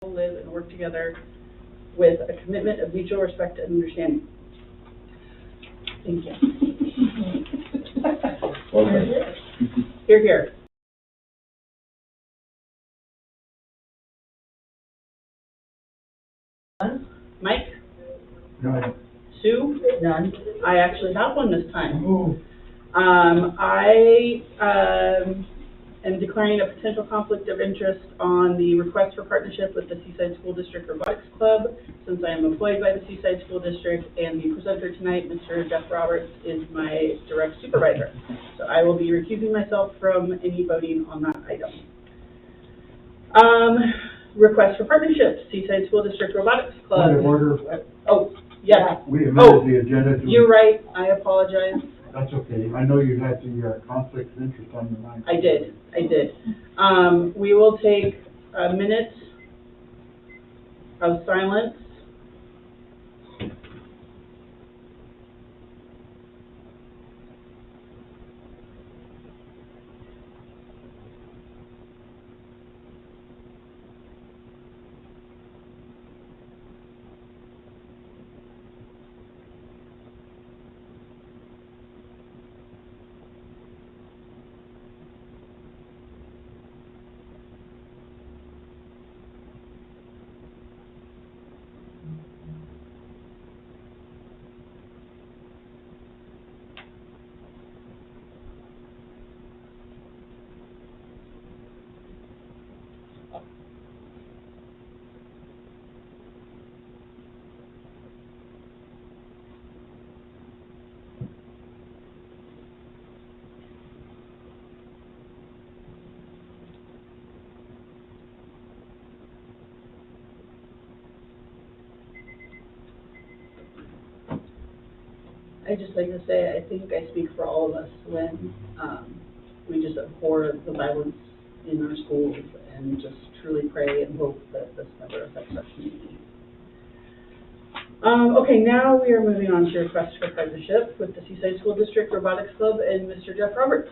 live and work together with a commitment of mutual respect and understanding. Thank you. Well done. Hear, hear. Mike? None. Sue? None. I actually have one this time. Oh. I am declaring a potential conflict of interest on the request for partnership with the Seaside School District Robotics Club, since I am employed by the Seaside School District, and the presenter tonight, Mr. Jeff Roberts, is my direct supervisor. So I will be recusing myself from any voting on that item. Request for partnership, Seaside School District Robotics Club. Point of order. Oh, yes. We amended the agenda to. You're right. I apologize. That's okay. I know you had the conflict of interest on your mind. I did. We will take a minute of silence. I'd just like to say, I think I speak for all of us when we just abhor the violence in our schools and just truly pray and hope that this never affects our community. Okay, now we are moving on to request for partnership with the Seaside School District Robotics Club and Mr. Jeff Roberts.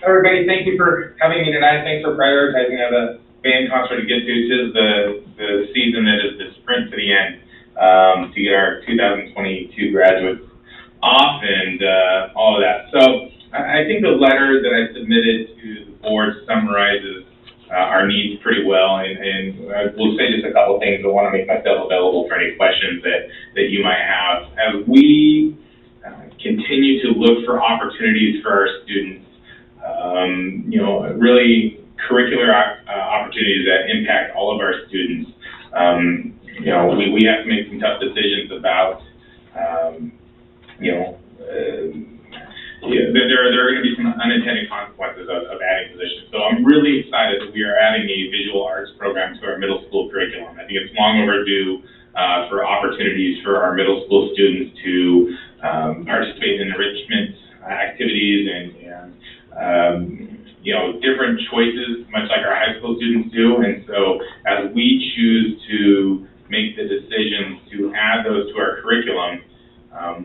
Everybody, thank you for having me tonight. Thanks for prioritizing the band concert to get to. This is the season that is the sprint to the end. To get our 2022 graduates off and all of that. So I think the letter that I submitted to the board summarizes our needs pretty well, and we'll say just a couple things. I want to make myself available for any questions that you might have. As we continue to look for opportunities for our students, really curricular opportunities that impact all of our students. We have to make some tough decisions about, there are going to be some unintended consequences of adding positions. So I'm really excited that we are adding a visual arts program to our middle school curriculum. I think it's long overdue for opportunities for our middle school students to participate in enrichment activities and different choices, much like our high school students do. And so as we choose to make the decisions to add those to our curriculum,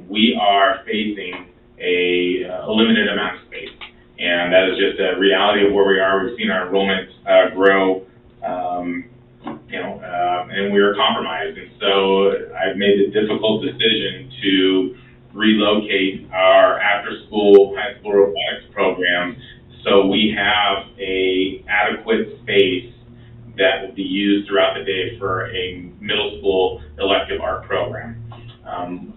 we are facing a limited amount of space. And that is just a reality of where we are. We've seen our enrollment grow, and we are compromised. And so I've made the difficult decision to relocate our after-school high school robotics program so we have a adequate space that will be used throughout the day for a middle school elective art program. And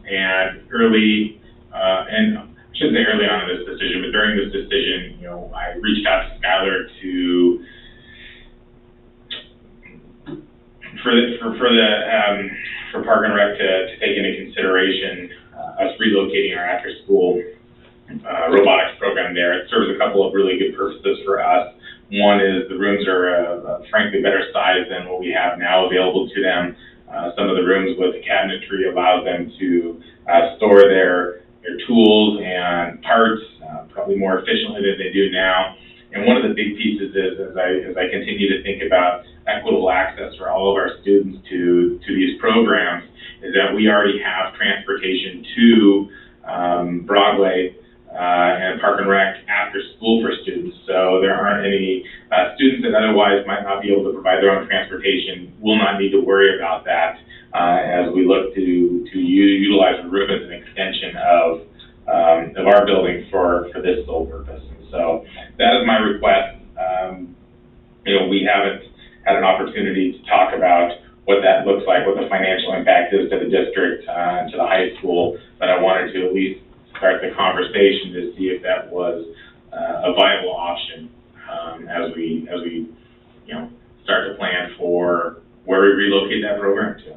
I shouldn't say early on in this decision, but during this decision, I reached out to Skylar for Park and Rec to take into consideration us relocating our after-school robotics program there. It serves a couple of really good purposes for us. One is the rooms are frankly better sized than what we have now available to them. Some of the rooms with the cabinetry allows them to store their tools and parts probably more efficiently than they do now. And one of the big pieces is, as I continue to think about equitable access for all of our students to these programs, is that we already have transportation to Broadway and Park and Rec after school for students. So there aren't any students that otherwise might not be able to provide their own transportation will not need to worry about that as we look to utilize the roof as an extension of our building for this sole purpose. And so that is my request. We haven't had an opportunity to talk about what that looks like, what the financial impact is to the district, to the high school, but I wanted to at least start the conversation to see if that was a viable option as we start to plan for where we relocate that program to.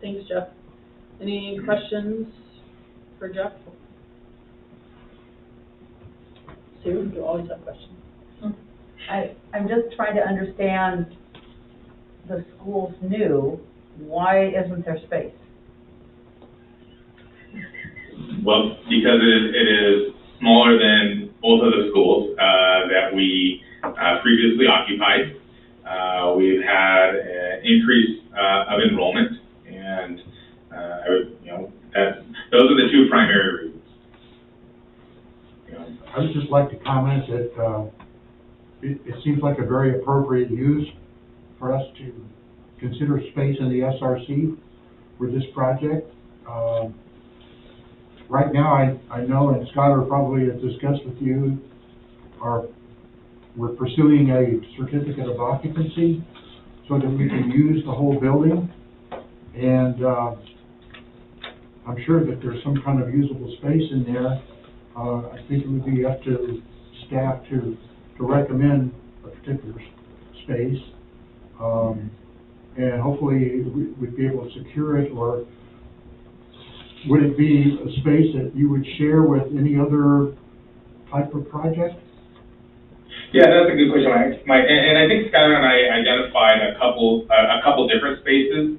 Thanks, Jeff. Any questions for Jeff? Sue, you always have questions. I'm just trying to understand, the school's new, why isn't there space? Well, because it is smaller than both of the schools that we previously occupied. We've had an increase of enrollment, and those are the two primary reasons. I would just like to comment that it seems like a very appropriate use for us to consider space in the SRC for this project. Right now, I know, and Skylar probably has discussed with you, we're pursuing a certificate of occupancy so that we can use the whole building. And I'm sure that there's some kind of usable space in there. I think it would be up to staff to recommend a particular space. And hopefully we'd be able to secure it, or would it be a space that you would share with any other type of project? Yeah, that's a good question, Mike. And I think Skylar and I identified a couple different spaces.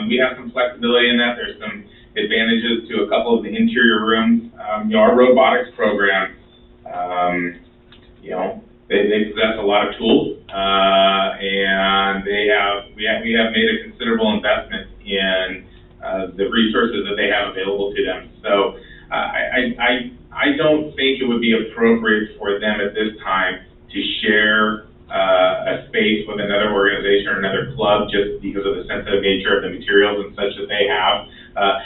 We have some flexibility in that. There's some advantages to a couple of the interior rooms. Our robotics program, they possess a lot of tools, and we have made a considerable investment in the resources that they have available to them. So I don't think it would be appropriate for them at this time to share a space with another organization or another club just because of the sensitive nature of the materials and such that they have.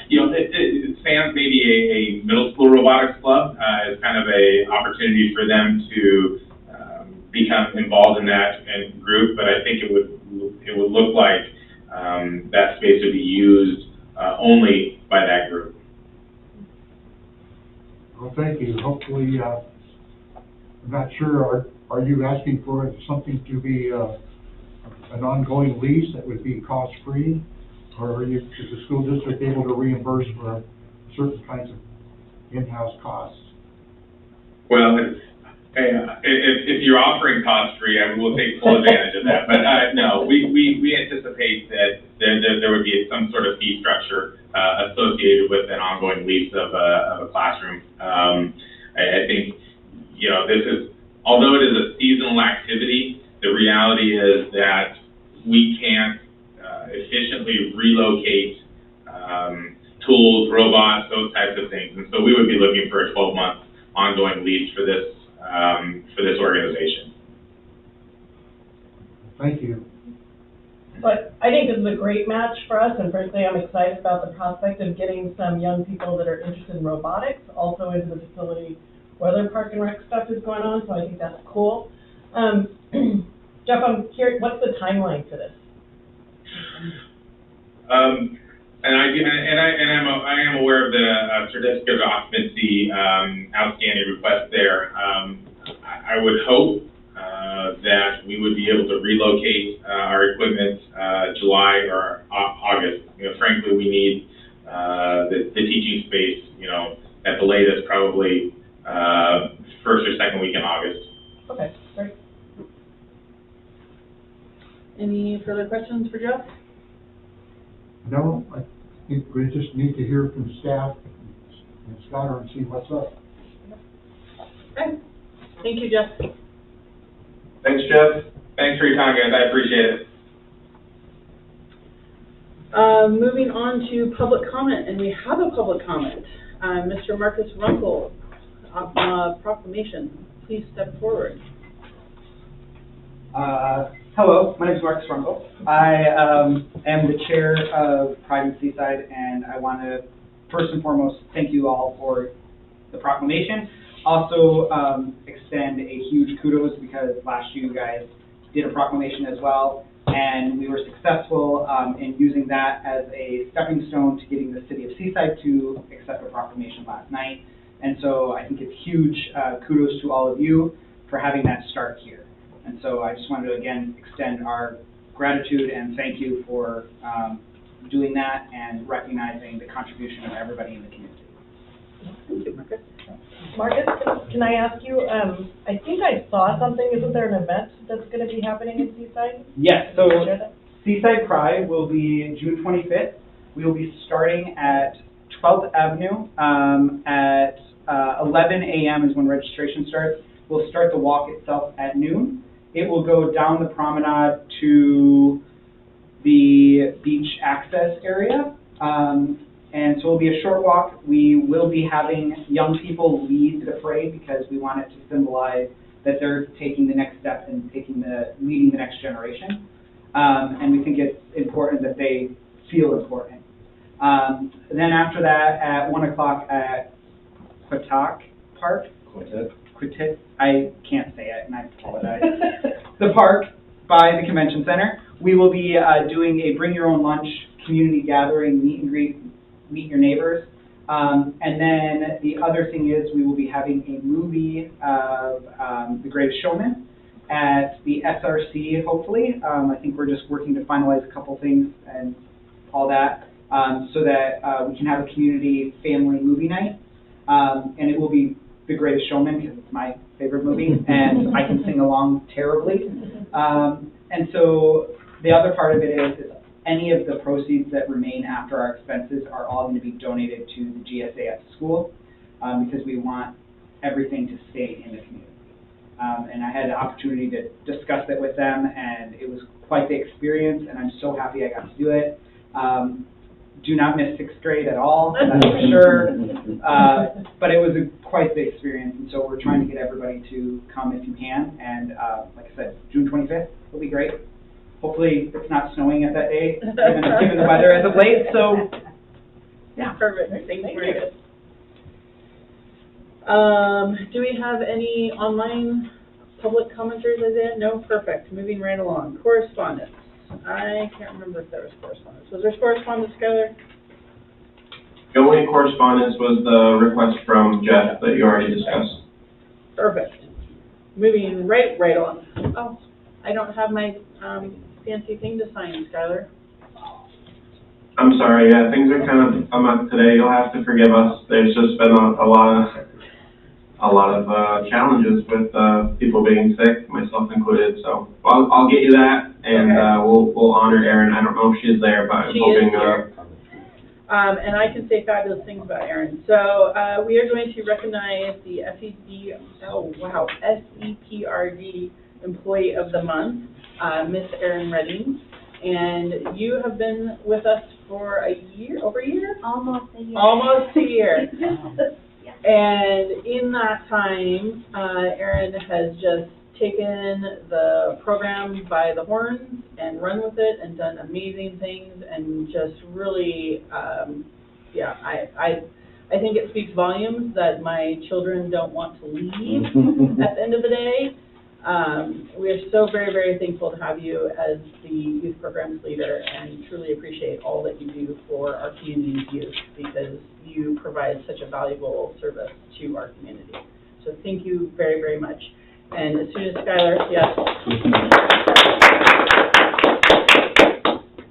It stands maybe a middle school robotics club as kind of a opportunity for them to become involved in that group, but I think it would look like that space would be used only by that group. Well, thank you. Hopefully, I'm not sure, are you asking for something to be an ongoing lease that would be cost-free? Or is the school district able to reimburse for certain kinds of in-house costs? Well, if you're offering cost-free, I will take full advantage of that. But no, we anticipate that there would be some sort of fee structure associated with an ongoing lease of a classroom. I think, this is, although it is a seasonal activity, the reality is that we can't efficiently relocate tools, robots, those types of things. And so we would be looking for a 12-month ongoing lease for this organization. Thank you. But I think this is a great match for us, and frankly, I'm excited about the prospect of getting some young people that are interested in robotics also into the facility where their Park and Rec stuff is going on, so I think that's cool. Jeff, I'm curious, what's the timeline for this? I am aware of the certificate of occupancy outstanding request there. I would hope that we would be able to relocate our equipment July or August. Frankly, we need the teaching space, at the latest, probably first or second week in August. Okay, great. Any further questions for Jeff? No, I think we just need to hear from staff and Skylar and see what's up. Okay. Thank you, Jeff. Thanks, Jeff. Thanks for your time, guys. I appreciate it. Moving on to public comment, and we have a public comment. Mr. Marcus Runkle, proclamation. Please step forward. Hello, my name is Marcus Runkle. I am the chair of Pride in Seaside, and I want to first and foremost thank you all for the proclamation. Also extend a huge kudos because last year you guys did a proclamation as well, and we were successful in using that as a stepping stone to getting the city of Seaside to accept a proclamation last night. And so I think it's huge kudos to all of you for having that start here. And so I just wanted to again extend our gratitude and thank you for doing that and recognizing the contribution of everybody in the community. Thank you, Marcus. Marcus, can I ask you, I think I saw something, isn't there an event that's going to be happening in Seaside? Yes, so Can you share that? Seaside Pride will be June 25th. We will be starting at 12th Avenue at 11 a.m. is when registration starts. We'll start the walk itself at noon. It will go down the promenade to the beach access area. And so it'll be a short walk. We will be having young people lead the parade because we want it to symbolize that they're taking the next step and leading the next generation. And we think it's important that they feel important. Then after that, at 1 o'clock at Quatak Park. Quatit, I can't say it, and I apologize. The park by the convention center. We will be doing a bring your own lunch community gathering, meet and greet, meet your neighbors. And then the other thing is we will be having a movie of The Greatest Showman at the SRC, hopefully. I think we're just working to finalize a couple things and all that so that we can have a community family movie night. And it will be The Greatest Showman because it's my favorite movie and I can sing along terribly. And so the other part of it is any of the proceeds that remain after our expenses are all going to be donated to the GSA at the school because we want everything to stay in the community. And I had the opportunity to discuss it with them, and it was quite the experience, and I'm so happy I got to do it. Do not miss 6th grade at all, that's for sure. But it was quite the experience, and so we're trying to get everybody to come if you can. And like I said, June 25th will be great. Hopefully it's not snowing at that day, given the weather as of late. So, yeah. Perfect. Thank you, Marcus. Do we have any online public commenters, Isaiah? No? Perfect. Moving right along. Correspondence. I can't remember if there was correspondence. Was there correspondence, Skylar? The only correspondence was the request from Jeff that you already discussed. Perfect. Moving right along. Oh, I don't have my fancy thing to sign, Skylar. I'm sorry, yeah, things are kind of a month today. You'll have to forgive us. There's just been a lot of challenges with people being sick, myself included. So I'll get you that, and okay. We'll honor Erin. I don't know if she's there, but I'm hoping. And I can say fabulous things about Erin. So we are going to recognize the SEPRD Employee of the Month, Miss Erin Redding. And you have been with us for over a year? Almost a year. Almost a year. Yeah. And in that time, Erin has just taken the program by the horns and run with it and done amazing things and just really, I think it speaks volumes that my children don't want to leave at the end of the day. We are so very, very thankful to have you as the youth programs leader and truly appreciate all that you do for our community's youth because you provide such a valuable service to our community. So thank you very, very much. And as soon as Skylar, yes.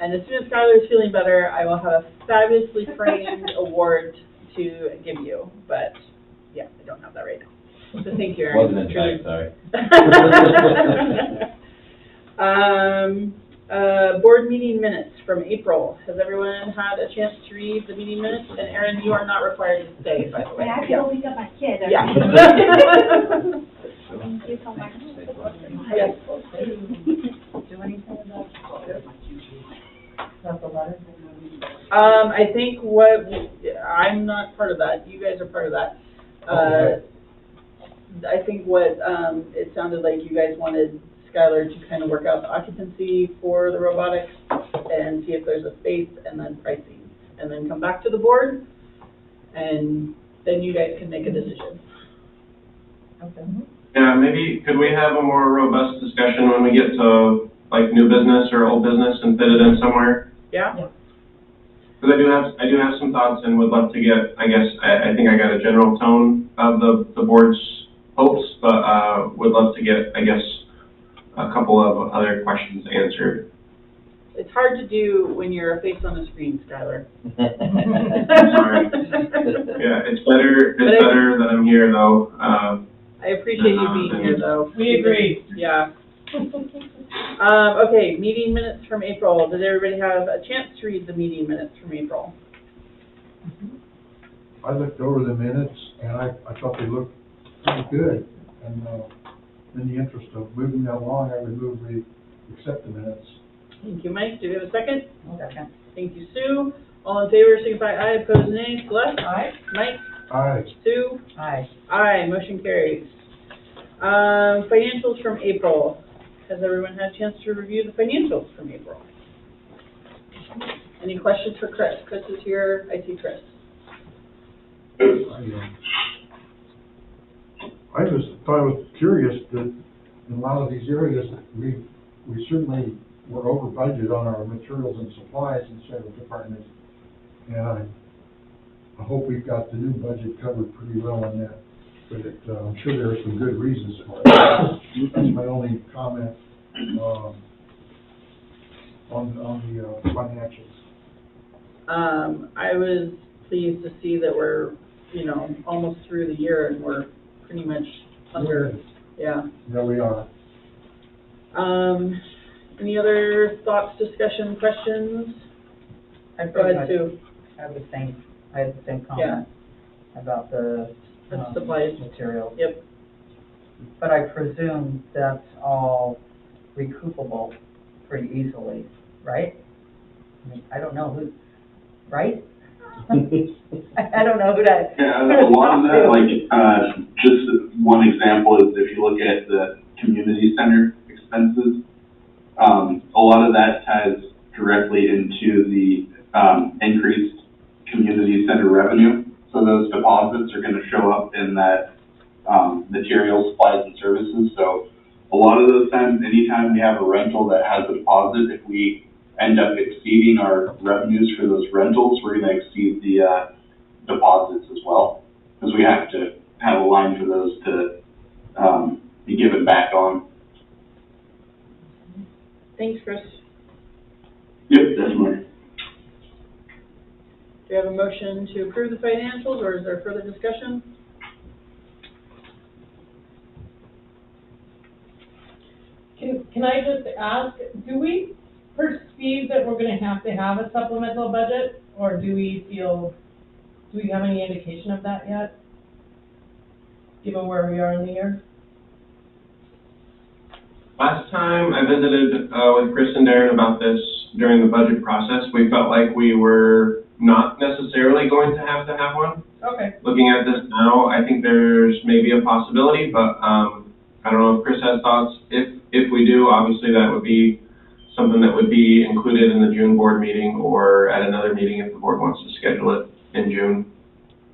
And as soon as Skylar is feeling better, I will have a fabulously framed award to give you. But yeah, I don't have that right now. So thank you, Erin. Wasn't in time, sorry. Board meeting minutes from April. Has everyone had a chance to read the meeting minutes? And Erin, you are not required to stay, by the way. I have to go pick up my kid. Yeah. Thank you so much. Yes. Do anything about the letter? I think what I'm not part of that, you guys are part of that. Okay. I think what, it sounded like you guys wanted Skylar to kind of work out the occupancy for the robotics and see if there's a space and then pricing, and then come back to the board, and then you guys can make a decision. Okay. Yeah, maybe could we have a more robust discussion when we get to like new business or old business and fit it in somewhere? Yeah? Because I do have some thoughts and would love to get, I guess, I think I got a general tone of the board's hopes, but would love to get, I guess, a couple of other questions answered. It's hard to do when you're a face on the screen, Skylar. Sorry. Yeah, it's better that I'm here though. I appreciate you being here, though. We agree. Yeah. Okay, meeting minutes from April. Did everybody have a chance to read the meeting minutes from April? I looked over the minutes, and I thought they looked pretty good. And in the interest of moving that along, I would move we accept the minutes. Thank you, Mike. Do we have a second? Second. Thank you, Sue. All in favor, signify aye. Opposed, nay. Celeste? Aye. Mike? Aye. Sue? Aye. Aye. Motion carries. Financials from April. Has everyone had a chance to review the financials from April? Any questions for Chris? Chris is here. I see Chris. I just thought it was curious that in a lot of these areas, we certainly were over budget on our materials and supplies in several departments. And I hope we've got the new budget covered pretty well on that. But I'm sure there are some good reasons for it. That's my only comment on the financials. I was pleased to see that we're, almost through the year and we're pretty much under, yeah. Yeah, we are. Any other thoughts, discussion, questions? Go ahead, Sue. I had the same comment about the supplies. materials. Yep. But I presume that's all recoupable pretty easily, right? I mean, I don't know who, right? I don't know who to. Yeah, a lot of that, like, just one example is if you look at the community center expenses, a lot of that ties directly into the increased community center revenue. So those deposits are going to show up in that materials, supplies, and services. So a lot of those times, anytime we have a rental that has a deposit, if we end up exceeding our revenues for those rentals, we're going to exceed the deposits as well, because we have to have a line for those to be given back on. Thanks, Chris. Yep, definitely. Do you have a motion to approve the financials, or is there further discussion? Can I just ask, do we perceive that we're gonna have to have a supplemental budget, or do we have any indication of that yet? Given where we are in the year? Last time I visited with Chris and Darren about this during the budget process, we felt like we were not necessarily going to have one. Okay. Looking at this now, I think there's maybe a possibility, but I don't know if Chris has thoughts. If we do, obviously that would be something that would be included in the June board meeting or at another meeting if the board wants to schedule it in June.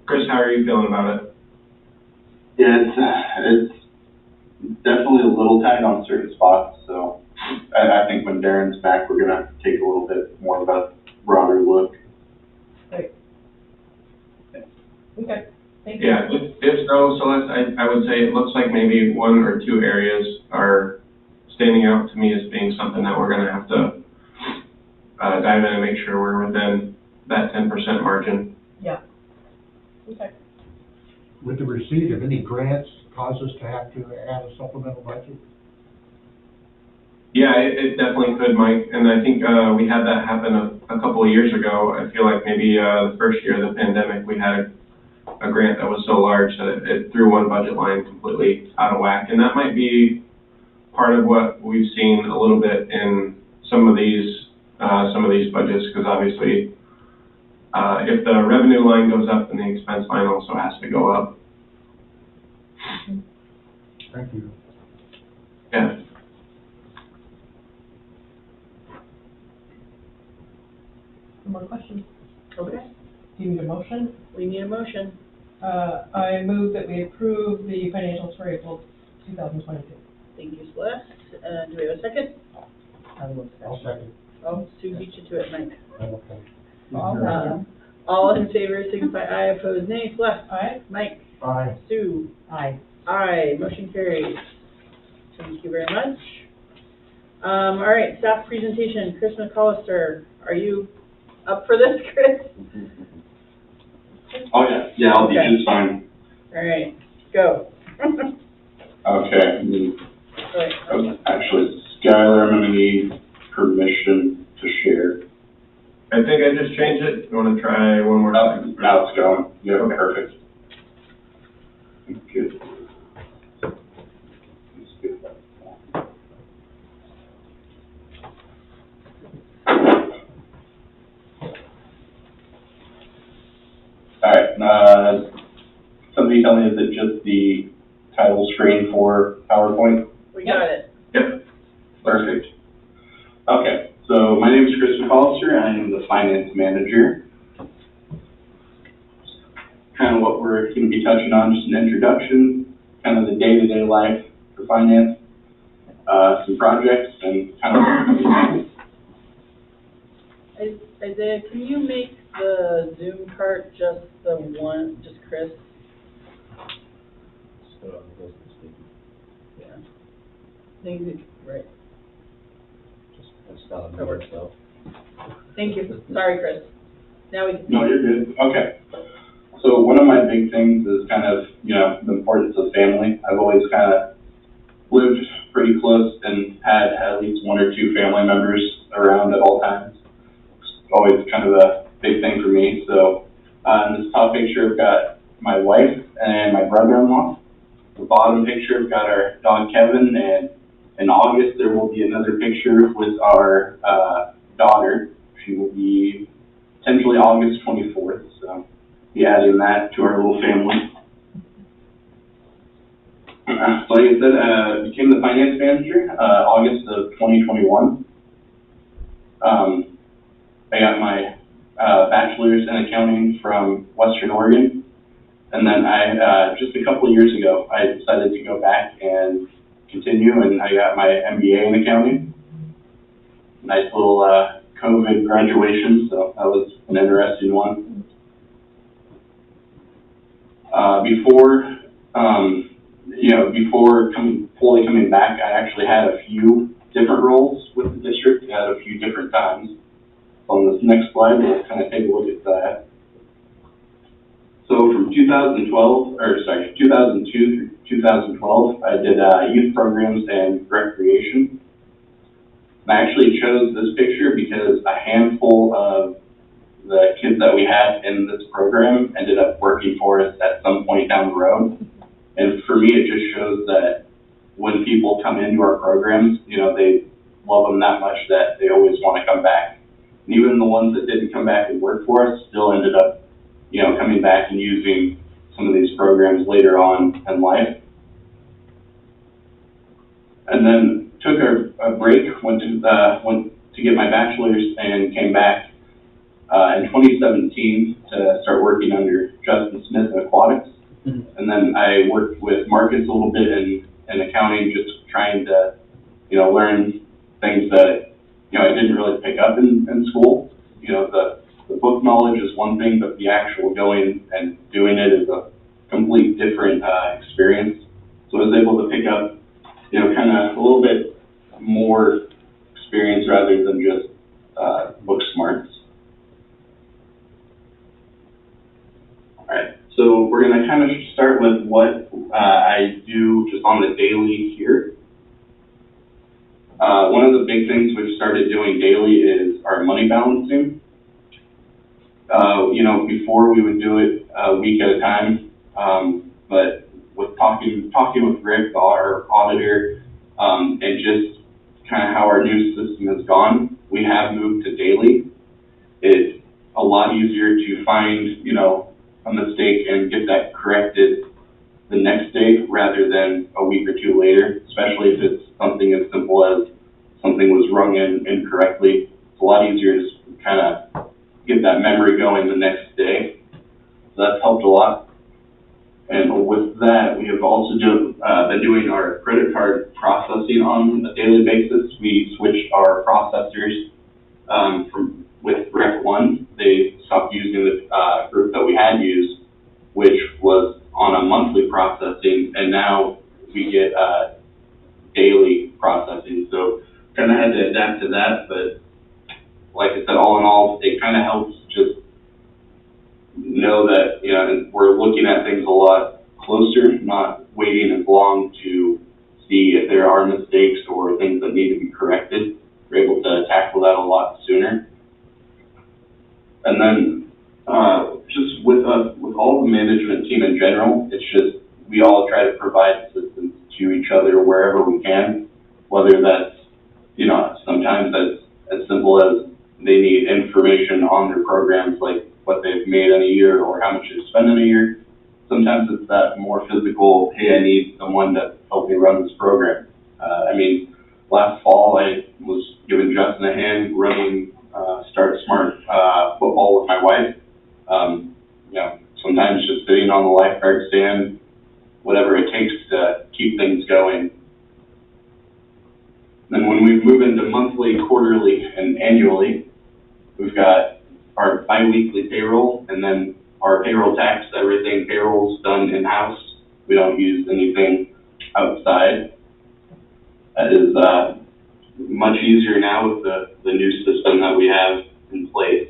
Chris, how are you feeling about it? Yeah, it's definitely a little tight on certain spots, so I think when Darren's back, we're gonna take a little bit more of a broader look. Great. Okay, thank you. Yeah, if so, Celeste, I would say it looks like maybe one or two areas are standing out to me as being something that we're gonna have to dive in and make sure we're within that 10% margin. Yeah. Okay. With the receipt of any grants cause us to have to add a supplemental budget? Yeah, it definitely could, Mike, and I think we had that happen a couple of years ago. I feel like maybe the first year of the pandemic, we had a grant that was so large that it threw one budget line completely out of whack, and that might be part of what we've seen a little bit in some of these budgets, because obviously if the revenue line goes up, then the expense line also has to go up. Thank you. Yeah. No more questions? Okay, Do you need a motion? we need a motion. I move that we approve the financials for April 2022. Thank you, Celeste. Do we have a second? I will I'll say. second. Oh, Sue beat you to it, Mike. Okay. All in favor, signify aye, opposed nay. Celeste? Aye. Mike? Aye. Sue? Aye. Aye, motion carries. Thank you very much. All right, staff presentation, Chris McAllister, are you up for this, Chris? Oh, yeah, yeah, I'll be Okay. just fine. All right, go. Okay, Right. actually, Skylar, I'm gonna need permission to share. I think I just changed it. You want to try one more time? Now it's going. Yeah, perfect. Good. Let's get that. All right, somebody tell me, is it just the title screen for PowerPoint? We got it. Yep. Perfect. Okay, so my name is Chris McAllister. I am the finance manager. Kind of what we're going to be touching on, just an introduction, kind of the day-to-day life for finance, some projects, and kind of Isaiah, can you make the Zoom cart just the one, just Chris? Yeah. I think it's right. That works. Thank you. Sorry, Chris. Now we can. No, you're good. Okay. So one of my big things is kind of, you know, the importance of family. I've always kind of lived pretty close and had at least one or two family members around at all times. It's always kind of a big thing for me. So in this top picture, I've got my wife and my brother-in-law. The bottom picture, I've got our dog Kevin, and in August there will be another picture with our daughter. She will be potentially August 24th. So be adding that to our little family. So like I said, became the finance manager August of 2021. I got my bachelor's in accounting from Western Oregon, and then I just a couple of years ago I decided to go back and continue, and I got my MBA in accounting. Nice little COVID graduation, so that was an interesting one. Before fully coming back, I actually had a few different roles with the district at a few different times. On this next slide, we'll kind of take a look at that. So from 2002 through 2012, I did youth programs and recreation. And I actually chose this picture because a handful of the kids that we had in this program ended up working for us at some point down the road. And for me, it just shows that when people come into our programs, you know, they love them that much that they always want to come back. And even the ones that didn't come back and work for us still ended up, you know, coming back and using some of these programs later on in life. And then took a break, went to get my bachelor's, and came back in 2017 to start working under Justin Smith in aquatics. And then I worked with Marcus a little bit in accounting, just trying to, you know, learn things that, you know, I didn't really pick up in school. You know, the book knowledge is one thing, but the actual going and doing it is a complete different experience. So I was able to pick up, you know, kind of a little bit more experience rather than just book smarts. All right, so we're going to kind of start with what I do just on the daily here. One of the big things we've started doing daily is our money balancing. You know, before we would do it a week at a time, but with talking with Rick, our auditor, and just kind of how our new system has gone, we have moved to daily. It a lot easier to find, you know, a mistake and get that corrected the next day rather than a week or two later, especially if it's something as simple as something was rung in incorrectly. It's a lot easier to kind of get that memory going the next day. So that's helped a lot. And with that, we have also been doing our credit card processing on a daily basis. We switched our processors with Rec 1. They stopped using the group that we had used, which was on a monthly processing, and now we get daily processing. So kind of had to adapt to that, but like I said, all in all, it kind of helps just know that, you know, we're looking at things a lot closer, not waiting as long to see if there are mistakes or things that need to be corrected. We're able to tackle that a lot sooner. And then just with all the management team in general, it's just we all try to provide assistance to each other wherever we can, whether that's, you know, sometimes that's as simple as they need information on their programs, like what they've made in a year or how much they've spent in a year. Sometimes it's that more physical, hey, I need someone to help me run this program. I mean, last fall I was giving Justin a hand running Start Smart football with my wife. You know, sometimes just sitting on the lifeguard stand, whatever it takes to keep things going. Then when we move into monthly, quarterly, and annually, we've got our bi-weekly payroll, and then our payroll tax, everything payroll's done in-house. We don't use anything outside. That is much easier now with the new system that we have in place.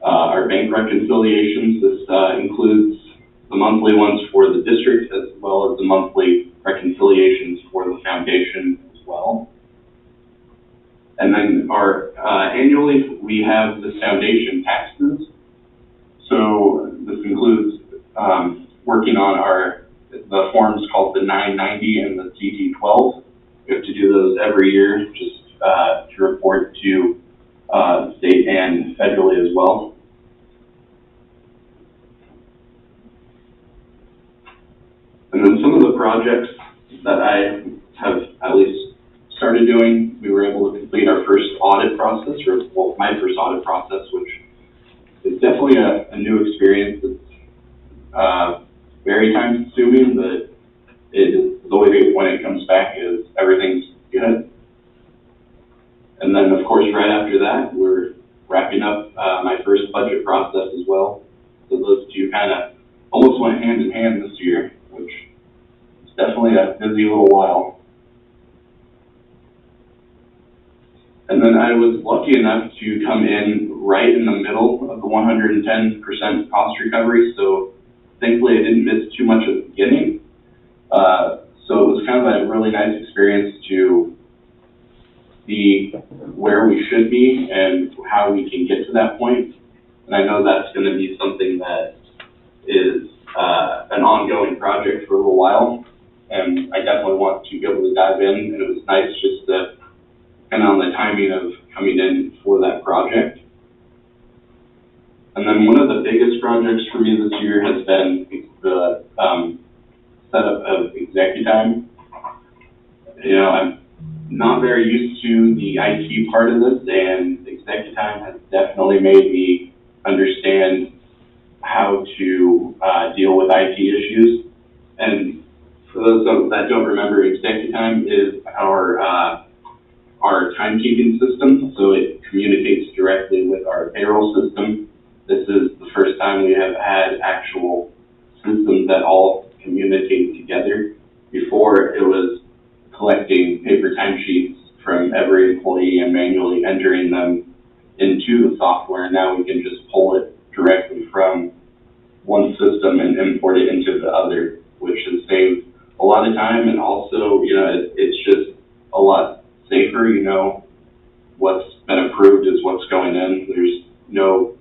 Our bank reconciliations, this includes the monthly ones for the district as well as the monthly reconciliations for the foundation as well. And then our annually, we have the foundation taxes. So this includes working on the forms called the 990 and the CT12. We have to do those every year just to report to state and federally as well. And then some of the projects that I have at least started doing, we were able to complete our first audit process, or well, my first audit process, which is definitely a new experience. It's very time consuming, but the way when it comes back is everything's good. And then of course, right after that, we're wrapping up my first budget process as well. So those two kind of almost went hand in hand this year, which is definitely a busy little while. And then I was lucky enough to come in right in the middle of the 110% cost recovery. So thankfully I didn't miss too much at the beginning. So it was kind of a really nice experience to see where we should be and how we can get to that point. And I know that's going to be something that is an ongoing project for a little while. And I definitely want to be able to dive in. And it was nice just to kind of on the timing of coming in for that project. And then one of the biggest projects for me this year has been the setup of ExecuTime. You know, I'm not very used to the IT part of this, and ExecuTime has definitely made me understand how to deal with IT issues. And for those that don't remember, ExecuTime is our timekeeping system, so it communicates directly with our payroll system. This is the first time we have had actual systems that all communicate together. Before, it was collecting paper timesheets from every employee and manually entering them into the software. Now we can just pull it directly from one system and import it into the other, which has saved a lot of time, and also, you know, it's just a lot safer. You know, what's been approved is what's going in.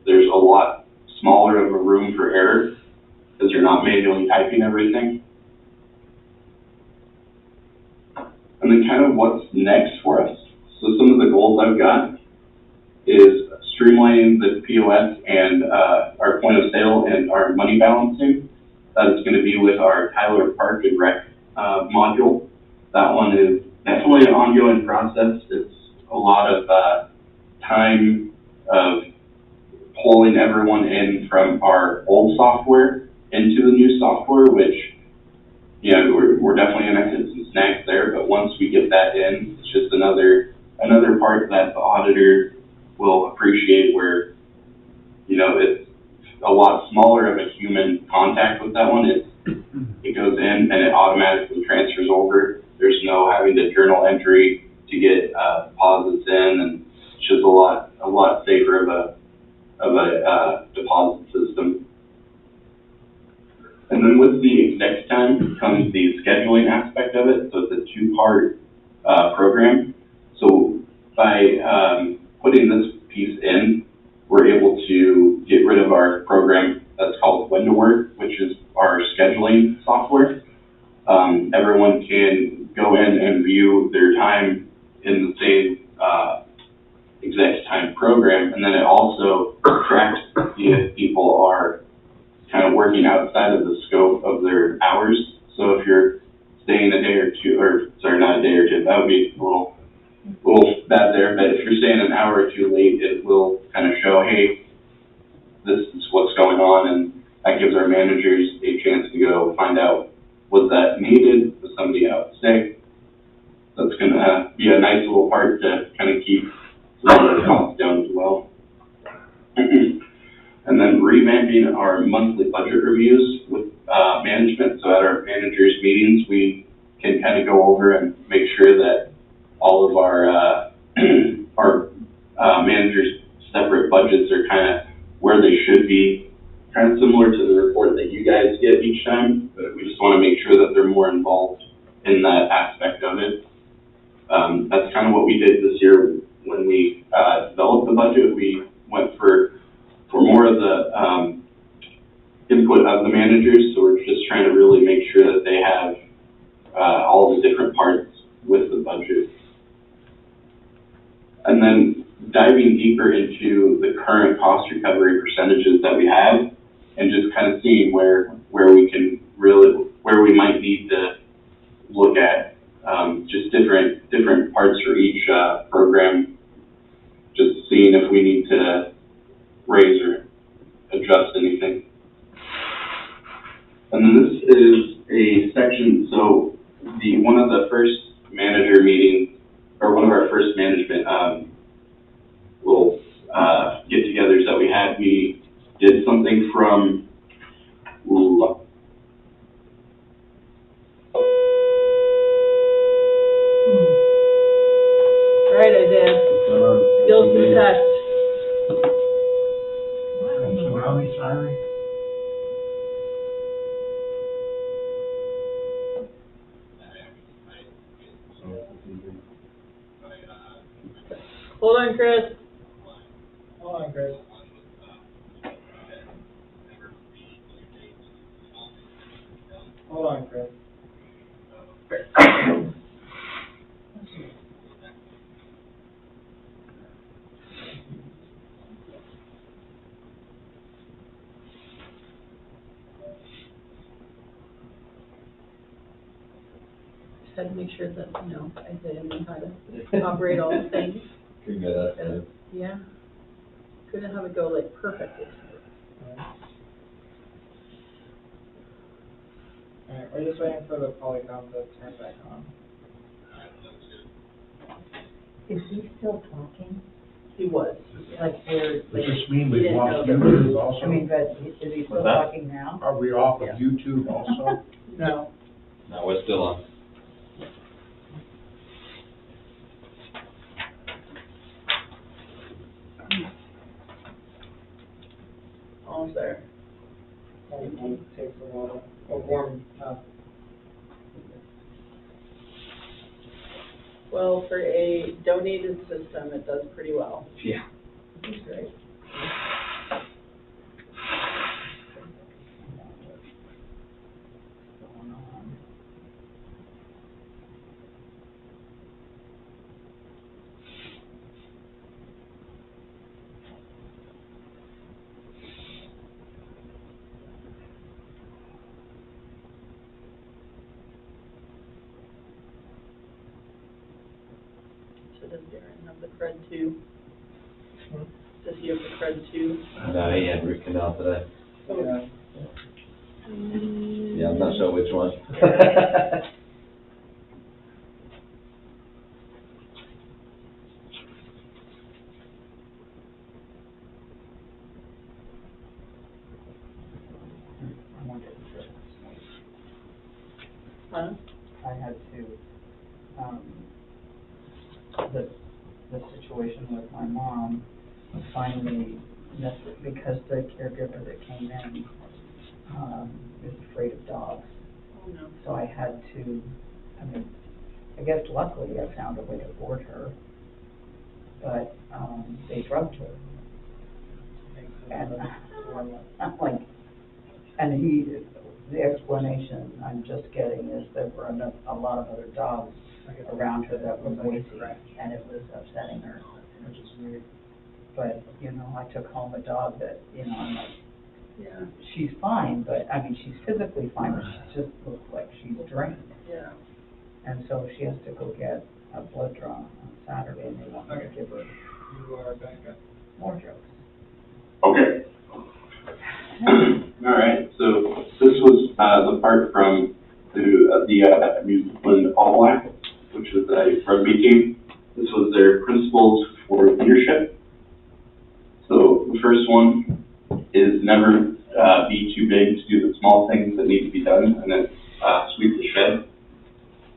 There's a lot smaller of a room for error because you're not manually typing everything. And then kind of what's next for us. So some of the goals I've got is streamlining the POS and our point of sale and our money balancing. That is going to be with our Tyler Park and Rec module. That one is definitely an ongoing process. It's a lot of time of pulling everyone in from our old software into the new software, which, you know, we're definitely going to hit some snags there, but once we get that in, it's just another part that the auditor will appreciate, where, you know, it's a lot smaller of a human contact with that one. It goes in and it automatically transfers over. There's no having to journal entry to get deposits in, and it's just a lot safer of a deposit system. And then with the exec time comes the scheduling aspect of it. So it's a two-part program. So by putting this piece in, we're able to get rid of our program that's called WindowWork, which is our scheduling software. Everyone can go in and view their time in the same exec time program, and then it also tracks if people are kind of working outside of the scope of their hours. So if you're staying a day or two, or sorry, not a day or two, that would be a little bad there, but if you're staying an hour or two late, it will kind of show, hey, this is what's going on, and that gives our managers a chance to go find out, was that needed? Was somebody out sick? That's going to be a nice little part to kind of keep some of the costs down as well. And then revamping our monthly budget reviews with management. So at our managers meetings, we can kind of go over and make sure that all of our managers' separate budgets are kind of where they should be, kind of similar to the report that you guys get each time, but we just want to make sure that they're more involved in that aspect of it. That's kind of what we did this year when we developed the budget. We went for more of the input of the managers, so we're just trying to really make sure that they have all the different parts with the budget. And then diving deeper into the current cost recovery percentages that we have, and just kind of seeing where we can really, where we might need to look at just different parts for each program, just seeing if we need to raise or adjust anything. And then this is a section, so one of the first manager meetings, or one of our first management little get-togethers that we had, we did something from All right, Isaiah. Skills to test. Tsunami siren? Hold on, Chris. Hold on, Chris. Hold on, Chris. Just had to make sure that, you know, Isaiah knew how to operate all the things. Good guy, that's good. Yeah. Couldn't have it go like perfectly. Alright, we're just waiting for the polygon to turn back on. Is he still talking? He was. Like, where, Does like, this mean We we've didn't lost know that. YouTube also? I mean, but is he still What's that? talking now? Are we off of Yeah. YouTube also? No. No, we're still on. Almost there. It takes a while to warm up. Well, for a donated system, it does pretty well. Yeah. Which is great. Does Darren have the cred too? Does he have the cred too? No, he had root canal today. Yeah. Yeah, I'm not sure which one. I wanted to, Huh? I had to, the situation with my mom finally, because the caregiver that came in, is afraid of dogs. Oh, no. So I had to, I mean, I guess luckily I found a way to board her, but, they drugged her. And I'm like, and the explanation I'm just getting is there were a lot of other dogs around her that were noisy, and it was upsetting her, which is weird. But, you know, I took home a dog that, you know, I'm like, Yeah, she's fine, but, I mean, she's physically fine, but she just looks like she's drained. yeah. And so she has to go get a blood draw on Saturday, and they want me to give her You are back up. more drugs. Okay. All right, so this was, the part from the Music Blend All Black, which was a rugby team. This was their principles for leadership. So the first one is never, be too big to do the small things that need to be done, and then, sweep the shed.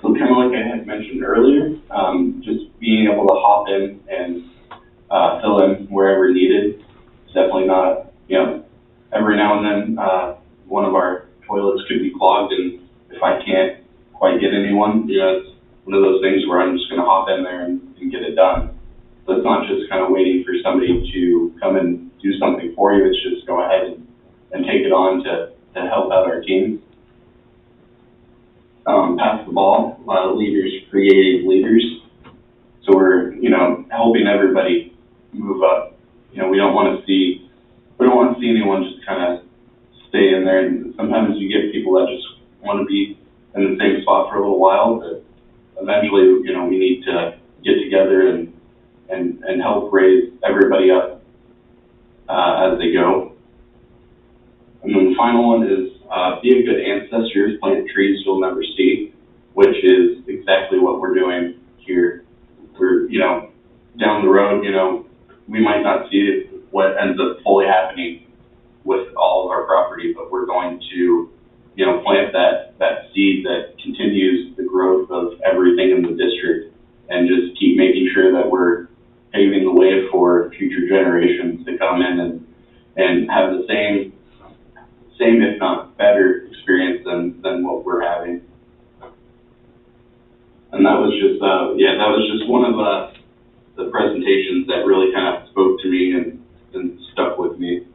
So kind of like I had mentioned earlier, just being able to hop in and, fill in wherever needed. It's definitely not, you know, every now and then, one of our toilets could be clogged, and if I can't quite get anyone, you know, it's one of those things where I'm just gonna hop in there and get it done. So it's not just kind of waiting for somebody to come and do something for you, it's just go ahead and take it on to help out our team. Pass the ball, a lot of leaders, creative leaders. So we're, you know, helping everybody move up. You know, we don't want to see anyone just kind of stay in there. And sometimes you get people that just want to be in the same spot for a little while, but eventually, you know, we need to get together and help raise everybody up, as they go. And then the final one is, be a good ancestor, plant trees you'll never see, which is exactly what we're doing here. We're, you know, down the road, you know, we might not see what ends up fully happening with all of our property, but we're going to, you know, plant that seed that continues the growth of everything in the district, and just keep making sure that we're paving the way for future generations to come in and have the same if not better experience than what we're having. And that was just, that was just one of the presentations that really kind of spoke to me and stuck with me.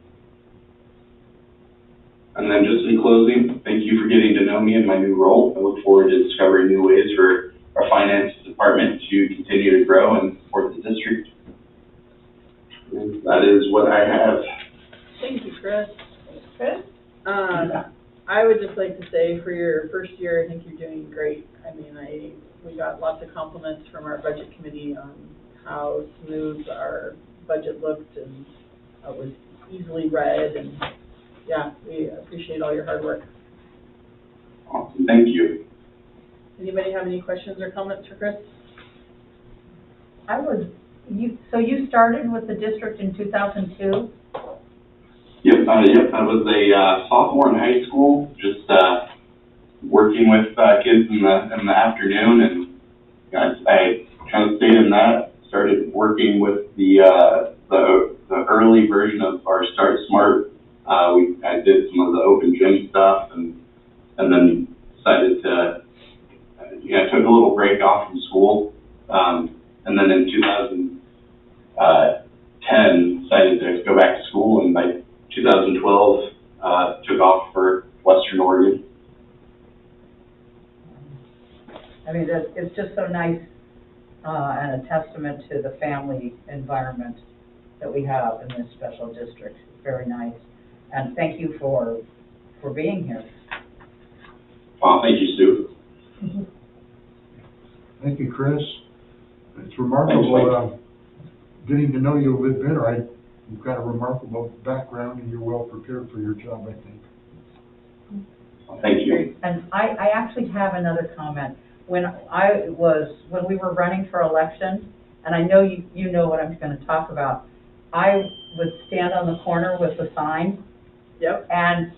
And then just in closing, thank you for getting to know me in my new role. I look forward to discovering new ways for our finance department to continue to grow and support the district. And that is what I have. Thank you, Chris. Chris? I would just like to say, for your first year, I think you're doing great. I mean, we got lots of compliments from our budget committee on how smooth our budget looked, and it was easily read, and yeah, we appreciate all your hard work. Awesome, thank you. Anybody have any questions or comments for Chris? So you started with the district in 2002? Yep, I was a sophomore in high school, just working with kids in the afternoon, and I kind of stayed in that. Started working with the early version of our Start Smart. I did some of the open gym stuff, and then decided to took a little break off from school, and then in 2010 decided to go back to school, and by 2012, took off for Western Oregon. I mean, it's just so nice, and a testament to the family environment that we have in this special district. It's very nice. And thank you for being here. Well, thank you, Sue. Thank you, Chris. It's remarkable, getting to know you a bit better. You've got a remarkable background and you're well prepared for your job, I think. Thank you. And I actually have another comment. When we were running for election, and I know you know what I'm gonna talk about, I would stand on the corner with the sign. Yep. And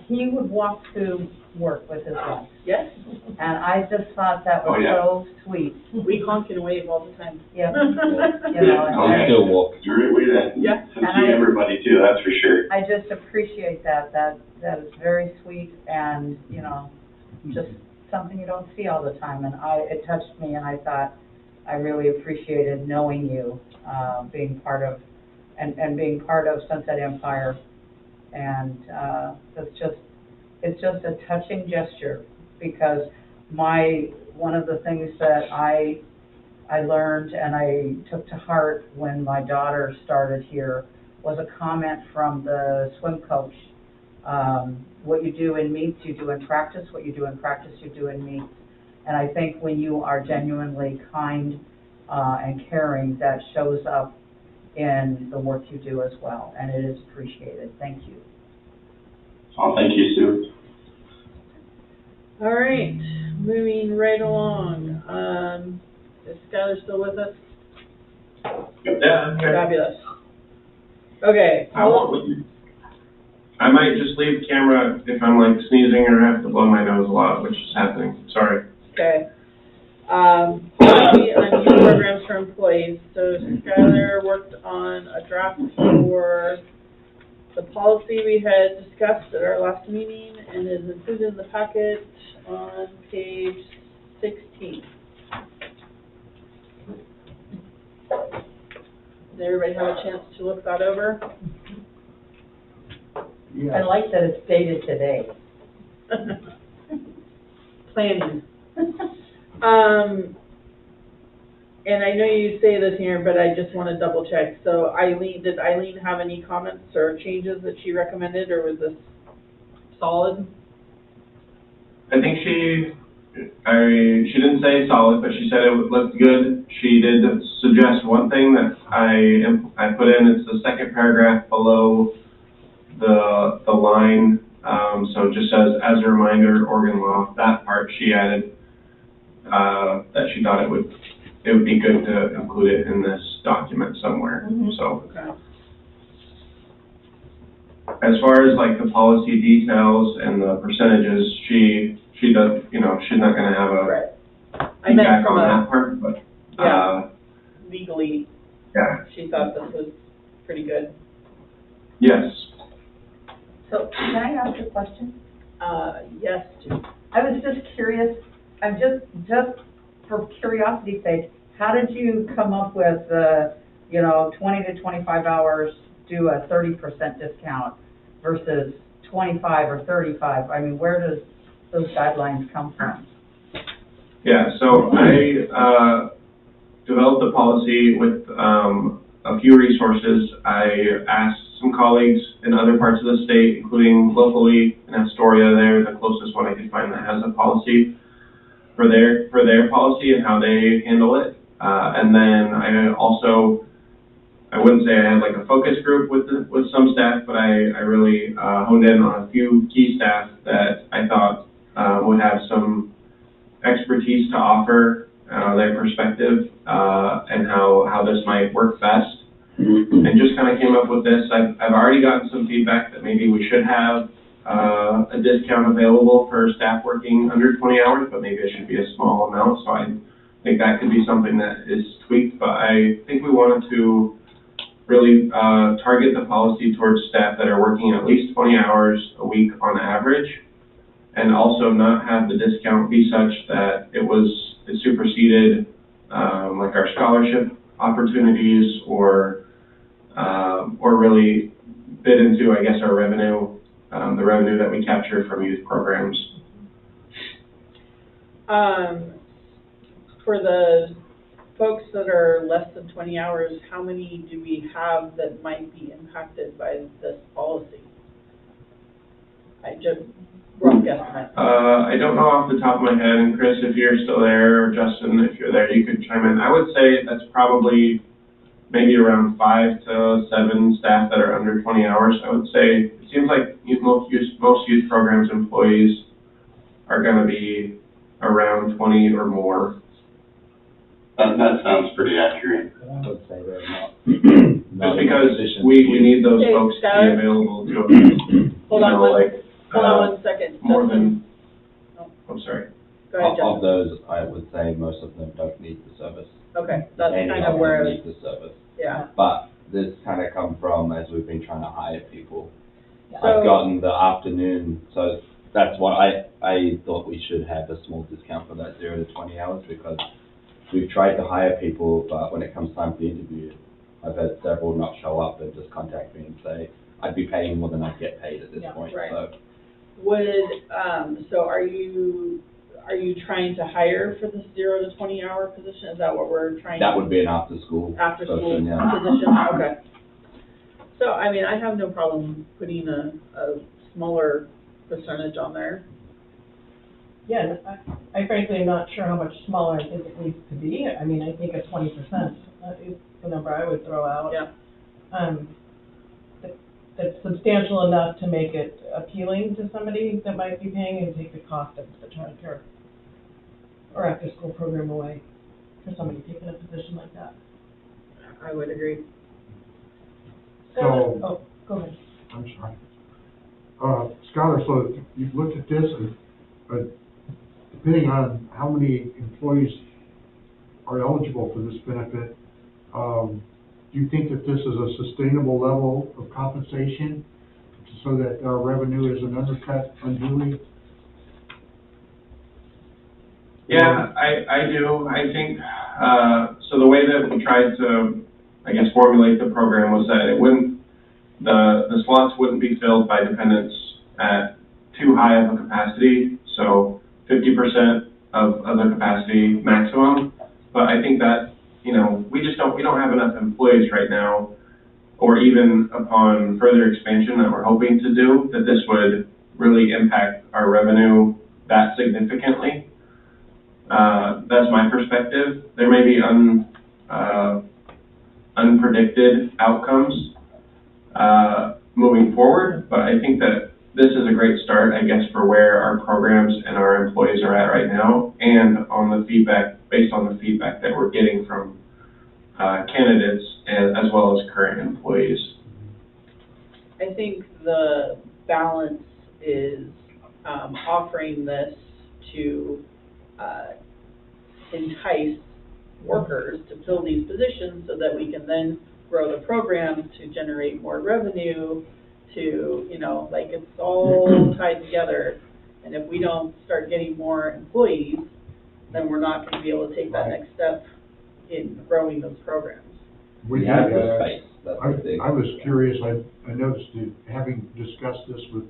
he would walk to work with his wife. Yes. And I just thought that was Oh, yeah. so sweet. We honk and wave all the time. Yeah. You know, and Okay. Still walk. It's a great way to Yeah. see everybody too, that's for sure. I just appreciate that. That is very sweet and, you know, just something you don't see all the time. And it touched me, and I thought I really appreciated knowing you, being part of, and being part of Sunset Empire. And it's just a touching gesture, because one of the things that I learned and I took to heart when my daughter started here was a comment from the swim coach. What you do in meets, you do in practice. What you do in practice, you do in meets. And I think when you are genuinely kind and caring, that shows up in the work you do as well, and it is appreciated. Thank you. Oh, thank you, Sue. All right, moving right along. Is Skylar still with us? Yeah, okay. Fabulous. Okay. I might just leave the camera if I'm like sneezing or have to blow my nose a lot, which is happening. Sorry. Okay. Policy on youth programs for employees. So Skylar worked on a draft for the policy we had discussed at our last meeting and is included in the packet on page 16. Did everybody have a chance to look that over? I like that it's dated today. Planning. And I know you say this here, but I just want to double check. So did Eileen have any comments or changes that she recommended, or was this solid? I think she didn't say solid, but she said it looked good. She did suggest one thing that I put in. It's the second paragraph below the line. So it just says, as a reminder, Oregon law. That part she added that she thought it would be good to include it in this document somewhere. Mm-hmm. So Okay. as far as like the policy details and the percentages, she does, you know, she's not going to have a Right. I meant feedback from on that part, but legally, yeah. she thought this was pretty good. Yes. So can I ask a question? Yes, Jim. I was just curious, I'm just for curiosity's sake, how did you come up with 20 to 25 hours, do a 30% discount versus 25 or 35? I mean, where does those guidelines come from? Yeah, so I developed a policy with a few resources. I asked some colleagues in other parts of the state, including locally in Astoria, they're the closest one I could find that has a policy for their policy and how they handle it. And then I wouldn't say I had like a focus group with some staff, but I really honed in on a few key staff that I thought would have some expertise to offer their perspective and how this might work best. And just kind of came up with this. I've already gotten some feedback that maybe we should have a discount available for staff working under 20 hours, but maybe it should be a small amount. So I think that could be something that is tweaked, but I think we wanted to really target the policy towards staff that are working at least 20 hours a week on average, and also not have the discount be such that it superseded like our scholarship opportunities or really bid into, I guess, our revenue, the revenue that we capture from youth programs. For the folks that are less than 20 hours, how many do we have that might be impacted by this policy? I just rough guesstimate? I don't know off the top of my head, and Chris, if you're still there, or Justin, if you're there, you could chime in. I would say that's probably maybe around 5 to 7 staff that are under 20 hours. I would say it seems like most youth programs employees are going to be around 20 or more. That sounds pretty accurate. I would say they're not. Just because we need those Okay, folks to be Skylar. available to, Hold on hold one second. more Justin. than, I'm sorry. Go ahead, Of Justin. those, I would say most of them don't need the service. Okay, that's Many kind of where, need the service. yeah. But this kind of come from as we've been trying to hire people. So- I've gotten the afternoon, so that's why I thought we should have a small discount for that 0 to 20 hours, because we've tried to hire people, but when it comes time for the interview, I've had several not show up and just contact me and say, I'd be paying more than I get paid at this Yeah, point, right. so. So are you trying to hire for this 0 to 20 hour position? Is that what we're trying to? That would be an after-school After-school person, yeah. position, okay. So, I mean, I have no problem putting a smaller percentage on there. Yeah, and I frankly am not sure how much smaller I think it needs to be. I mean, I think a 20% is the number I would throw out. Yeah. That's substantial enough to make it appealing to somebody that might be paying and take the cost of the childcare or after-school program away for somebody taking a position like that. I would agree. So- Oh, go ahead. I'm sorry. Skylar, so you've looked at this, and depending on how many employees are eligible for this benefit, do you think that this is a sustainable level of compensation so that our revenue isn't undercut unduly? Yeah, I do. I think, so the way that we tried to, I guess, formulate the program was that it wouldn't, the slots wouldn't be filled by dependents at too high of a capacity, so 50% of the capacity maximum. But I think that, we don't have enough employees right now, or even upon further expansion that we're hoping to do, that this would really impact our revenue that significantly. That's my perspective. There may be unpredicted outcomes moving forward, but I think that this is a great start, I guess, for where our programs and our employees are at right now, and on the feedback, based on the feedback that we're getting from candidates as well as current employees. I think the balance is offering this to entice workers to fill these positions so that we can then grow the program to generate more revenue, to, it's all tied together. And if we don't start getting more employees, then we're not going to be able to take that next step in growing those programs. We have the space, that's the thing. I was curious, I noticed that having discussed this with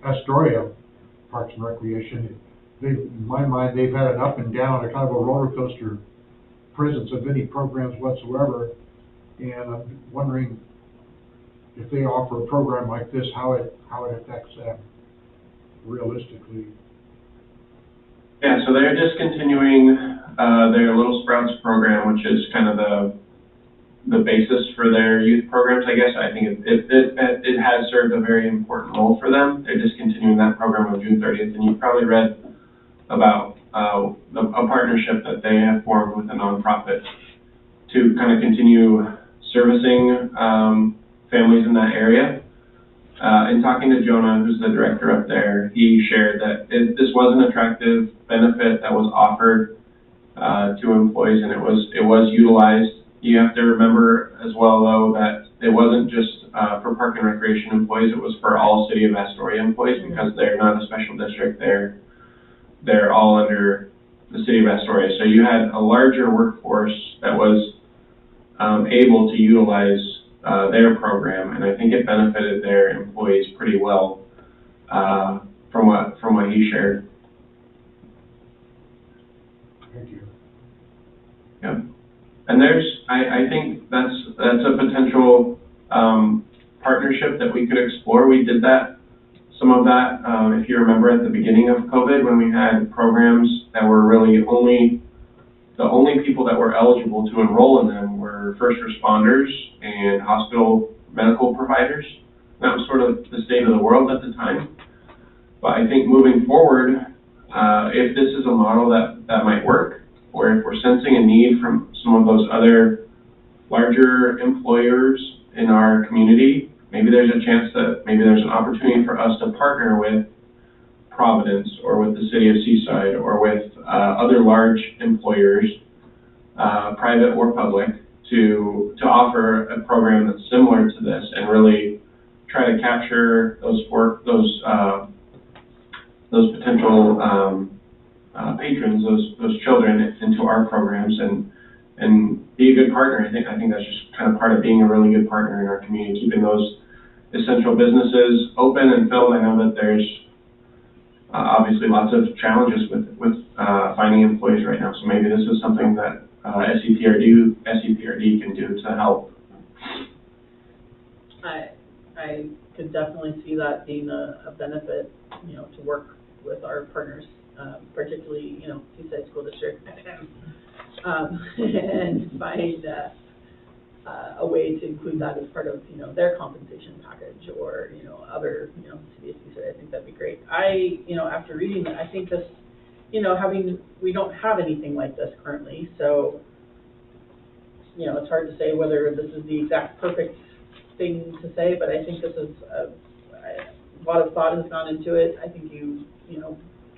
Astoria Parks and Recreation, in my mind, they've had an up and down, a kind of a roller coaster presence of any programs whatsoever, and I'm wondering if they offer a program like this, how it affects them realistically. Yeah, so they're discontinuing their Little Sprouts program, which is kind of the basis for their youth programs, I guess. I think it has served a very important role for them. They're discontinuing that program on June 30th, and you've probably read about a partnership that they have formed with a nonprofit to kind of continue servicing families in that area. In talking to Jonah, who's the director up there, he shared that this was an attractive benefit that was offered to employees, and it was utilized. You have to remember as well, though, that it wasn't just for Park and Recreation employees, it was for all City of Astoria employees, because they're not a special district, they're all under the City of Astoria. So you had a larger workforce that was able to utilize their program, and I think it benefited their employees pretty well from what he shared. Thank you. Yeah. And I think that's a potential partnership that we could explore. We did that some of that, if you remember at the beginning of COVID, when we had programs that were really the only people that were eligible to enroll in them were first responders and hospital medical providers. That was sort of the state of the world at the time. But I think moving forward, if this is a model that might work, or if we're sensing a need from some of those other larger employers in our community, maybe there's a chance that maybe there's an opportunity for us to partner with Providence or with the city of Seaside or with other large employers, private or public, to offer a program that's similar to this and really try to capture those potential patrons, those children into our programs and be a good partner. I think that's just kind of part of being a really good partner in our community, keeping those essential businesses open and filled. I know that there's obviously lots of challenges with finding employees right now, so maybe this is something that SEPRD can do to help. I could definitely see that being a benefit, to work with our partners, particularly, Seaside School District, and find a way to include that as part of, their compensation package or, other, city of Seaside. I think that'd be great. After reading it, I think this, we don't have anything like this currently, so, it's hard to say whether this is the exact perfect thing to say, but I think this is a lot of thought has gone into it. I think you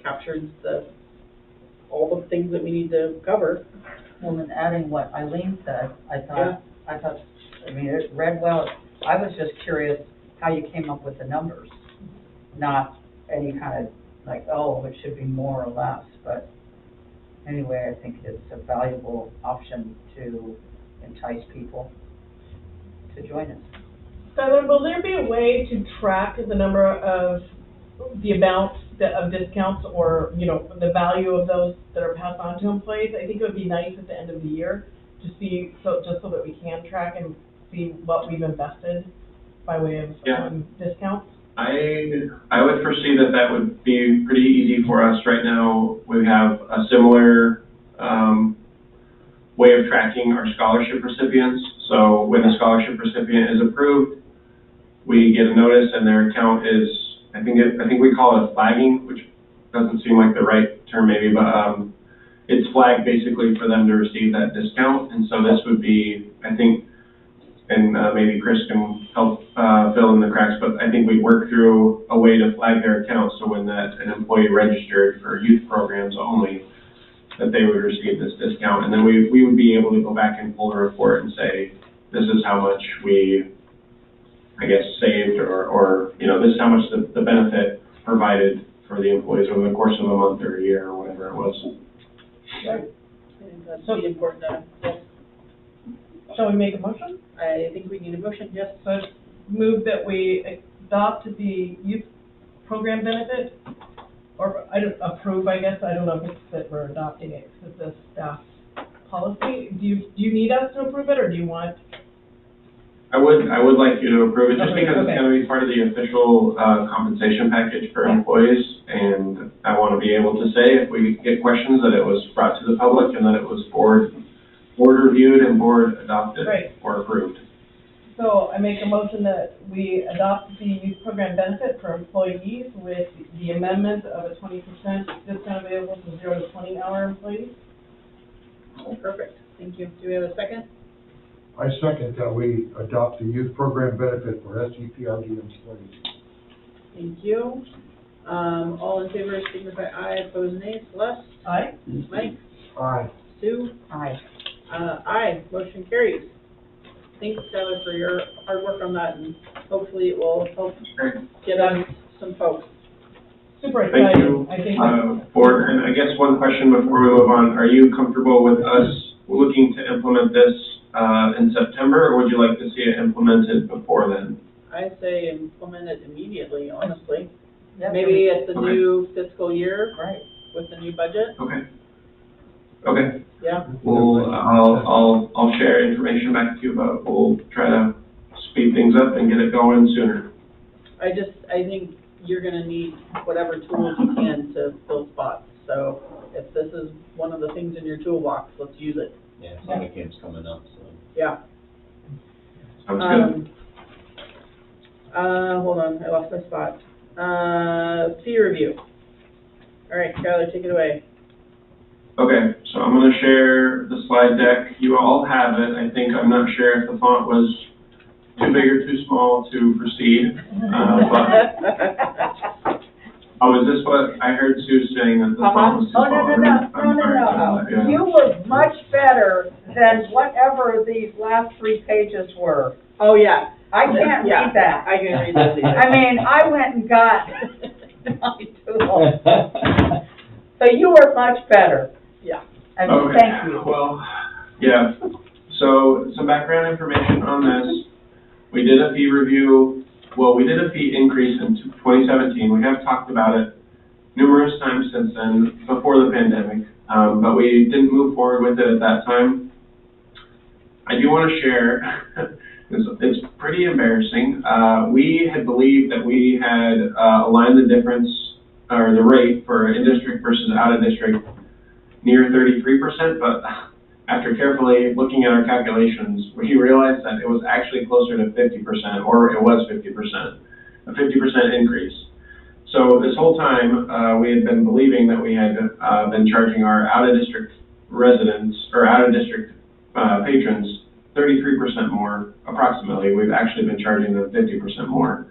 captured all the things that we need to cover. Well, and adding what Eileen said, I thought, it read well. I was just curious how you came up with the numbers, not any kind of like, oh, it should be more or less, but anyway, I think it's a valuable option to entice people to join us. So will there be a way to track the number of the amount of discounts or, the value of those that are passed on to employees? I think it would be nice at the end of the year to see, so that we can track and see what we've invested by way of discounts. I would foresee that would be pretty easy for us right now. We have a similar way of tracking our scholarship recipients. So when a scholarship recipient is approved, we get a notice and their account is, I think we call it flagging, which doesn't seem like the right term maybe, but it's flagged basically for them to receive that discount. And so this would be, I think, and maybe Chris can help fill in the cracks, but I think we work through a way to flag their account so when an employee registered for youth programs only, that they would receive this discount. And then we would be able to go back and pull a report and say, this is how much we, I guess, saved or this is how much the benefit provided for the employees over the course of a month or a year or whatever it was. Right. I think that's really important. Yes. Shall we make a motion? I think we need a motion, yes. So move that we adopt the youth program benefit, or approve, I guess. I don't know if it's that we're adopting it because it's a staff policy. Do you need us to approve it, or do you want? I would like you to approve it just because Okay. it's going to be part of the official compensation package for employees, and I want to be able to say if we get questions that it was brought to the public and that it was board reviewed and board adopted or approved. So I make a motion that we adopt the youth program benefit for employees with the amendment of a 20% discount available to 0 to 20-hour employees. Oh, perfect. Thank you. Do we have a second? I second that we adopt the youth program benefit for SEPRD employees. Thank you. All in favor, signify aye. Opposed, nay. Celeste? Aye. Mike? Aye. Sue? Aye. Aye. Motion carries. Thanks, Skylar, for your hard work on that, and hopefully it will help get us some folks. Super Thank exciting. you, I think. board. And I guess one question before we move on: are you comfortable with us looking to implement this in September, or would you like to see it implemented before then? I say implement it immediately, honestly. Yep. Maybe at the Okay. new fiscal year Right. with the new budget. Okay. Yeah. Well, I'll share information back to you, but we'll try to speed things up and get it going sooner. I think, you're gonna need whatever tools you can to fill spots. So if this is one of the things in your toolbox, let's use it. Yeah, summer camp's coming up, so. Yeah. Sounds good. Hold on, I lost my spot. Fee review. All right, Skylar, take it away. Okay, so I'm gonna share the slide deck. You all have it. I think, I'm not sure if the font was too big or too small to proceed. Oh, is this what, I heard Sue saying that the font was too Oh, small. no. You were much better than whatever these last 3 pages were. Oh, yeah. I can't Yeah, read that. I can read those either. I mean, I went and got my tool. So you were much better. Yeah. And Okay, thank you. well, yeah, so some background information on this. We did a fee review, well, we did a fee increase in 2017. We have talked about it numerous times since then, before the pandemic, but we didn't move forward with it at that time. I do want to share, it's pretty embarrassing. We had believed that we had aligned the difference, or the rate for in-district versus out-of-district near 33%, but after carefully looking at our calculations, we realized that it was actually closer to 50%, or it was 50%, a 50% increase. So this whole time, we had been believing that we had been charging our out-of-district residents, or out-of-district patrons 33% more, approximately. We've actually been charging them 50% more.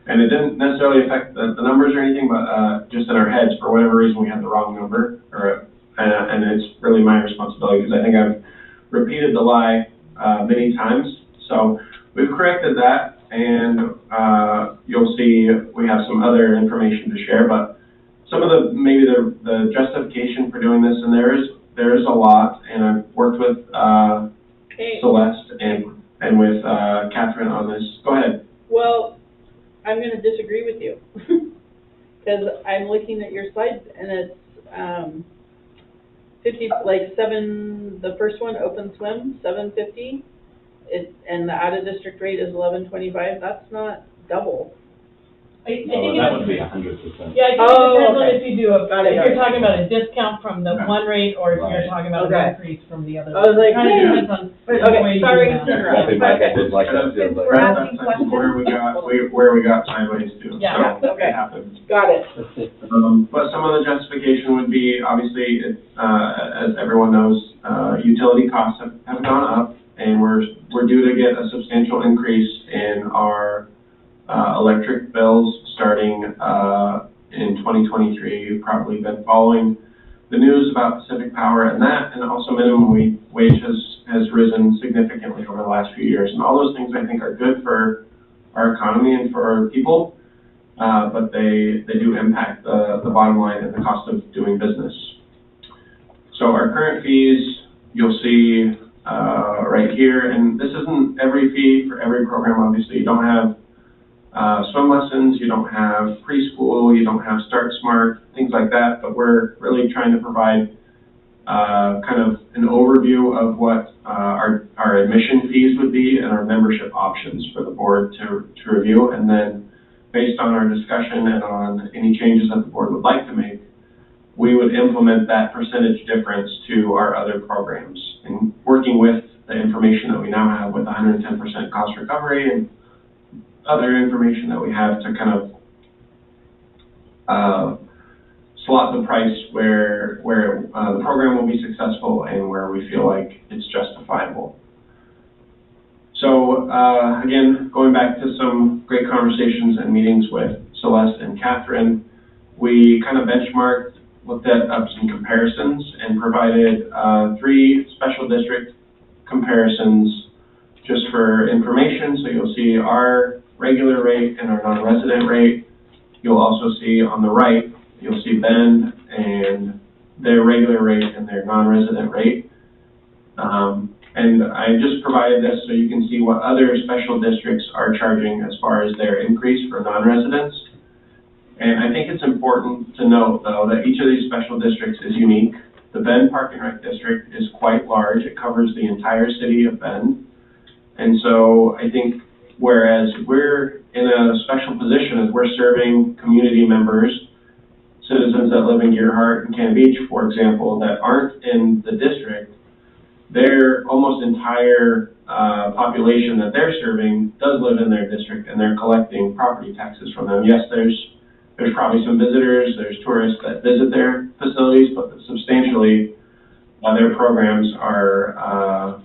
And it didn't necessarily affect the numbers or anything, but just in our heads, for whatever reason, we had the wrong number, and it's really my responsibility, because I think I've repeated the lie many times. So we've corrected that, and you'll see we have some other information to share, but some of the justification for doing this, and there is a lot, and I've worked with Celeste and with Catherine on this. Go ahead. Well, I'm going to disagree with you, because I'm looking at your slides, and it's 50, like the first one, open swim, $750, and the out-of-district rate is $1125. That's not double. I think Oh, that would it's, be 100%. yeah, I think it depends on okay. if you do if you're talking about a discount from the one rate, or if Right. you're talking about Okay. an increase from the other. I was like, Kind of depends on the okay, way you sorry do to that. interrupt. I think Okay. it's like that, feels like. We're That's asking I think where questions. we got sideways to. Yeah. So Okay. it happens. Got it. But some of the justification would be, obviously, as everyone knows, utility costs have gone up, and we're due to get a substantial increase in our electric bills starting in 2023. You've probably been following the news about Pacific Power and that, and also minimum wage has risen significantly over the last few years. And all those things, I think, are good for our economy and for our people, but they do impact the bottom line and the cost of doing business. So our current fees, you'll see right here, and this isn't every fee for every program, obviously. You don't have swim lessons, you don't have preschool, you don't have Start Smart, things like that, but we're really trying to provide kind of an overview of what our admission fees would be and our membership options for the board to review, and then based on our discussion and on any changes that the board would like to make, we would implement that percentage difference to our other programs. And working with the information that we now have with 110% cost recovery and other information that we have to kind of slot the price where the program will be successful and where we feel like it's justifiable. So again, going back to some great conversations and meetings with Celeste and Catherine, we kind of benchmarked, looked at some comparisons, and provided 3 special district comparisons just for information. So you'll see our regular rate and our non-resident rate. You'll also see on the right, you'll see Bend and their regular rate and their non-resident rate. And I just provided this so you can see what other special districts are charging as far as their increase for non-residents. And I think it's important to note, though, that each of these special districts is unique. The Bend Park and Rec District is quite large. It covers the entire city of Bend. And so I think whereas we're in a special position as we're serving community members, citizens that live in Gearhart and Cannon Beach, for example, that aren't in the district. Their almost entire population that they're serving does live in their district, and they're collecting property taxes from them. Yes, there's probably some visitors, there's tourists that visit their facilities, but substantially their programs are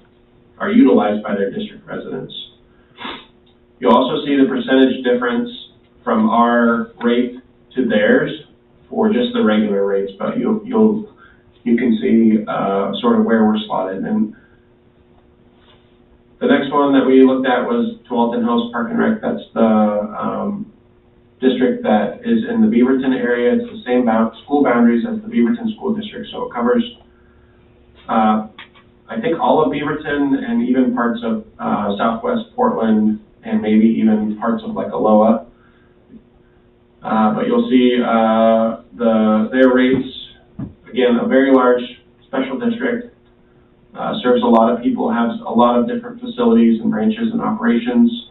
utilized by their district residents. You'll also see the percentage difference from our rate to theirs for just the regular rates, but you can see sort of where we're slotted. And the next one that we looked at was Tualatin House Park and Rec. That's the district that is in the Beaverton area. It's the same school boundaries as the Beaverton School District, so it covers I think all of Beaverton and even parts of southwest Portland and maybe even parts of like Aloha. But you'll see their rates, again, a very large special district, serves a lot of people, has a lot of different facilities and branches and operations.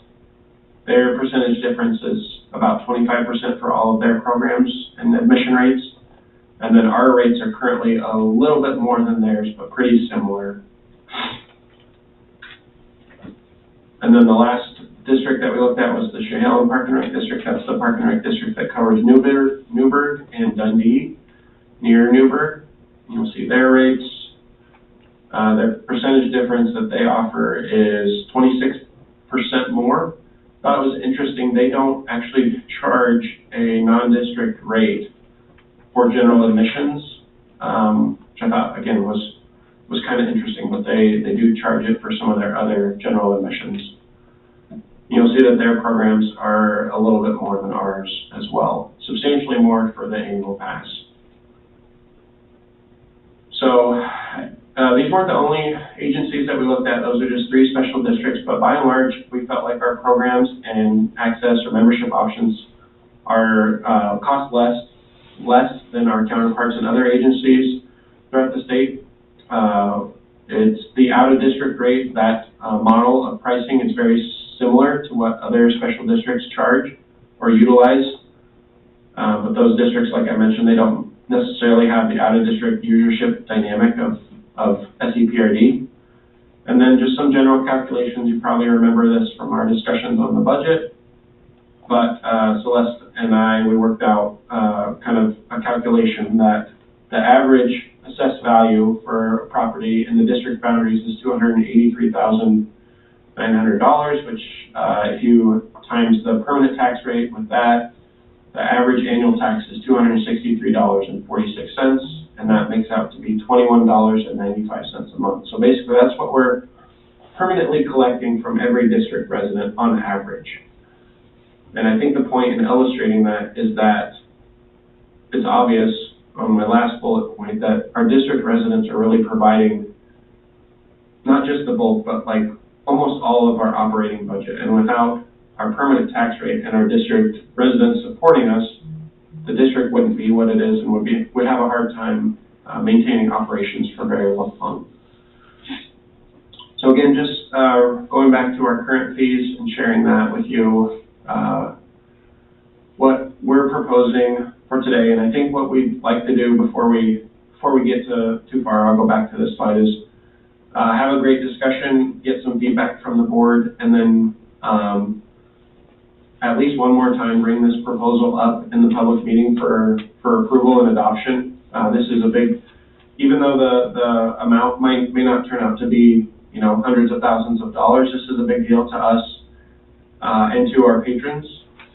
Their percentage difference is about 25% for all of their programs and admission rates. And then our rates are currently a little bit more than theirs, but pretty similar. And then the last district that we looked at was the Chehalis Park and Rec District. That's the Park and Rec District that covers Newburgh and Dundee, near Newburgh. You'll see their rates. Their percentage difference that they offer is 26% more. Thought it was interesting, they don't actually charge a non-district rate for general admissions, which I thought, again, was kind of interesting, but they do charge it for some of their other general admissions. You'll see that their programs are a little bit more than ours as well, substantially more for the annual pass. So these weren't the only agencies that we looked at. Those are just 3 special districts, but by and large, we felt like our programs and access or membership options are cost less than our counterparts in other agencies throughout the state. It's the out-of-district rate. That model of pricing is very similar to what other special districts charge or utilize. But those districts, like I mentioned, they don't necessarily have the out-of-district usership dynamic of SEPRD. And then just some general calculations. You probably remember this from our discussions on the budget. But Celeste and I, we worked out kind of a calculation that the average assessed value for a property in the district boundaries is $283,900, which if you times the permanent tax rate with that, the average annual tax is $263.46, and that makes out to be $21.95 a month. So basically that's what we're permanently collecting from every district resident on average. And I think the point in illustrating that is that it's obvious on my last bullet point that our district residents are really providing not just the bulk, but like almost all of our operating budget. And without our permanent tax rate and our district residents supporting us, the district wouldn't be what it is and would have a hard time maintaining operations for very long. So again, just going back to our current fees and sharing that with you, what we're proposing for today, and I think what we'd like to do before we get too far, I'll go back to this slide, is have a great discussion, get some feedback from the board, and then at least one more time bring this proposal up in the public meeting for approval and adoption. This is a big, even though the amount may not turn out to be, hundreds of thousands of dollars, this is a big deal to us and to our patrons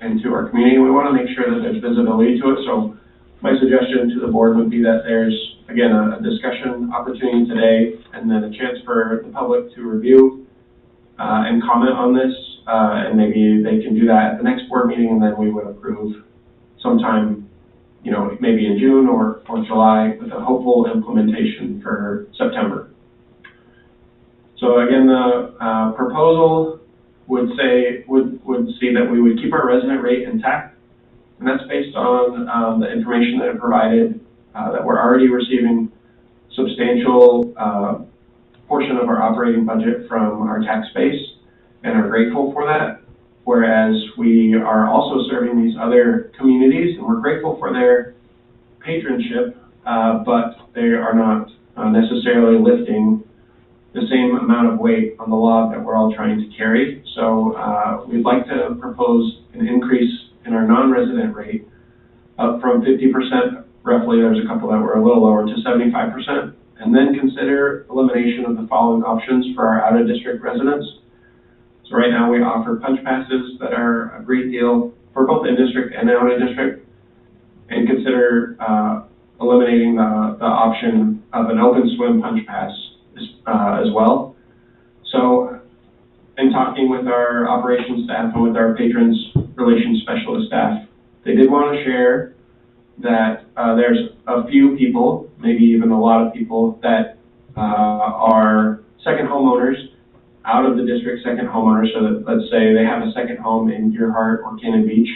and to our community. We want to make sure that there's visibility to it. So my suggestion to the board would be that there's, again, a discussion opportunity today and then a chance for the public to review and comment on this. And maybe they can do that at the next board meeting, and then we would approve sometime, maybe in June or July with a hopeful implementation for September. So again, the proposal would see that we would keep our resident rate intact, and that's based on the information that I provided, that we're already receiving substantial portion of our operating budget from our tax base, and are grateful for that. whereas we are also serving these other communities, and we're grateful for their patronship, but they are not necessarily lifting the same amount of weight on the log that we're all trying to carry. So we'd like to propose an increase in our non-resident rate up from 50%, roughly, there's a couple that were a little lower, to 75%, and then consider elimination of the following options for our out-of-district residents. So right now we offer punch passes that are a great deal for both in-district and out-of-district, and consider eliminating the option of an open swim punch pass as well. So in talking with our operations staff and with our patrons relations specialist staff, they did want to share that there's a few people, maybe even a lot of people, that are second homeowners, out of the district second homeowners. So that, let's say they have a second home in Deerheart or Cannon Beach,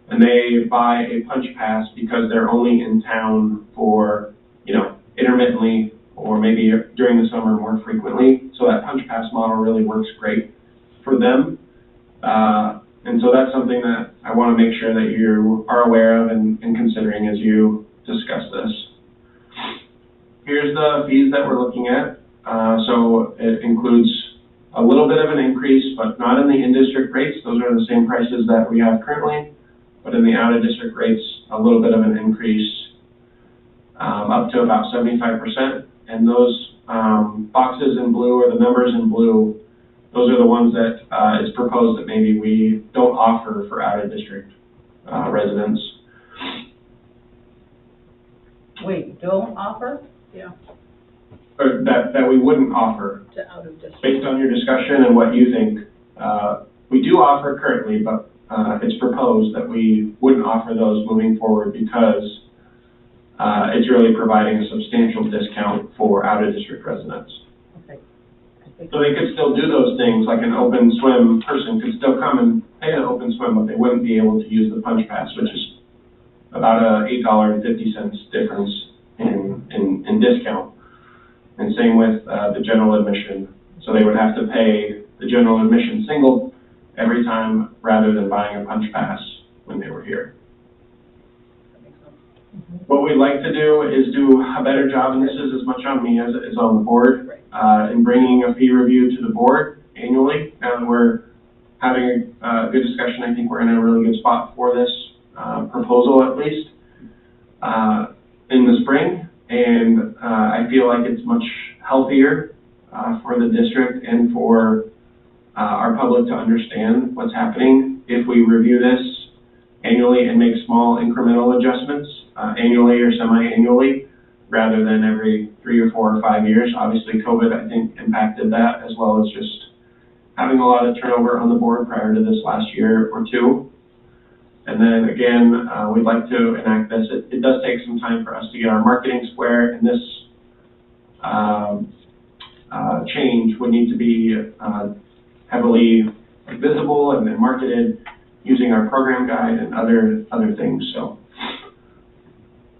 and they buy a punch pass because they're only in town for, intermittently, or maybe during the summer more frequently. So that punch pass model really works great for them. And so that's something that I want to make sure that you are aware of and considering as you discuss this. Here's the fees that we're looking at. So it includes a little bit of an increase, but not in the in-district rates. Those are the same prices that we have currently, but in the out-of-district rates, a little bit of an increase, up to about 75%. And those boxes in blue, or the numbers in blue, those are the ones that it's proposed that maybe we don't offer for out-of-district residents. Wait, don't offer? Yeah, Or that we wouldn't offer, to out-of-district. based on your discussion and what you think. We do offer currently, but it's proposed that we wouldn't offer those moving forward because it's really providing a substantial discount for out-of-district residents. Okay. So they could still do those things, like an open swim person could still come and pay an open swim, but they wouldn't be able to use the punch pass, which is about a $8.50 difference in discount. And same with the general admission. So they would have to pay the general admission single every time rather than buying a punch pass when they were here. What we'd like to do is do a better job, and this is as much on me as it is on the board, in bringing a fee review to the board annually. Now that we're having a good discussion, I think we're in a really good spot for this proposal, at least, in the spring. And I feel like it's much healthier for the district and for our public to understand what's happening if we review this annually and make small incremental adjustments annually or semi-annually, rather than every 3 or 4 or 5 years. Obviously, COVID, I think, impacted that, as well as just having a lot of turnover on the board prior to this last year or two. And then again, we'd like to enact this. It does take some time for us to get our marketing square, and this change would need to be heavily visible and marketed using our program guide and other things. So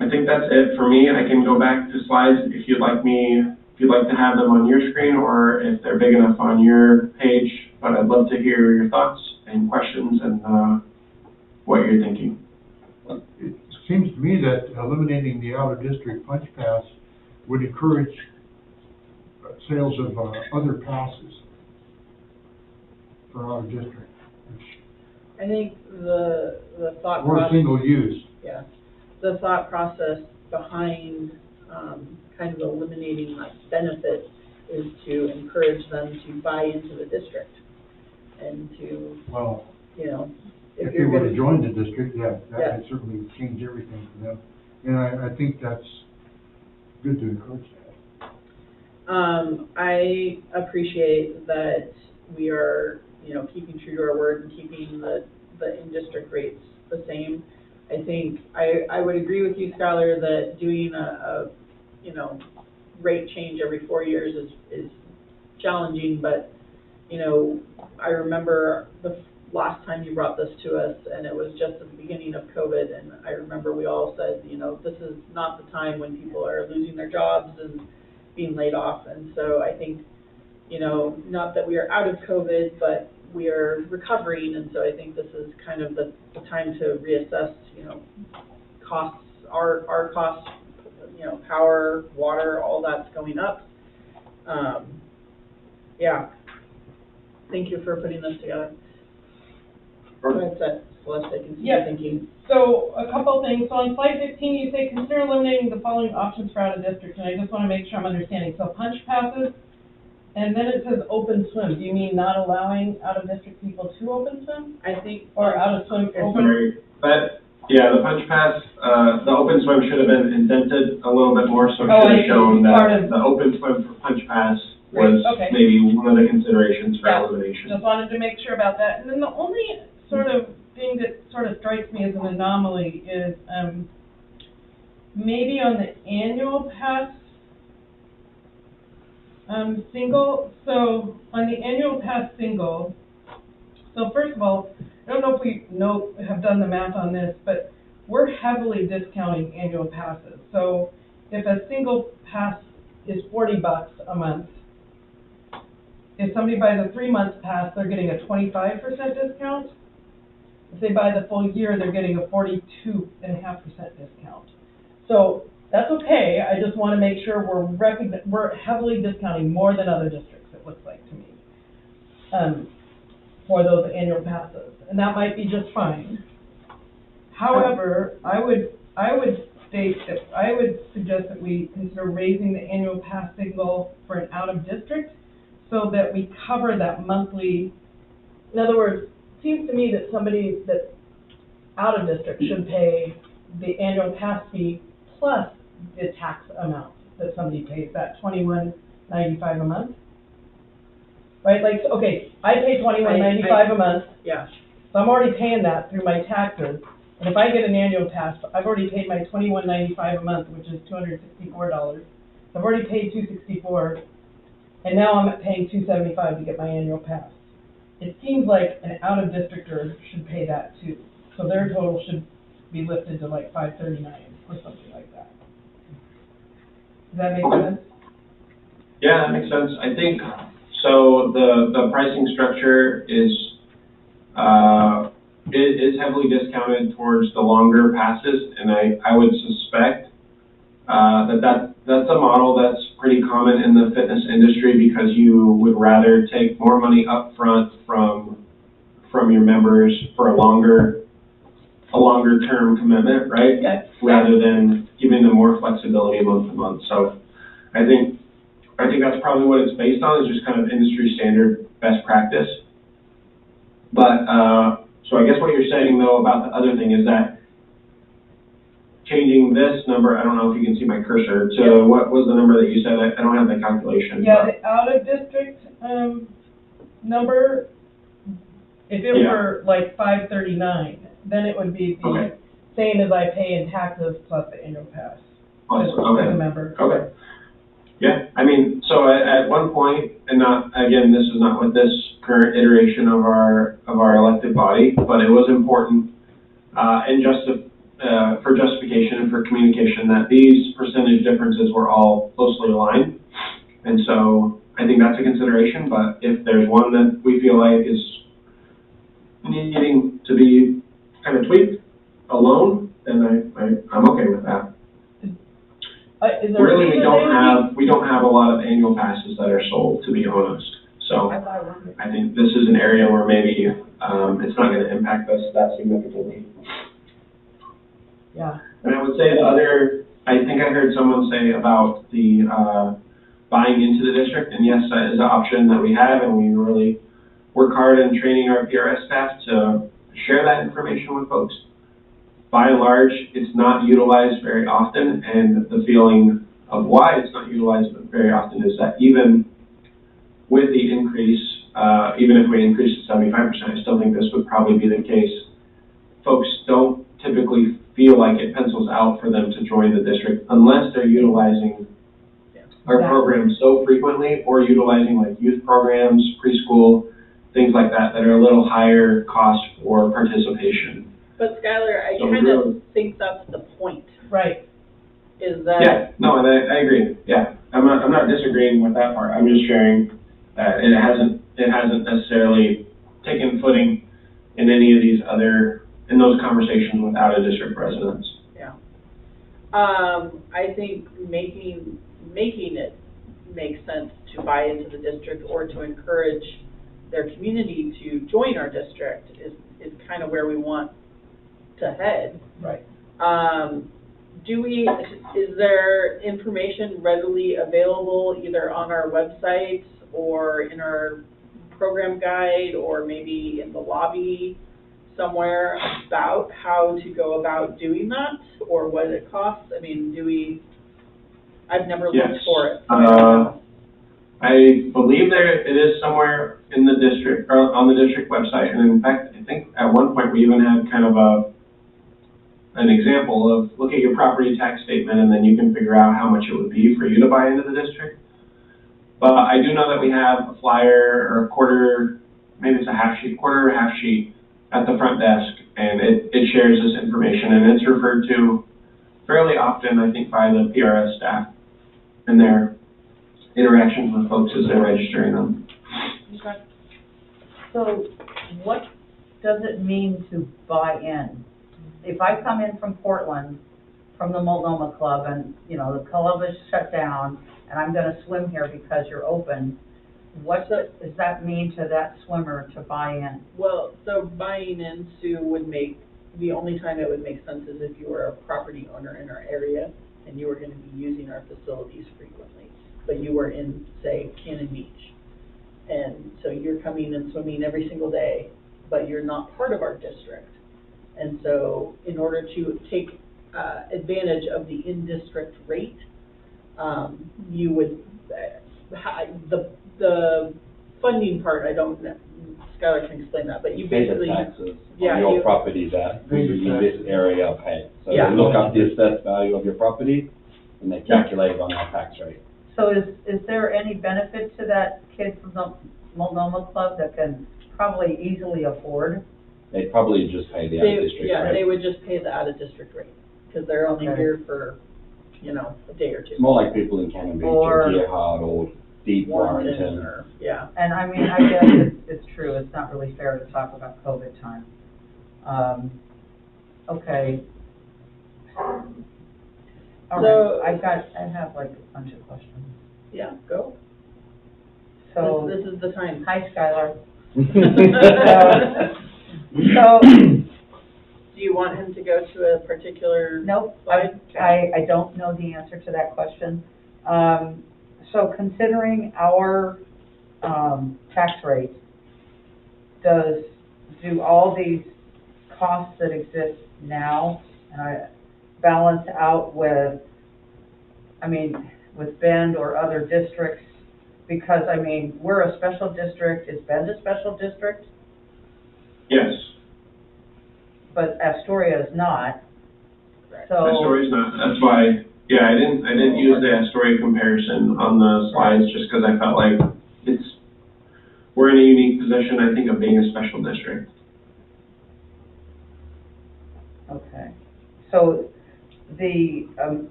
I think that's it for me. I can go back to slides if you'd like to have them on your screen, or if they're big enough on your page. But I'd love to hear your thoughts and questions and what you're thinking. It seems to me that eliminating the out-of-district punch pass would encourage sales of other passes for out-of-district. I think the thought Or process. single use. Yeah, the thought process behind kind of eliminating that benefit is to encourage them to buy into the district and to, Well, if they you're were to gonna- join the district, that Yeah. would certainly change everything for them. And I think that's good to encourage that. I appreciate that we are, keeping true to our word and keeping the in-district rates the same. I think, I would agree with you, Skylar, that doing a rate change every 4 years is challenging, but, I remember the last time you brought this to us, and it was just at the beginning of COVID, and I remember we all said, this is not the time when people are losing their jobs and being laid off. And so I think, not that we are out of COVID, but we are recovering, and so I think this is kind of the time to reassess, you know, costs, our costs, you know, power, water, all that's going up. Yeah. Thank you for putting this together. Go ahead, Celeste, I can see you Yeah. thinking. So, a couple things. So on slide 15, you say consider eliminating the following options for out of district, and I just want to make sure I'm understanding. So punch passes, and then it says open swim. Do you mean not allowing out of district people to open swim? I think. Or out of swim, open? Sorry, but, yeah, the punch pass, the open swim should have been indented a little bit more, so it Oh, should I have see. shown Part that of- the open swim for punch pass Right, was okay. maybe one of the considerations for Yeah. elimination. Just wanted to make sure about that. And then the only sort of thing that sort of strikes me as an anomaly is, maybe on the annual pass, single, so on the annual pass single, so first of all, I don't know if we have done the math on this, but we're heavily discounting annual passes. So if a single pass is $40 a month, if somebody buys a 3-month pass, they're getting a 25% discount. If they buy the full year, they're getting a 42.5% discount. So that's okay. I just want to make sure we're heavily discounting more than other districts, it looks like to me, for those annual passes. And that might be just fine. However, I would suggest that we consider raising the annual pass single for an out of district so that we cover that monthly. In other words, it seems to me that somebody that's out of district should pay the annual pass fee plus the tax amount that somebody pays, that $21.95 a month. Right, like, okay, I pay $21.95 a month, Yeah. so I'm already paying that through my taxes. And if I get an annual pass, I've already paid my $21.95 a month, which is $264. So I've already paid $264, and now I'm paying $275 to get my annual pass. It seems like an out-of-districter should pay that too. So their total should be lifted to like $539 or something like that. Does that make Okay. sense? Yeah, that makes sense. I think, so the pricing structure is heavily discounted towards the longer passes, and I would suspect that's a model that's pretty common in the fitness industry because you would rather take more money up front from your members for a longer term commitment, right? Okay. Rather than giving them more flexibility month to month. So I think that's probably what it's based on, is just kind of industry standard best practice. But, so I guess what you're saying though about the other thing is that changing this number, I don't know if you can see my cursor, to what was the number that you said? I don't have the calculation. Yeah, but- the out-of-district, number, if it Yeah. were like $539, then it would be the Okay. same as I pay in taxes plus the annual pass. Oh, As okay. a member. Okay. Yeah, I mean, so at one point, and not, again, this is not with this current iteration of our elected body, but it was important, for justification and for communication that these percentage differences were all closely aligned. And so I think that's a consideration, but if there's one that we feel like is needing to be kind of tweaked alone, then I'm okay with that. Is there a Really, reason we don't have a lot of annual passes that are sold, to be honest. So I think this is an area where maybe, it's not gonna impact us that significantly. Yeah. And I would say I think I heard someone say about the, buying into the district, and yes, that is an option that we have, and we really work hard in training our PRS staff to share that information with folks. By and large, it's not utilized very often, and the feeling of why it's not utilized very often is that even with the increase, even if we increase to 75%, I still think this would probably be the case. Folks don't typically feel like it pencils out for them to join the district unless they're utilizing our programs so frequently, or utilizing like youth programs, preschool, things like that are a little higher cost for participation. But Skylar, I So kind of really- think that's the point, Right. is that. Yeah, no, and I agree, yeah. I'm not disagreeing with that part. I'm just sharing that it hasn't necessarily taken footing in any of these in those conversations with out-of-district residents. Yeah. I think making it make sense to buy into the district or to encourage their community to join our district is kind of where we want to head. Right. Is there information readily available either on our website or in our program guide or maybe in the lobby somewhere about how to go about doing that or what it costs? I mean, I've never looked Yes. for it. I believe it is somewhere in the district, or on the district website, and in fact, I think at one point we even had kind of an example of look at your property tax statement and then you can figure out how much it would be for you to buy into the district. But I do know that we have a flyer or a quarter, maybe it's a quarter or half sheet at the front desk, and it shares this information, and it's referred to fairly often, I think, by the PRS staff in their interactions with folks as they're registering them. Okay. So what does it mean to buy in? If I come in from Portland, from the Multnomah Club, and, you know, the club is shut down, and I'm gonna swim here because you're open, what does that mean to that swimmer to buy in? Well, so buying into the only time it would make sense is if you were a property owner in our area and you were gonna be using our facilities frequently, but you were in, say, Cannon Beach. And so you're coming and swimming every single day, but you're not part of our district. And so in order to take advantage of the in-district rate, you would, the funding part, I don't know, Skylar can explain that, but you Pay the basically. taxes Yeah, on your you- property that you in this area pay. So Yeah. they look up the assessed value of your property and they calculate on our tax rate. So is there any benefit to that kid from the Multnomah Club that can probably easily afford? They'd probably just pay the out-of-district Yeah, rate. they would just pay the out-of-district rate, because they're only Okay. here for, a day or two. It's more like people in Cannon Beach or Gearhart or Deep Warrenton Warrington. or, yeah. And I mean, I guess it's true, it's not really fair to talk about COVID time. Okay. All So- right, I have like a bunch of questions. Yeah, go. So, This is the time. hi Skylar. So, Do you want him to go to a particular? nope, slide? I don't know the answer to that question. So considering our, tax rate, do all these costs that exist now, balance out with Bend or other districts? Because, we're a special district, is Bend a special district? Yes, But Astoria is not, so. Astoria's not, that's why, yeah, I didn't use the Astoria comparison on the slides just because I felt like we're in a unique position, I think, of being a special district. Okay, so the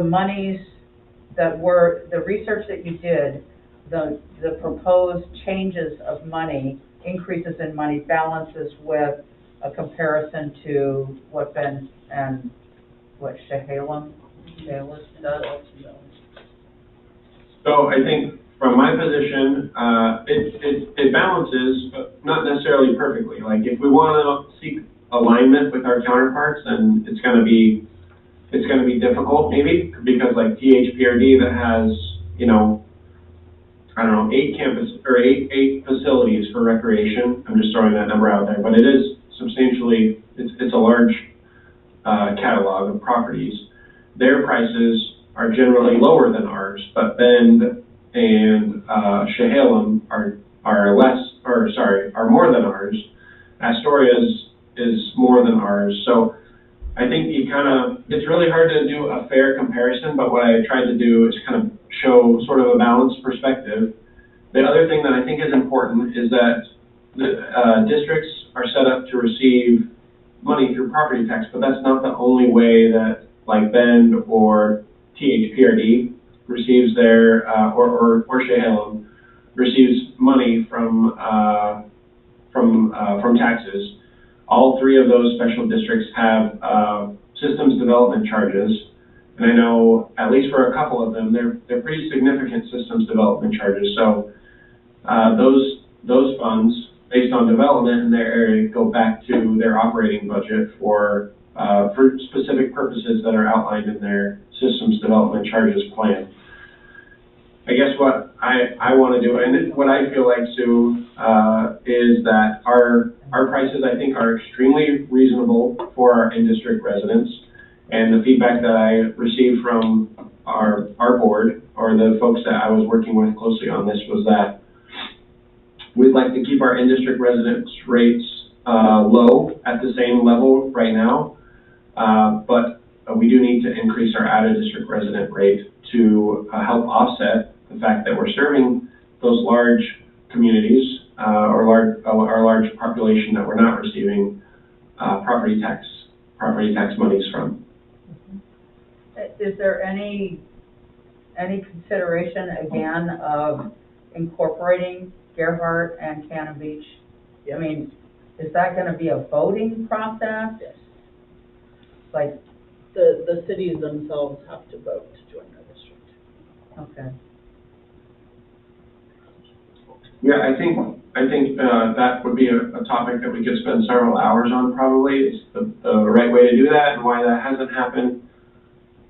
monies the research that you did, the proposed changes of money, increases in money balances with a comparison to what Ben and what Chehalem does? So I think from my position, it balances, but not necessarily perfectly. Like if we want to seek alignment with our counterparts, then it's going to be difficult maybe, because like THPRD that has, I don't know, 8 facilities for recreation. I'm just throwing that number out there, but it is substantially, it's a large catalog of properties. Their prices are generally lower than ours, but Bend and Chehalem are more than ours. Astoria's is more than ours. So I think it's really hard to do a fair comparison, but what I tried to do is kind of show sort of a balanced perspective. The other thing that I think is important is that the districts are set up to receive money through property tax, but that's not the only way that like Bend or THPRD receives their, or Chehalem receives money from from taxes. All three of those special districts have systems development charges. And I know, at least for a couple of them, they're pretty significant systems development charges. So those funds, based on development in their area, go back to their operating budget for specific purposes that are outlined in their systems development charges plan. I guess what I want to do, and what I feel like, Sue, is that our prices, I think, are extremely reasonable for our in-district residents. And the feedback that I received from our board, or the folks that I was working with closely on this, was that we'd like to keep our in-district residents rates low at the same level right now, but we do need to increase our out-of-district resident rate to help offset the fact that we're serving those large communities or our large population that we're not receiving property tax monies from. Is there any consideration, again, of incorporating Gerhardt and Cannon Beach? I mean, is that going to be a voting process? Yes. Like, The cities themselves have to vote to join our district. okay. Yeah, I think that would be a topic that we could spend several hours on probably. Is the right way to do that and why that hasn't happened.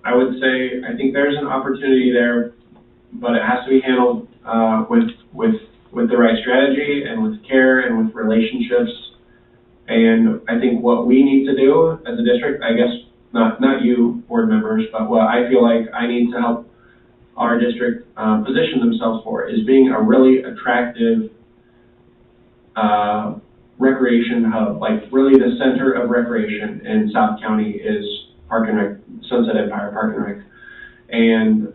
I would say I think there's an opportunity there, but it has to be handled with the right strategy and with care and with relationships. And I think what we need to do as a district, I guess not you board members, but what I feel like I need to help our district position themselves for is being a really attractive recreation hub. Like really the center of recreation in South County is Park and Rec, Sunset Empire Park and Rec. And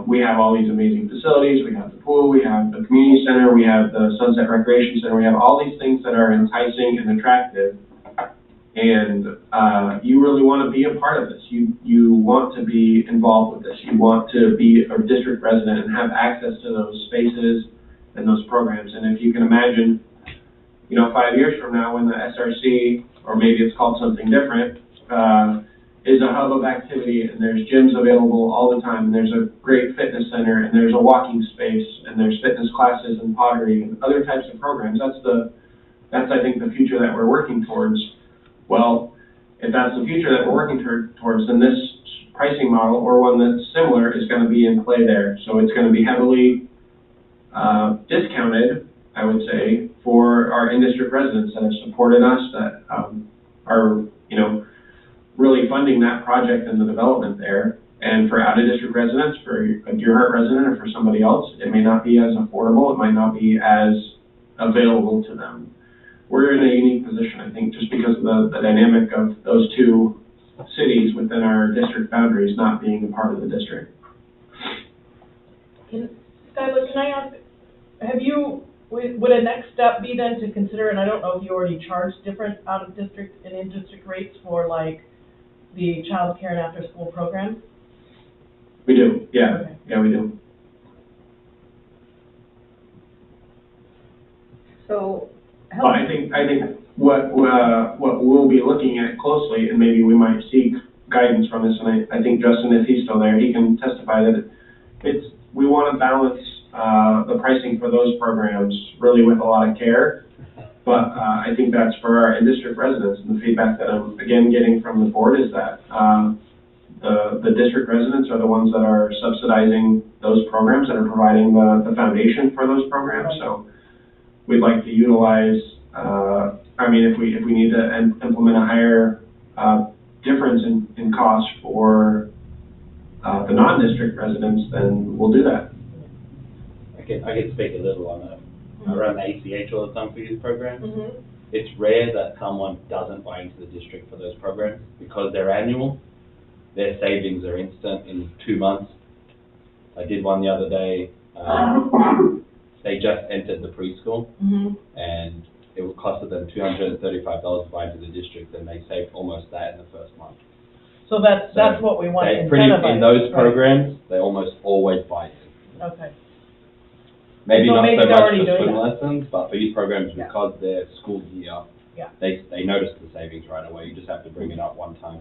we have all these amazing facilities. We have the pool, we have the community center, we have the Sunset Recreation Center, we have all these things that are enticing and attractive. And you really want to be a part of this. You want to be involved with this. You want to be a district resident and have access to those spaces and those programs. And if you can imagine, 5 years from now when the SRC, or maybe it's called something different, is a hub of activity, and there's gyms available all the time, and there's a great fitness center, and there's a walking space, and there's fitness classes and pottery and other types of programs. That's I think the future that we're working towards. Well, if that's the future that we're working towards, then this pricing model or one that's similar is going to be in play there. So it's going to be heavily discounted, I would say, for our in-district residents that have supported us, that are, really funding that project and the development there. And for out-of-district residents, for a Gerhardt resident or for somebody else, it may not be as affordable, it might not be as available to them. We're in a unique position, I think, just because of the dynamic of those two cities within our district boundaries not being a part of the district. Skylar, can I ask, would a next step be then to consider, and I don't know if you already charge different out-of-district and in-district rates for like the child care and after-school programs? We do, yeah. Okay. Yeah, we do. So, But I think what we'll be looking at closely, and maybe we might seek guidance from this, and I think Justin, if he's still there, he can testify that we want to balance the pricing for those programs really with a lot of care. But I think that's for our in-district residents, and the feedback that I'm again getting from the board is that the district residents are the ones that are subsidizing those programs, that are providing the foundation for those programs. So we'd like to utilize, if we need to implement a higher difference in cost for the non-district residents, then we'll do that. I can speak a little on that. I run the ACH all the time for youth programs. Mm-hmm. It's rare that someone doesn't buy into the district for those programs because they're annual. Their savings are instant in 2 months. I did one the other day. They just entered the preschool, and it would cost them $235 to buy into the district, and they saved almost that in the first month. So that's what we want to incentivize. In those programs, they almost always buy in. Okay. maybe So not maybe so they're much already for doing swim that. lessons, but for youth programs, Yeah. because they're school year, Yeah. they notice the savings right away. You just have to bring it up one time.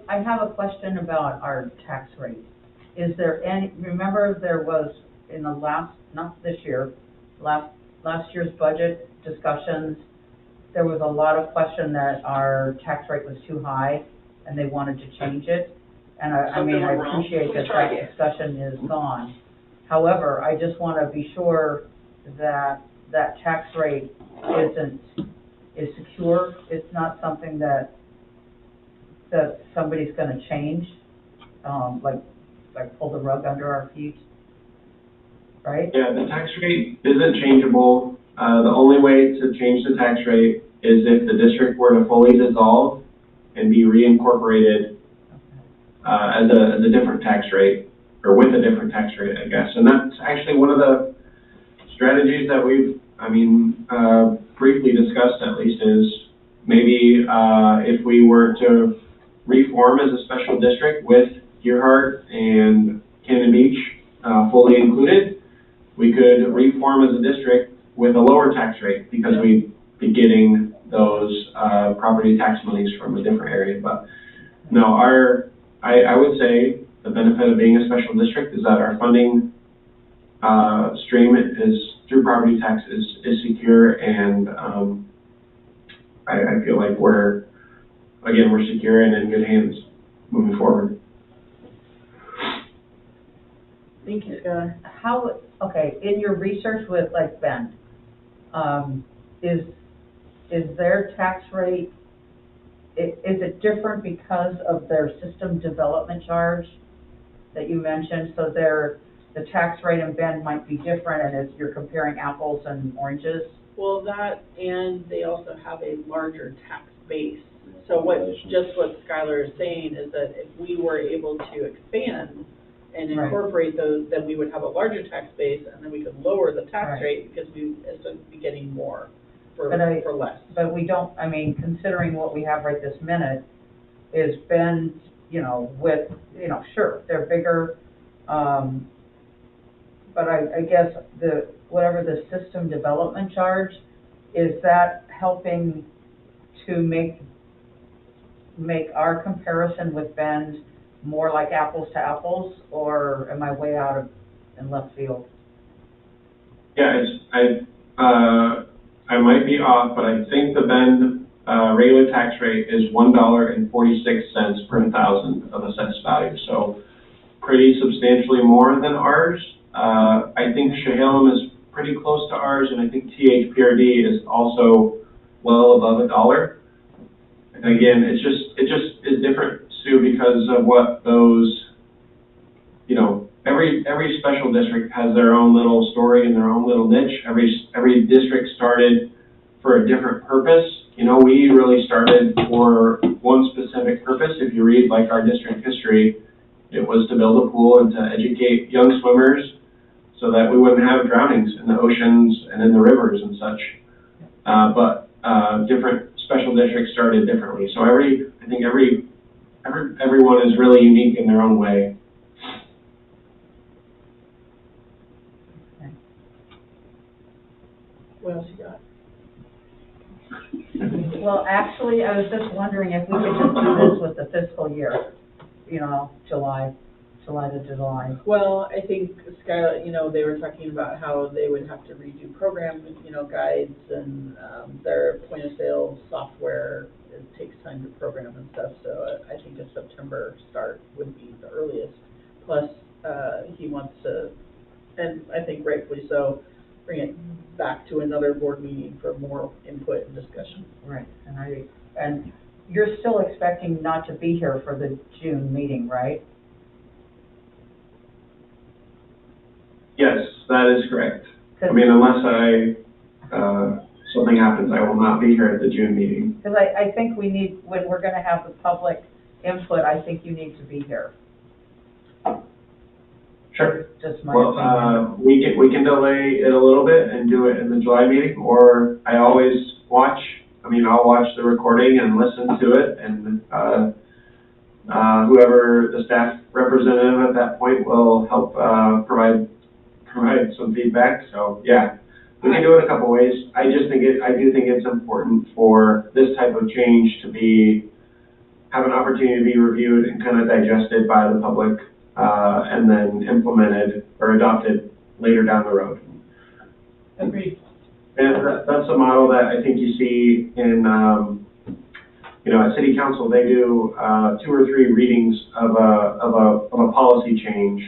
I have a question about our tax rate. Is there any, remember there was in the last, not this year, last year's budget discussions, there was a lot of question that our tax rate was too high and they wanted to change it. And I mean, I appreciate that that discussion is gone. However, I just want to be sure that that tax rate is secure. It's not something that somebody's going to change, like pull the rug under our feet, right? Yeah, the tax rate isn't changeable. The only way to change the tax rate is if the district were to fully dissolve and be reincorporated as a different tax rate, or with a different tax rate, I guess. And that's actually one of the strategies that we've, briefly discussed at least, is maybe if we were to reform as a special district with Gearhart and Cannon Beach fully included, we could reform as a district with a lower tax rate because we'd be getting those property tax monies from a different area. But no, I would say the benefit of being a special district is that our funding stream is through property tax is secure, and I feel like we're secure and in good hands moving forward. Thank you, Skylar. Okay, in your research with like Bend, is their tax rate, is it different because of their system development charge that you mentioned? So the tax rate in Bend might be different, and as you're comparing apples and oranges? Well, that, and they also have a larger tax base. So what Skylar is saying is that if we were able to expand and Right. incorporate those, then we would have a larger tax base, and then we could lower the tax Right. rate because we would be getting more for But for less. But we don't, I mean, considering what we have right this minute, is Bend, with, sure, they're bigger, but I guess whatever the system development charge, is that helping to make our comparison with Bend more like apples to apples, or am I way out in left field? Yeah, I might be off, but I think the Bend regular tax rate is $1.46 per 1,000 of assessed value, so pretty substantially more than ours. I think Chehalem is pretty close to ours, and I think THPRD is also well above $1. And again, it just is different, Sue, because of what those, every special district has their own little story and their own little niche. Every district started for a different purpose. We really started for one specific purpose. If you read like our district history, it was to build a pool and to educate young swimmers so that we wouldn't have drownings in the oceans and in the rivers and such. But different special districts started differently. So I think everyone is really unique in their own way. What else you got? Well, actually, I was just wondering if we could just do this with the fiscal year, July to July. Well, I think Skylar, they were talking about how they would have to redo program, guides and their point of sale software. It takes time to program and stuff, so I think a September start would be the earliest. Plus, he wants to, and I think rightfully so, bring it back to another board meeting for more input and discussion. Right, and you're still expecting not to be here for the June meeting, right? Yes, that is correct. I mean, unless something happens, I will not be here at the June meeting. Because I think we need, when we're gonna have the public input, I think you need to be here. Sure. Just my opinion. We can delay it a little bit and do it in the July meeting, or I'll watch the recording and listen to it, and whoever the staff representative at that point will help provide provided some feedback, so, yeah. We can do it a couple ways. I do think it's important for this type of change to have an opportunity to be reviewed and kind of digested by the public, and then implemented or adopted later down the road. Agreed. And that's a model that I think you see in, at city council, they do 2 or 3 readings of a policy change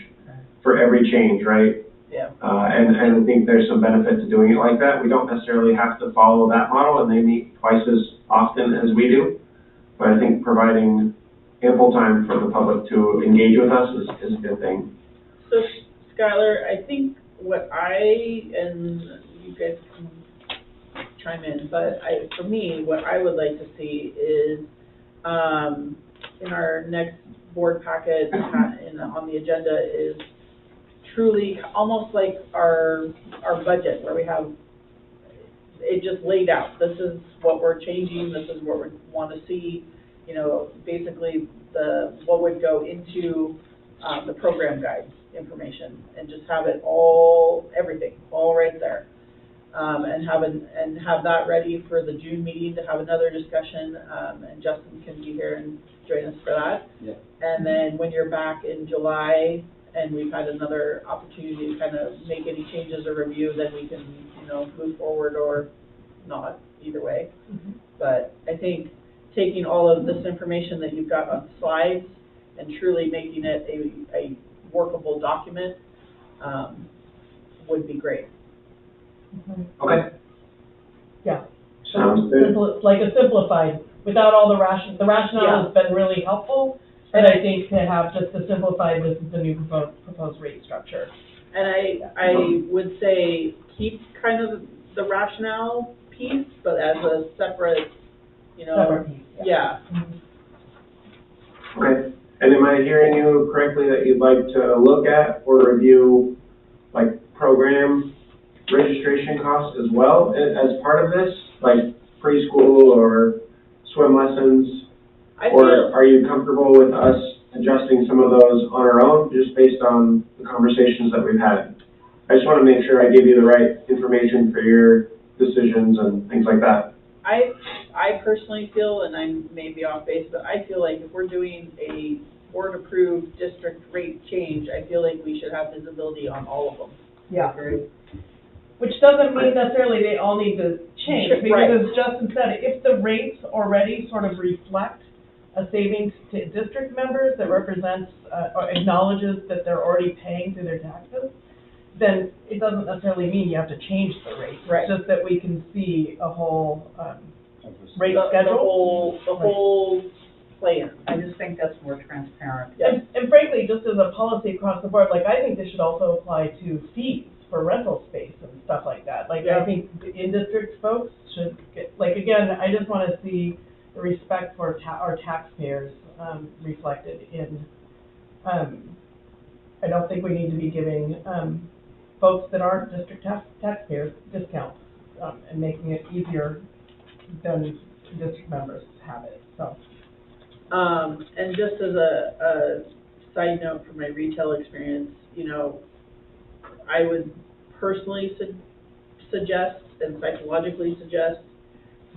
for every change, right? Yeah. And I think there's some benefit to doing it like that. We don't necessarily have to follow that model, and they meet twice as often as we do. But I think providing ample time for the public to engage with us is a good thing. So, Skylar, I think and you guys can chime in, but for me, what I would like to see is, in our next board packet, on the agenda is truly almost like our budget, where we have it just laid out. This is what we're changing, this is what we want to see, basically what would go into the program guide information, and just have it everything all right there. And have that ready for the June meeting to have another discussion, and Justin can be here and join us for that. Yeah. And then when you're back in July and we've had another opportunity to kind of make any changes or review, then we can, move forward or not, either way. Mm-hmm. But I think taking all of this information that you've got on slides and truly making it a workable document, would be great. Mm-hmm. Okay. Yeah. Sounds good. Like a simplified, without all the rationale has been really helpful, and I think to have just a simplified, this is the new proposed rate structure. And I would say keep kind of the rationale piece, but as a separate, Separate piece, yeah. Mm-hmm. Okay. And am I hearing you correctly that you'd like to look at or review, like, program registration costs as well as part of this, like preschool or swim lessons? Or are you comfortable with us adjusting some of those on our own, just based on the conversations that we've had? I just want to make sure I give you the right information for your decisions and things like that. I personally feel, and I may be off base, but I feel like if we're doing a board-approved district rate change, I feel like we should have visibility on all of them. Yeah. Which doesn't mean necessarily they all need to change, because Right. as Justin said, if the rates already sort of reflect a savings to district members that represents, or acknowledges that they're already paying through their taxes, then it doesn't necessarily mean you have to change the rate. Right. It's just that we can see a whole, rate The schedule. whole plan. I just think that's more transparent. Yeah. And frankly, just as a policy across the board, like, I think this should also apply to fees for rental space and stuff like that. Like, I think the in-district folks should get, like, again, I just want to see the respect for our taxpayers, reflected in, I don't think we need to be giving, folks that aren't district taxpayers discounts, and making it easier than district members have it, so. And just as a side note from my retail experience, I would personally suggest and psychologically suggest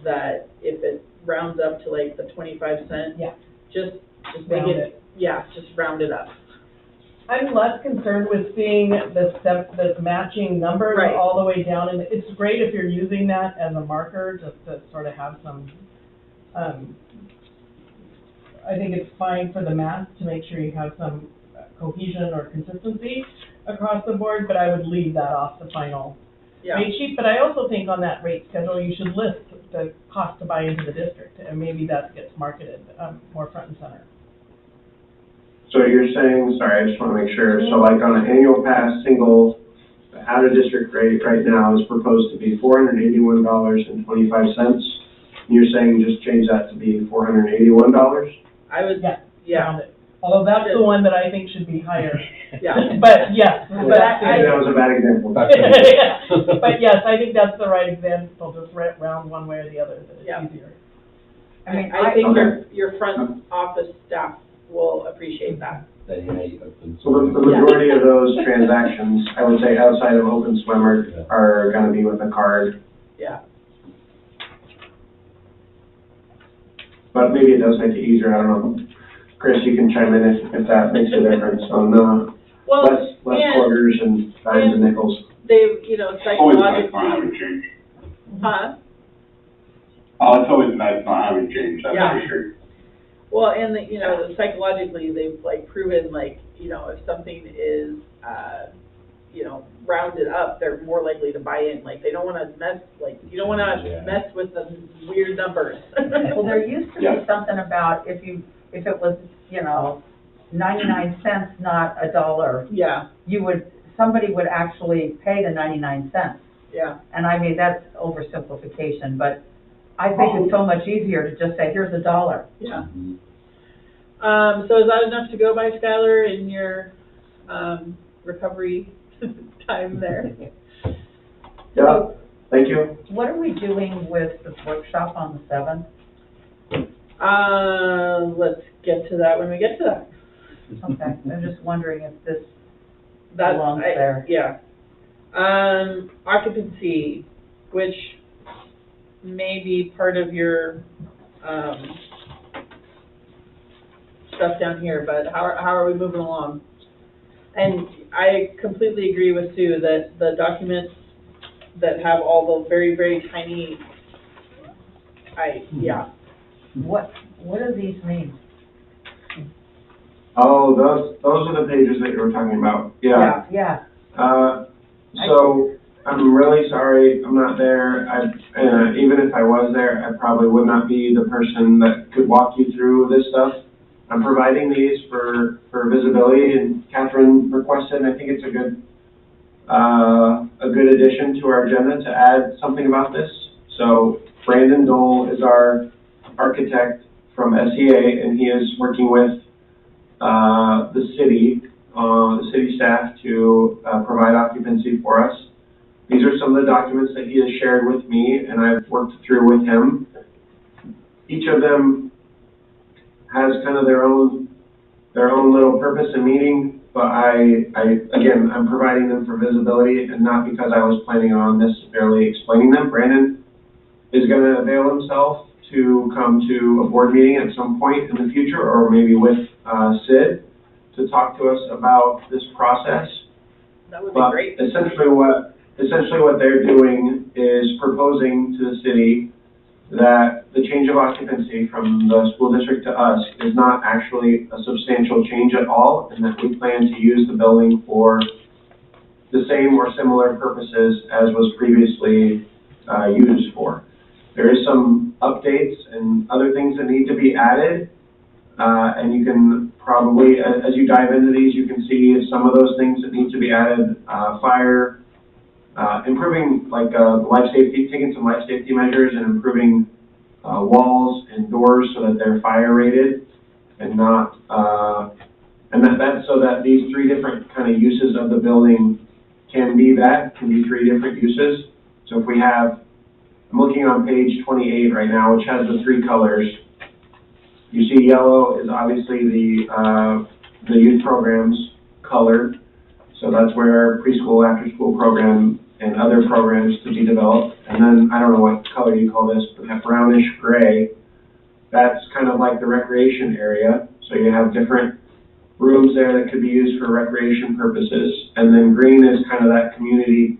that if it rounds up to like the 25 cent, Yeah. just make Round it, it. yeah, just round it up. I'm less concerned with seeing the matching numbers Right. all the way down, and it's great if you're using that as a marker, just to sort of have some, I think it's fine for the math to make sure you have some cohesion or consistency across the board, but I would leave that off the final Yeah. rate sheet. But I also think on that rate schedule, you should list the cost to buy into the district, and maybe that gets marketed more front and center. So you're saying, sorry, I just want to make sure, so like on an annual pass, single, the out-of-district rate right now is proposed to be $481.25. You're saying just change that to be $481? I would, Yeah. yeah, Round it. Although that's the one that I think should be higher. yeah. But yes, but Maybe that was a bad example. but yes, I think that's the right example, just round one way or the other, that Yeah. it's easier. I think Okay. your front office staff will appreciate that. they hate open So the source. majority of those transactions, I would say outside of Open Swimmer, Yeah. are gonna be with a card. Yeah. But maybe it does make it easier, I don't know. Chris, you can chime in if that makes a difference on, Well, less and quarters and dimes and nickels. they, you know, Always nice not psychologically, having change. huh? Oh, it's always nice not having change, that's Yeah. for sure. Well, and you know, psychologically, they've like proven like, you know, if something is, you know, rounded up, they're more likely to buy in. Like, they don't wanna mess, like, you don't wanna Yeah. mess with the weird numbers. Well, there used to be Yeah. something about if it was, you know, 99 cents, not $1, Yeah, somebody would actually pay the 99 cents. yeah. And I mean, that's oversimplification, but I think it's so much easier to just say, here's $1. Yeah. Mhm. So is that enough to go by, Skylar, in your, recovery time there? Yeah, thank you. What are we doing with the workshop on the 7th? Let's get to that when we get to that. Okay, I'm just wondering if this That's, belongs there. Yeah. Occupancy, which may be part of your, stuff down here, but how are we moving along? And I completely agree with Sue that the documents that have all the very, very tiny, yeah. What do these mean? Oh, those are the pages that you were talking about, yeah. Yeah, So, I'm really sorry, I'm not there. Even if I was there, I probably would not be the person that could walk you through this stuff. I'm providing these for visibility, and Catherine requested, and I think it's a good addition to our agenda to add something about this. So, Brandon Dole is our architect from SEA, and he is working with the city staff to provide occupancy for us. These are some of the documents that he has shared with me, and I've worked through with him. Each of them has kind of their own little purpose and meaning, but again, I'm providing them for visibility and not because I was planning on necessarily explaining them. Brandon is going to avail himself to come to a board meeting at some point in the future, or maybe with Sid, to talk to us about this process. That would be great. But essentially what they're doing is proposing to the city that the change of occupancy from the school district to us is not actually a substantial change at all, and that we plan to use the building for the same or similar purposes as was previously used for. There is some updates and other things that need to be added, and you can probably, as you dive into these, you can see some of those things that need to be added. Fire, improving life safety, taking some life safety measures and improving walls and doors so that they're fire rated and not, and that's so that these three different kind of uses of the building can be three different uses. So if we have, I'm looking on page 28 right now, which has the three colors. You see yellow is obviously the youth programs color. So that's where preschool, after-school program, and other programs to be developed. And then, I don't know what color you call this, but that brownish gray, that's kind of like the recreation area. So you have different rooms there that could be used for recreation purposes. And then green is kind of that community,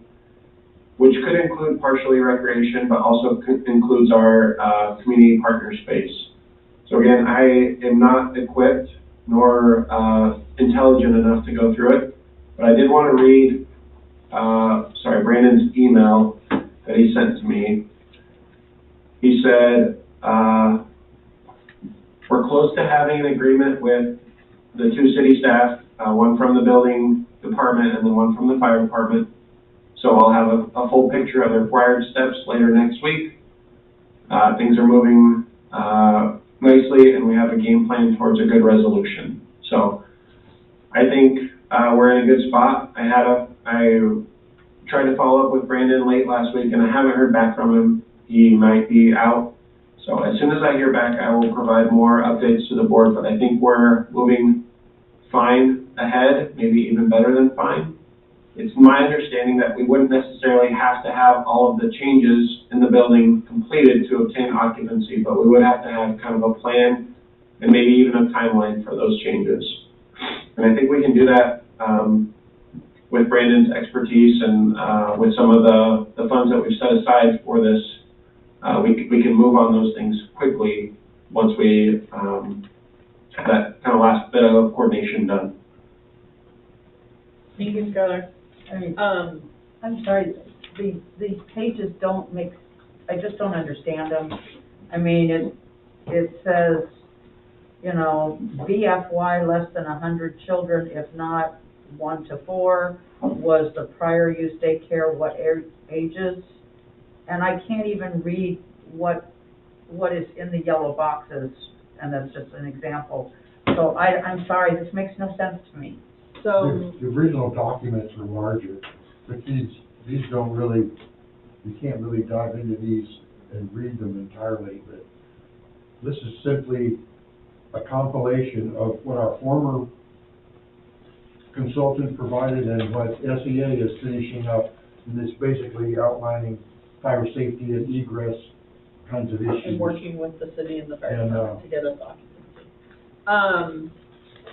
which could include partially recreation, but also includes our community partner space. So again, I am not equipped nor intelligent enough to go through it, but I did want to read, Brandon's email that he sent to me. He said, we're close to having an agreement with the two city staff, one from the building department and then one from the fire department. So I'll have a full picture of the required steps later next week. Things are moving nicely, and we have a game plan towards a good resolution. So I think we're in a good spot. I tried to follow up with Brandon late last week, and I haven't heard back from him. He might be out. So as soon as I hear back, I will provide more updates to the board, but I think we're moving fine ahead, maybe even better than fine. It's my understanding that we wouldn't necessarily have to have all of the changes in the building completed to obtain occupancy, but we would have to have kind of a plan and maybe even a timeline for those changes. And I think we can do that with Brandon's expertise and with some of the funds that we've set aside for this. We can move on those things quickly once we have that kind of last bit of coordination done. Thank you, Skylar. I'm sorry, these pages don't make, I just don't understand them. I mean, it says, you know, BFY less than 100 children, if not 1 to 4, was the prior use daycare, what ages? And I can't even read what is in the yellow boxes, and that's just an example. So I'm sorry, this makes no sense to me. So, The original documents are larger, but these don't really, you can't really dive into these and read them entirely, but this is simply a compilation of what our former consultant provided and what SEA is finishing up, and it's basically outlining fire safety and egress kinds of issues. and working with the city and the fire And, department to get us occupancy.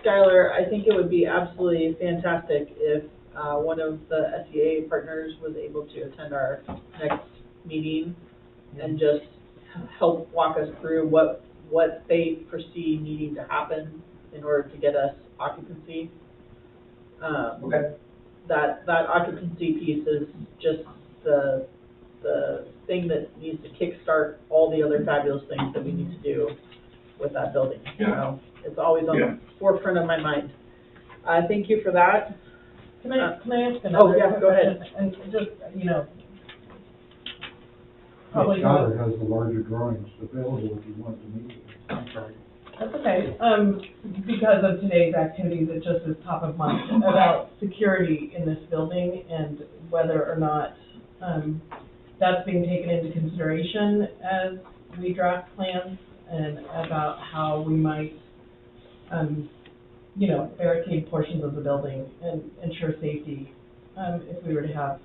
Skylar, I think it would be absolutely fantastic if one of the SEA partners was able to attend our next meeting and just help walk us through what they foresee needing to happen in order to get us occupancy. Okay. That occupancy piece is just the thing that needs to kickstart all the other fabulous things that we need to do with that building. Yeah. So it's always on the forefront of my mind. Thank you for that. Can I ask another? Oh, yeah, go ahead. And just, you know, probably. Skylar has the larger drawings available if you want to meet with them. I'm sorry. That's okay. Because of today's activities, it just is top of mind about security in this building and whether or not, that's being taken into consideration as we draft plans and about how we might, you know, barricade portions of the building and ensure safety, if we were to have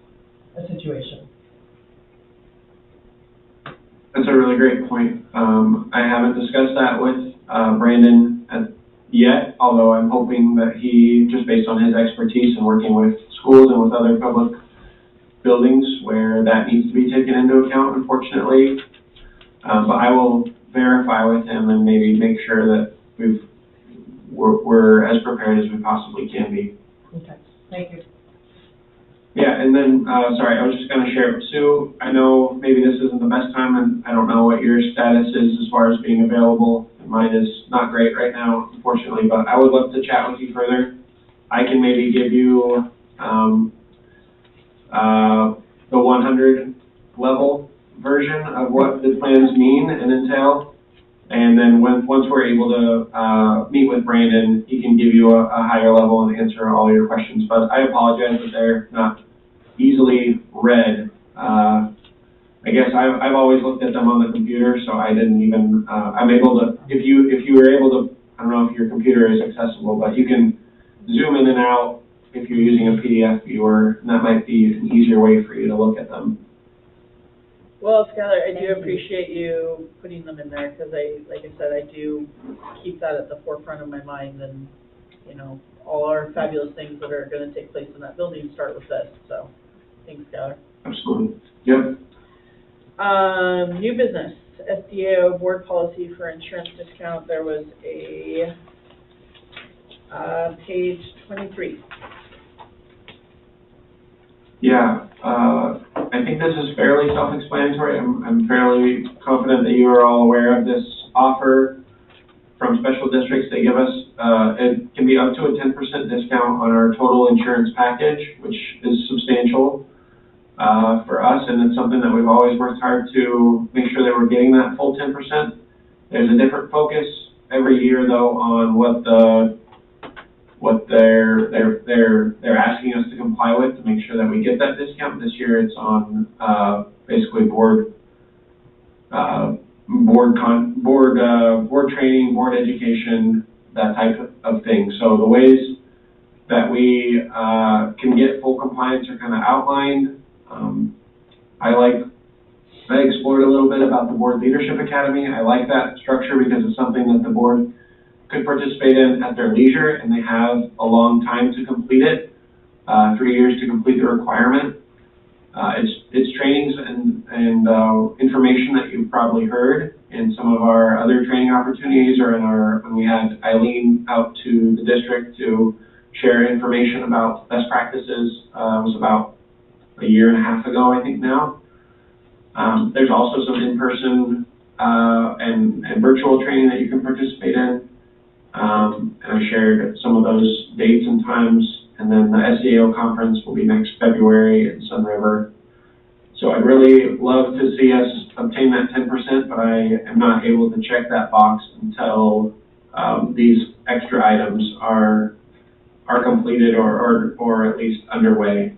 a situation. That's a really great point. I haven't discussed that with Brandon yet, although I'm hoping that he, just based on his expertise in working with schools and with other public buildings where that needs to be taken into account, unfortunately. But I will verify with him and maybe make sure that we're as prepared as we possibly can be. Okay, thank you. Yeah, and then, sorry, I was just gonna share, Sue, I know maybe this isn't the best time, and I don't know what your status is as far as being available. Mine is not great right now, unfortunately, but I would love to chat with you further. I can maybe give you, the 100 level version of what the plans mean and entail. And then once we're able to, meet with Brandon, he can give you a higher level and answer all your questions. But I apologize that they're not easily read. I guess I've always looked at them on the computer, so I didn't even, I'm able to, if you were able to, I don't know if your computer is accessible, but you can zoom in and out if you're using a PDF viewer, and that might be an easier way for you to look at them. Well, Skylar, I do appreciate you putting them in there, because like I said, I do keep that at the forefront of my mind, and, you know, all our fabulous things that are gonna take place in that building start with this, so, thanks, Skylar. Absolutely. Yep. New business, SDAO board policy for insurance discount, there was a, page 23. Yeah, I think this is fairly self-explanatory. I'm fairly confident that you are all aware of this offer from special districts. They give us, it can be up to a 10% discount on our total insurance package, which is substantial for us, and it's something that we've always worked hard to make sure that we're getting that full 10%. There's a different focus every year, though, on what they're asking us to comply with to make sure that we get that discount. This year it's on basically board training, board education, that type of thing. So the ways that we can get full compliance are kind of outlined. I explored a little bit about the Board Leadership Academy. I like that structure because it's something that the board could participate in at their leisure, and they have a long time to complete it, 3 years to complete the requirement. It's trainings and information that you've probably heard in some of our other training opportunities, or when we had Eileen out to the district to share information about best practices. It was about a year and a half ago, I think now. There's also some in-person and virtual training that you can participate in. And I shared some of those dates and times. And then the SEAO conference will be next February in Sun River. So I'd really love to see us obtain that 10%, but I am not able to check that box until these extra items are completed or at least underway.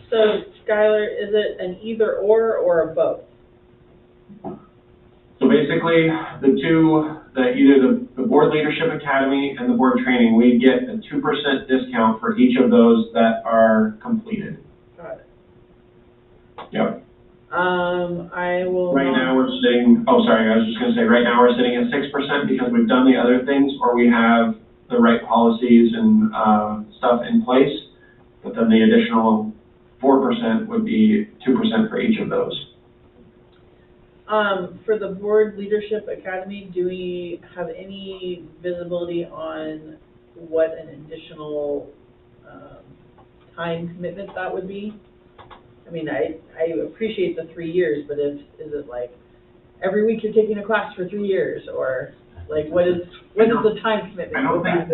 So, Skylar, is it an either or a both? So basically, either the Board Leadership Academy and the board training, we get a 2% discount for each of those that are completed. Got it. Yep. I will. Right now we're sitting, I was just gonna say, right now we're sitting at 6% because we've done the other things, or we have the right policies and stuff in place. But then the additional 4% would be 2% for each of those. For the Board Leadership Academy, do we have any visibility on what an additional time commitment that would be? I mean, I appreciate the 3 years, but is it like every week you're taking a class for 3 years, or like what is the time commitment? I don't think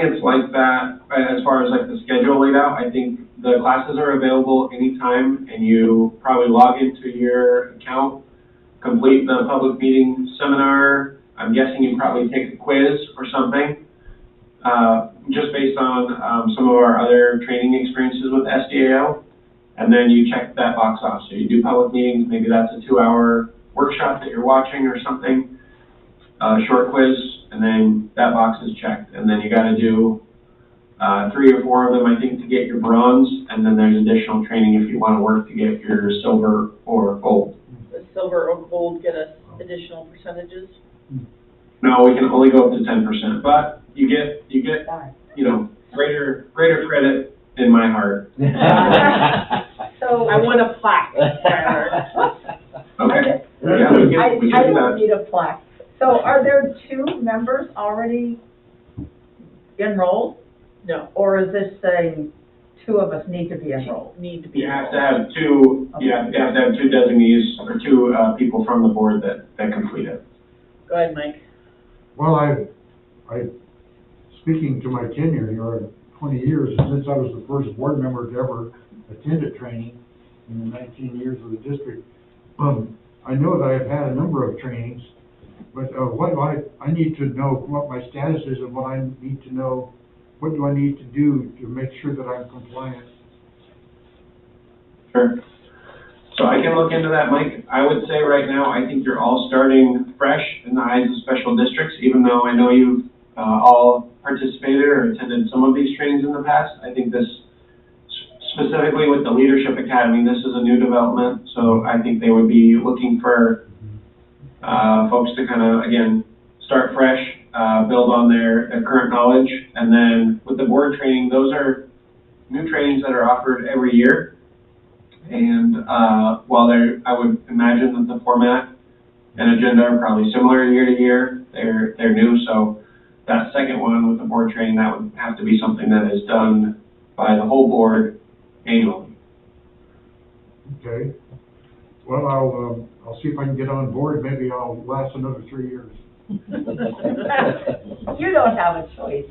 it's like that as far as like the schedule laid out. I think the classes are available anytime, and you probably log into your account, complete the public meeting seminar. I'm guessing you probably take a quiz or something, just based on some of our other training experiences with SDAO, and then you check that box off. So you do public meetings, maybe that's a 2-hour workshop that you're watching or something, short quiz, and then that box is checked. And then you got to do 3 or 4 of them, I think, to get your bronze, and then there's additional training if you want to work to get your silver or gold. Does silver or gold get us additional percentages? No, we can only go up to 10%, but you get greater credit in my heart. So I want a plaque, Skylar. Okay. Yeah, we I can do don't that. need a plaque. So are there 2 members already enrolled? No, Or is this saying 2 of us need to be enrolled? need to be. You have to have 2. You have to have 2 designees or 2 people from the board that complete it. Go ahead, Mike. Well, I, speaking to my tenure here, 20 years, and since I was the first board member to ever attend a training in the 19 years of the district, I know that I've had a number of trainings, but what I need to know what my status is, and what I need to know, what do I need to do to make sure that I'm compliant? Sure. So I can look into that, Mike. I would say right now, I think you're all starting fresh in the eyes of special districts, even though I know you've all participated or attended some of these trainings in the past. I think this, specifically with the Leadership Academy, this is a new development, so I think they would be looking for folks to kind of, again, start fresh, build on their current knowledge, and then with the board training, those are new trainings that are offered every year. And while I would imagine that the format and agenda are probably similar year to year, they're new. So that second one with the board training, that would have to be something that is done by the whole board annually. Okay. Well, I'll see if I can get on board. Maybe I'll last another 3 years. You don't have a choice.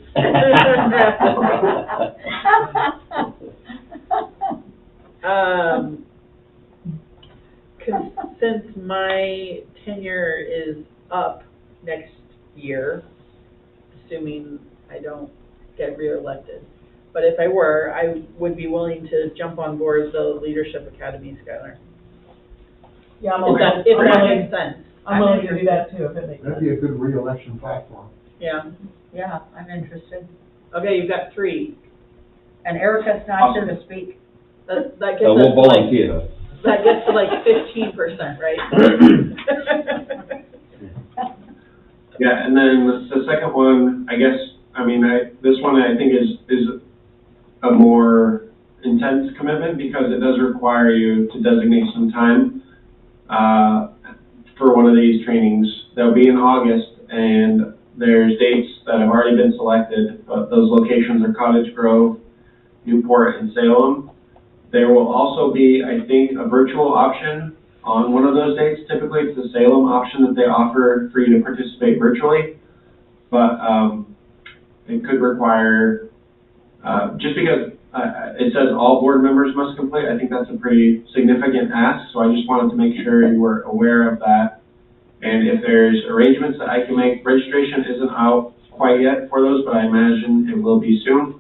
Since my tenure is up next year, assuming I don't get reelected, but if I were, I would be willing to jump on board the Leadership Academy, Skylar. Yeah, I'm If okay. that makes sense. I'm willing to do that too, if it makes sense. That'd be a good re-election platform. Yeah. Yeah, I'm interested. Okay, you've got 3. And Erica's not here to speak. That gets So us we'll to like, volunteer. that gets to like 15%, right? Yeah, and then the second one, I guess, this one I think is a more intense commitment because it does require you to designate some time, for one of these trainings. They'll be in August, and there's dates that have already been selected, but those locations are Cottage Grove, Newport, and Salem. There will also be, I think, a virtual option on one of those dates. Typically, it's the Salem option that they offer for you to participate virtually, but it could require, just because it says all board members must complete, I think that's a pretty significant ask, so I just wanted to make sure you were aware of that. And if there's arrangements that I can make, registration isn't out quite yet for those, but I imagine it will be soon.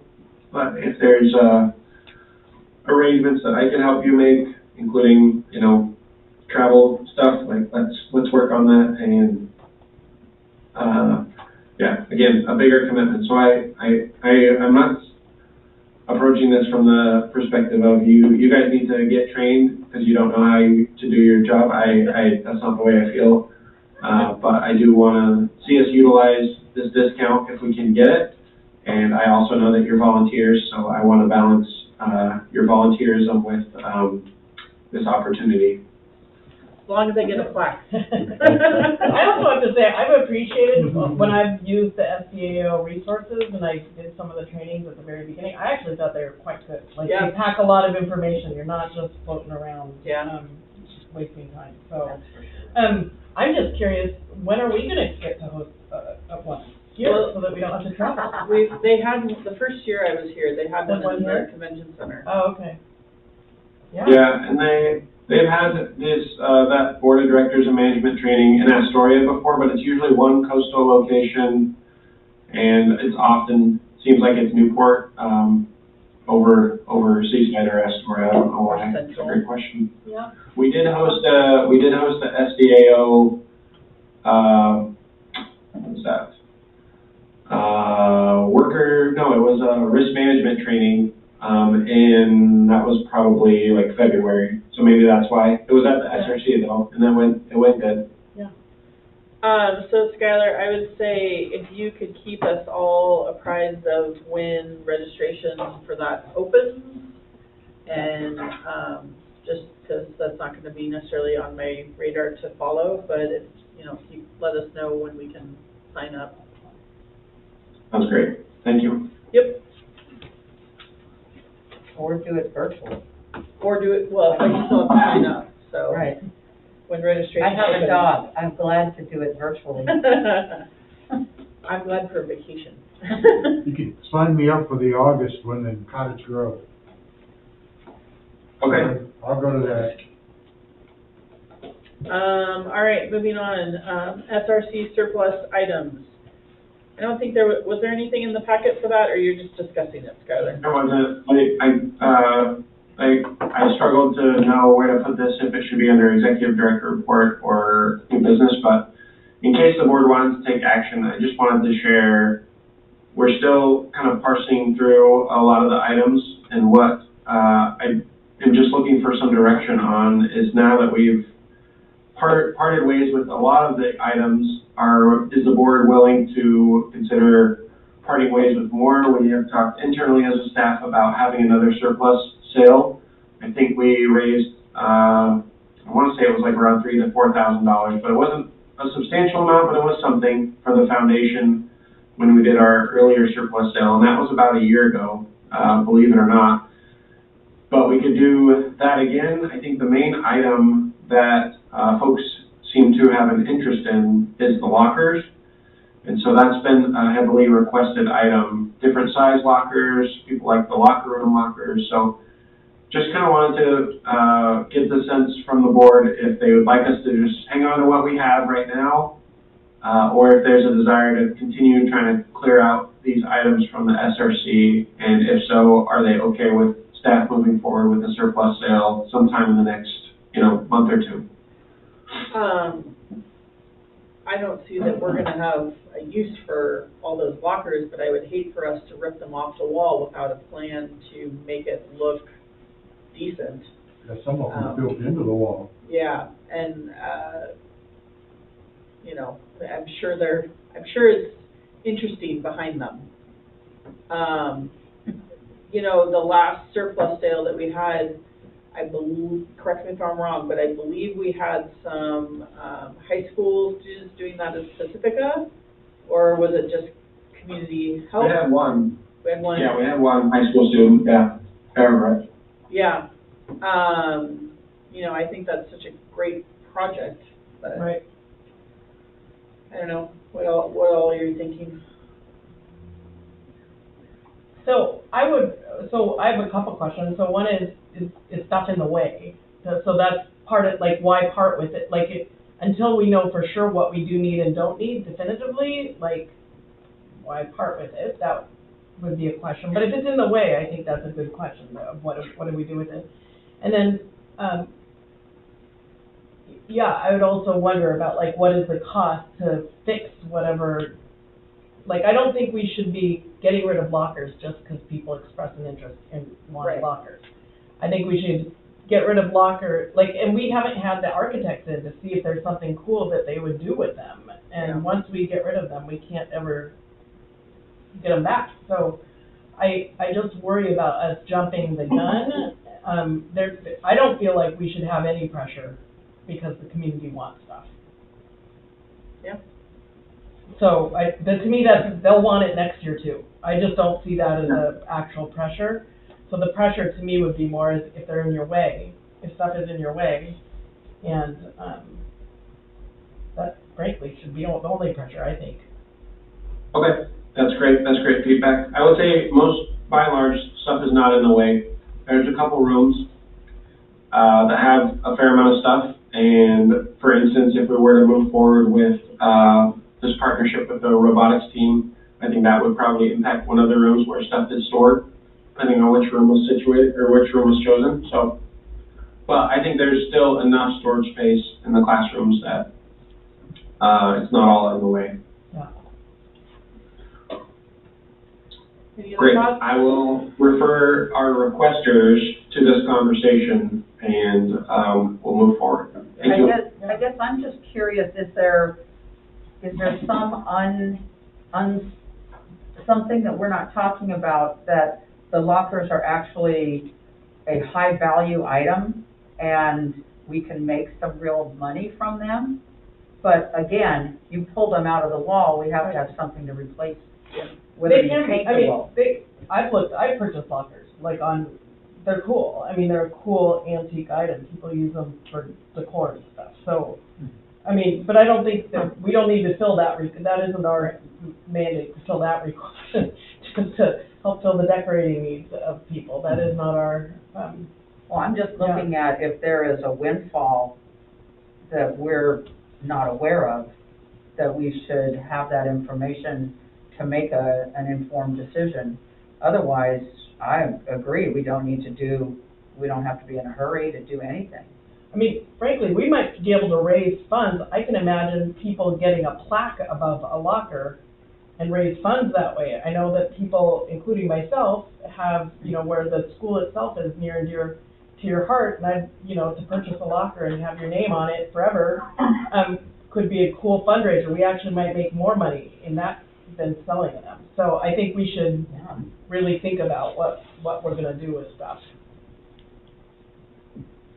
But if there's arrangements that I can help you make, including, travel stuff, like let's work on that. And yeah, again, a bigger commitment. So I'm not approaching this from the perspective of you guys need to get trained because you don't know how to do your job. That's not the way I feel. But I do want to see us utilize this discount if we can get it. And I also know that you're volunteers, so I want to balance your volunteerism with this opportunity. As long as I get a plaque. I also have to say, I've appreciated when I've used the SDAO resources and I did some of the trainings at the very beginning, I actually thought they were quite good. Like, Yeah. they pack a lot of information, you're not just floating around, Yeah. wasting time, so. I'm just curious, when are we gonna get to host one here, Well, so that we don't have to travel? They had, the first year I was here, they had one in here? the convention center. Oh, okay. Yeah, and they've had this, that board of directors and management training in Astoria before, but it's usually one coastal location, and it's often, seems like it's Newport, over Seaside or Astoria, I don't know why. It's a great question. Yeah. We did host the SDAO, what was that? It was a risk management training, and that was probably like February, so maybe that's why. It was at the SRC though, and it went good. Yeah. So Skylar, I would say if you could keep us all apprised of when registration for that opens, and just because that's not going to be necessarily on my radar to follow, but if you let us know when we can sign up. Sounds great. Thank you. Yep. Or do it virtually. Or do it, well, but you still have to sign up, so. Right. When registration I have a opens. dog. I'm glad to do it virtually. I'm glad for vacation. You can sign me up for the August one in Cottage Grove. Okay. I'll go to that. All right, moving on, SRC surplus items. I don't think was there anything in the packet for that, or you're just discussing it, Skylar? There wasn't. I struggled to know where to put this, if it should be under executive director report or new business, but in case the board wanted to take action, I just wanted to share, we're still kind of parsing through a lot of the items, and what I am just looking for some direction on is, now that we've parted ways with a lot of the items, is the board willing to consider parting ways with more? We have talked internally as a staff about having another surplus sale. I think we raised, I want to say it was like around $3,000 to $4,000, but it wasn't a substantial amount, but it was something for the foundation when we did our earlier surplus sale, and that was about a year ago, believe it or not. But we could do that again. I think the main item that folks seem to have an interest in is the lockers. And so that's been a heavily requested item, different size lockers, people like the locker room lockers. So just kind of wanted to get the sense from the board if they would like us to just hang on to what we have right now, or if there's a desire to continue trying to clear out these items from the SRC, and if so, are they okay with staff moving forward with a surplus sale sometime in the next, month or two? I don't see that we're gonna have a use for all those lockers, but I would hate for us to rip them off the wall without a plan to make it look decent. Yeah, some of them are built into the wall. Yeah, and, you know, I'm sure it's interesting behind them. You know, the last surplus sale that we had, I believe, correct me if I'm wrong, but I believe we had some, high school students doing that as Pacifica, or was it just community health? We had one. We had one? Yeah, we had one high school student, yeah, right. Yeah, you know, I think that's such a great project, but Right. I don't know, what all are you thinking? So I have a couple questions. So one is stuff in the way? So that's part of, like, why part with it? Like, until we know for sure what we do need and don't need definitively, like, why part with it? That would be a question. But if it's in the way, I think that's a good question of what do we do with it? And then, yeah, I would also wonder about, like, what is the cost to fix whatever. Like, I don't think we should be getting rid of lockers just because people express an interest in wanting Right. lockers. I think we should get rid of and we haven't had the architects in to see if there's something cool that they would do with them. And Yeah. once we get rid of them, we can't ever get them back. So I just worry about us jumping the gun. I don't feel like we should have any pressure because the community wants stuff. Yeah. So to me, they'll want it next year too. I just don't see that as an actual pressure. So the pressure to me would be more as if they're in your way, if stuff is in your way, and that frankly should be the only pressure, I think. Okay, that's great feedback. I would say by and large, stuff is not in the way. There's a couple rooms, that have a fair amount of stuff, and for instance, if we were to move forward with, this partnership with the robotics team, I think that would probably impact one of the rooms where stuff is stored, depending on which room was situated, or which room was chosen, so. But I think there's still enough storage space in the classrooms that, it's not all in the way. Yeah. Any other Great, thoughts? I will refer our requesters to this conversation, and, we'll move forward. Thank you. I guess I'm just curious, is there some something that we're not talking about, that the lockers are actually a high value item and we can make some real money from them? But again, you pull them out of the wall, we have to have something to replace whether They you can be, paint I the mean, wall. I've purchased lockers, like they're cool. I mean, they're a cool antique item. People use them for decor and stuff. So, I mean, but I don't think that, we don't need to fill that, that isn't our mandate to fill that requirement, to help fill the decorating needs of people. That is not our, Well, I'm just looking at if there is a windfall that we're not aware of, that we should have that information to make an informed decision. Otherwise, I agree, we don't have to be in a hurry to do anything. I mean, frankly, we might be able to raise funds. I can imagine people getting a plaque above a locker and raise funds that way. I know that people, including myself, have, where the school itself is near and dear to your heart, and to purchase a locker and have your name on it forever, could be a cool fundraiser. We actually might make more money in that than selling them. So I think we should really think about what we're gonna do with stuff.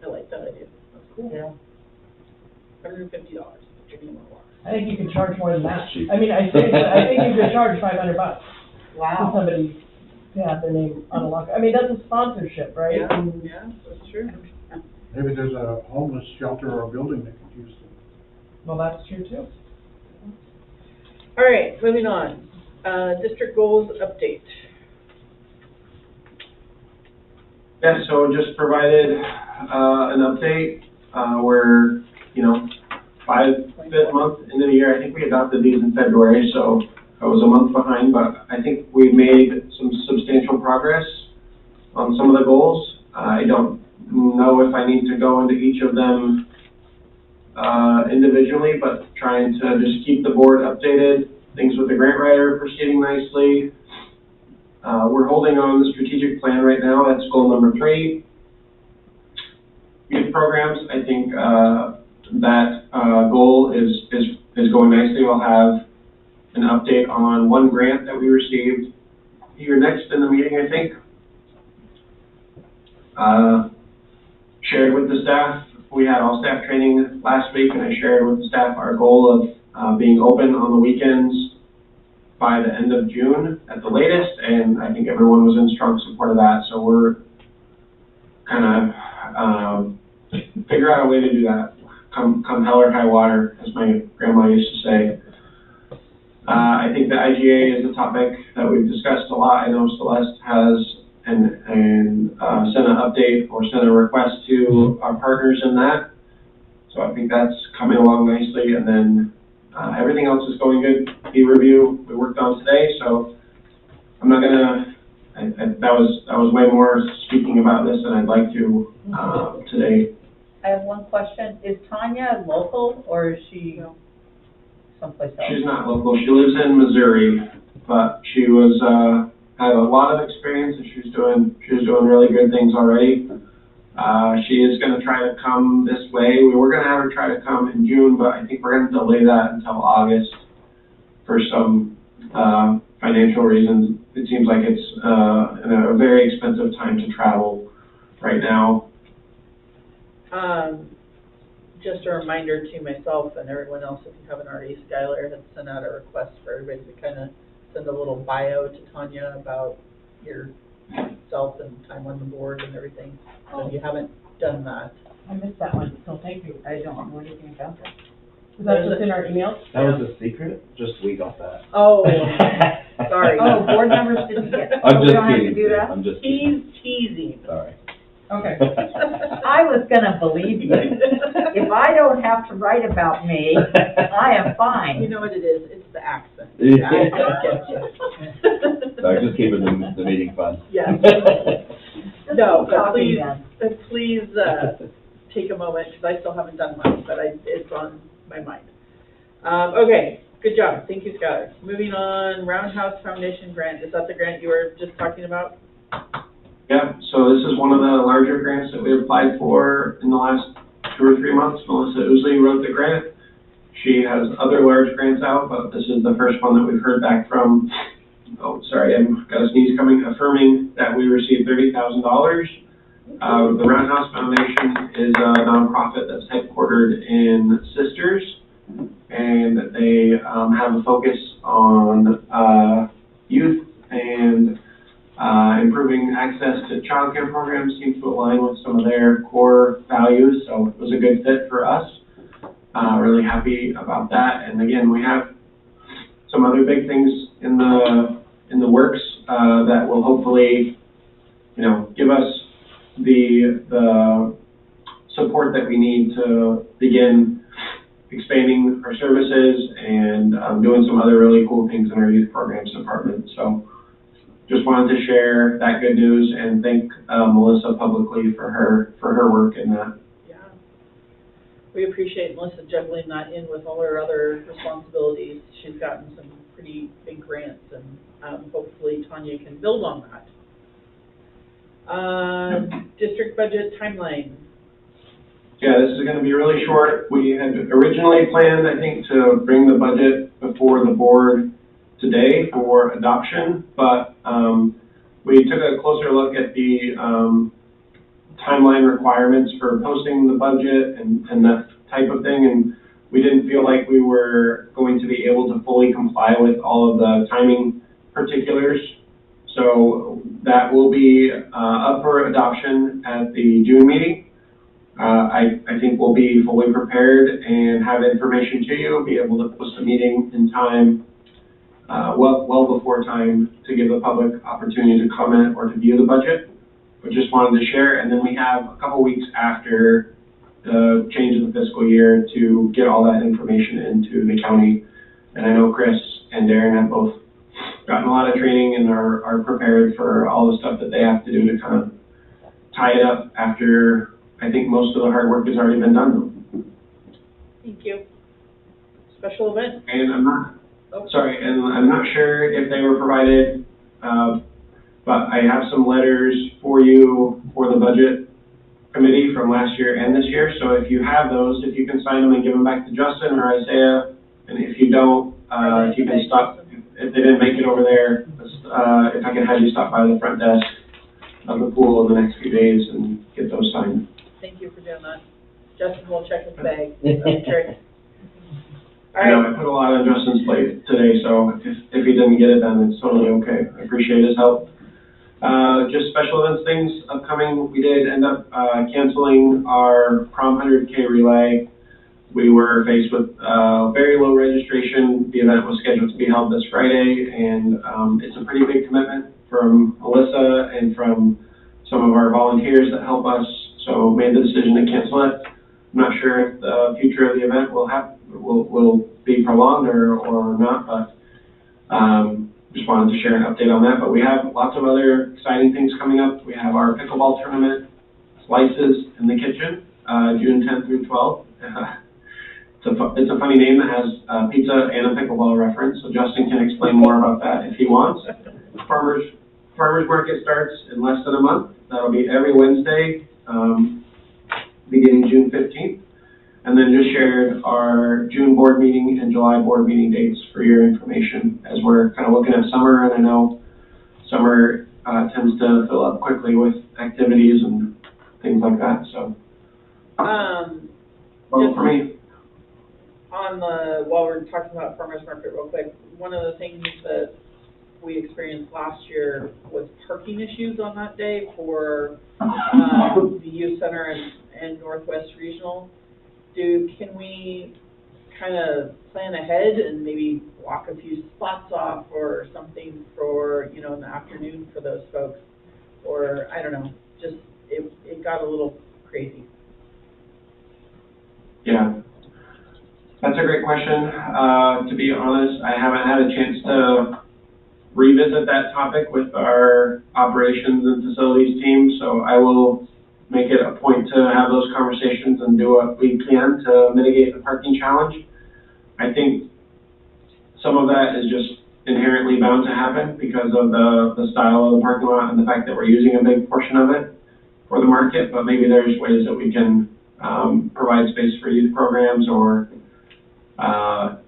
I like that idea, that's cool. Yeah. $150, put your name on a locker. I think you can charge more than that. That's cheap. I mean, I think you could charge $500 for Wow. somebody to have their name on a locker. I mean, that's a sponsorship, right? Yeah, And- yeah, that's true. Maybe there's a homeless shelter or a building that could use them. Well, that's true too. All right, moving on. District goals update. Yeah, so just provided, an update, we're, fifth month into the year. I think we adopted these in February, so I was a month behind, but I think we've made some substantial progress on some of the goals. I don't know if I need to go into each of them individually, but trying to just keep the board updated. Things with the grant writer proceeding nicely. We're holding on the strategic plan right now. That's goal number 3. Youth programs, I think that goal is going nicely. We'll have an update on one grant that we received here next in the meeting, I think. Shared with the staff. We had all staff training last week, and I shared with the staff our goal of being open on the weekends by the end of June at the latest, and I think everyone was in strong support of that. So we're kind of figure out a way to do that, come hell or high water, as my grandma used to say. I think the IGA is a topic that we've discussed a lot. I know Celeste has and sent an update or sent a request to our partners in that. So I think that's coming along nicely. And then everything else is going good. The review we worked on today. So I'm not gonna. That was way more speaking about this than I'd like to today. I have one question. Is Tanya local or is she someplace else? She's not local. She lives in Missouri, but she was had a lot of experience, and she was doing really good things already. She is going to try to come this way. We were going to have her try to come in June, but I think we're going to delay that until August for some financial reasons. It seems like it's a very expensive time to travel right now. Just a reminder to myself and everyone else, if you haven't already, Skylar had sent out a request for everybody to kind of send a little bio to Tanya about yourself and time on the board and everything. So if you haven't done that. I missed that one, so thank you. I don't know anything about that. Is that just in our emails? That was a secret? Just we got that. Oh, sorry. Oh, board members didn't get, I'm we just don't have to kidding. do that? I'm just He's kidding. teasing. Sorry. Okay. I was gonna believe you. If I don't have to write about me, I am You fine. know what it is? It's the accent. Yeah. I don't get you. Sorry, just keeping the meeting fun. Yeah. No, but Copy please take a moment, because I still haven't done mine, but it's on my mind. Okay, good job. Thank you, Skylar. Moving on, Roundhouse Foundation grant. Is that the grant you were just talking about? Yeah, so this is one of the larger grants that we applied for in the last 2 or 3 months. Melissa Ousley wrote the grant. She has other large grants out, but this is the first one that we've heard back from. Oh, sorry, I've got a sneeze coming, affirming that we received $30,000. The Roundhouse Foundation is a nonprofit that's headquartered in Sisters, and they have a focus on youth and improving access to childcare programs. Seems to align with some of their core values, so it was a good fit for us. Really happy about that. And again, we have some other big things in the works that will hopefully, give us the support that we need to begin expanding our services and doing some other really cool things in our youth programs department. So just wanted to share that good news and thank Melissa publicly for her work in that. Yeah. We appreciate Melissa juggling that in with all her other responsibilities. She's gotten some pretty big grants, and hopefully Tanya can build on that. District budget timeline. Yeah, this is going to be really short. We had originally planned, I think, to bring the budget before the board today for adoption, but we took a closer look at the timeline requirements for posting the budget and that type of thing, and we didn't feel like we were going to be able to fully comply with all of the timing particulars. So that will be up for adoption at the June meeting. I think we'll be fully prepared and have information to you, be able to post a meeting in time, well before time, to give the public opportunity to comment or to view the budget. But just wanted to share, and then we have a couple weeks after the change of the fiscal year to get all that information into the county. And I know Chris and Darren have both gotten a lot of training and are prepared for all the stuff that they have to do to kind of tie it up after I think most of the hard work has already been done. Thank you. Special event? And I'm not, Oh. sorry, and I'm not sure if they were provided, but I have some letters for you for the budget committee from last year and this year. So if you have those, if you can sign them and give them back to Justin or Isaiah, and if you don't, if you can stop, if they didn't make it over there, if I can have you stop by the front desk of the pool in the next few days and get those signed. Thank you for doing that. Justin will check his bag. Sure. All I know, right. I put a lot on Justin's plate today, so if he didn't get it done, it's totally okay. I appreciate his help. Just special events things upcoming, we did end up, canceling our prom 100K relay. We were faced with, very low registration. The event was scheduled to be held this Friday, and, it's a pretty big commitment from Alyssa and from some of our volunteers that help us, so made the decision to cancel it. I'm not sure if the future of the event will be prolonged or not, but, just wanted to share an update on that. But we have lots of other exciting things coming up. We have our pickleball tournament, Slices in the Kitchen, June 10th through 12th. It's a funny name that has pizza and a pickleball reference, so Justin can explain more about that if he wants. Farmers Market starts in less than a month. That'll be every Wednesday, beginning June 15th. And then just shared our June board meeting and July board meeting dates for your information as we're kind of looking at summer, and I know summer tends to fill up quickly with activities and things like that, so. Well, for me. While we're talking about farmers market real quick, one of the things that we experienced last year was parking issues on that day for the youth center and Northwest Regional. Can we kind of plan ahead and maybe block a few spots off or something for, in the afternoon for those folks? Or, I don't know, just, it got a little crazy. Yeah, that's a great question. To be honest, I haven't had a chance to revisit that topic with our operations and facilities team, so I will make it a point to have those conversations and do what we can to mitigate the parking challenge. I think some of that is just inherently bound to happen because of the style of the parking lot and the fact that we're using a big portion of it for the market, but maybe there's ways that we can provide space for youth programs or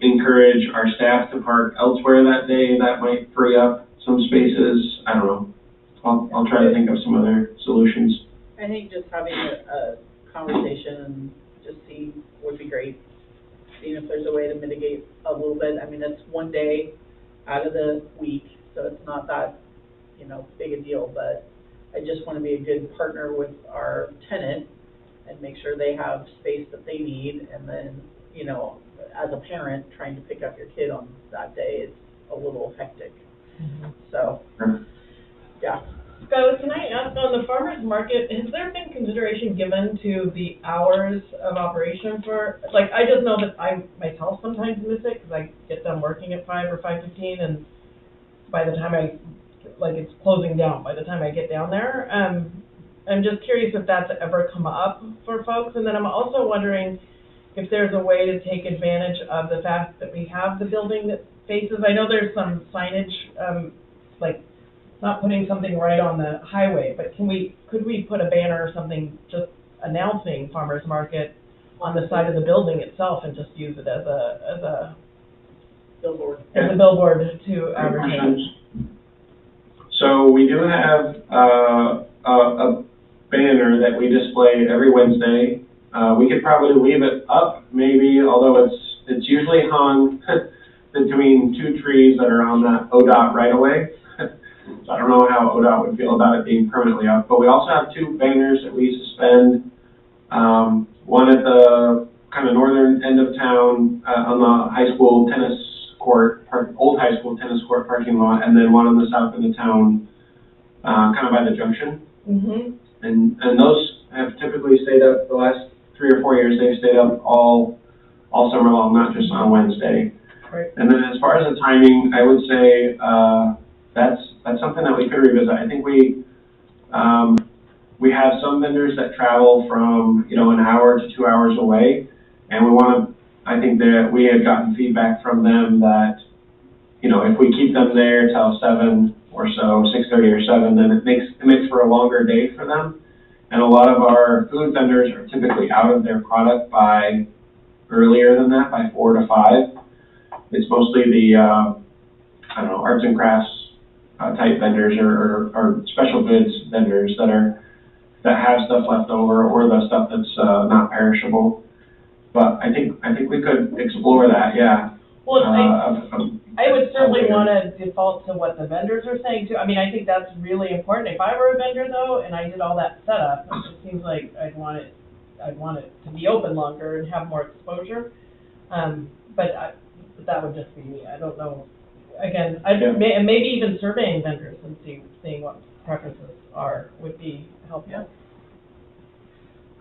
encourage our staff to park elsewhere that day. That might free up some spaces. I don't know. I'll try to think of some other solutions. I think just having a conversation and just see would be great. Seeing if there's a way to mitigate a little bit. I mean, it's one day out of the week, so it's not that, big a deal, but I just want to be a good partner with our tenant and make sure they have space that they need. And then, as a parent, trying to pick up your kid on that day is a little hectic. Mm-hmm. So, yeah. Skylar, can I ask, on the farmer's market, has there been consideration given to the hours of operation for, I just know that I myself sometimes miss it because I get done working at 5 or 5:15, and by the time it's closing down by the time I get down there. I'm just curious if that's ever come up for folks, and then I'm also wondering if there's a way to take advantage of the fact that we have the building that faces, I know there's some signage, not putting something right on the highway, but could we put a banner or something just announcing farmers market on the side of the building itself and just use it as a billboard. As a billboard to advertise? So we do have a banner that we display every Wednesday. We could probably leave it up maybe, although it's usually hung between two trees that are on that ODOT right away. So I don't know how ODOT would feel about it being permanently up, but we also have two banners that we suspend. One at the kind of northern end of town on the high school tennis court, old high school tennis court parking lot, and then one on the south end of town, kind of by the junction. Mm-hmm. And those have typically stayed up the last 3 or 4 years. They've stayed up all summer long, not just on Wednesday. Right. And then as far as the timing, I would say that's something that we could revisit. I think we have some vendors that travel from an hour to 2 hours away, and we want to I think that we had gotten feedback from them that, you know, if we keep them there till 7 or so, 6:30 or 7, then it makes for a longer day for them. And a lot of our food vendors are typically out of their product by earlier than that, by 4 to 5. It's mostly the, I don't know, arts and crafts type vendors or special goods vendors that have stuff left over, or the stuff that's not perishable. But I think we could explore that, yeah. Well, I would certainly want to default to what the vendors are saying too. I mean, I think that's really important. If I were a vendor though, and I did all that setup, it seems like I'd want it to be open longer and have more exposure. But that would just be me. I don't know. Again, maybe even surveying vendors and seeing what preferences are would be helpful.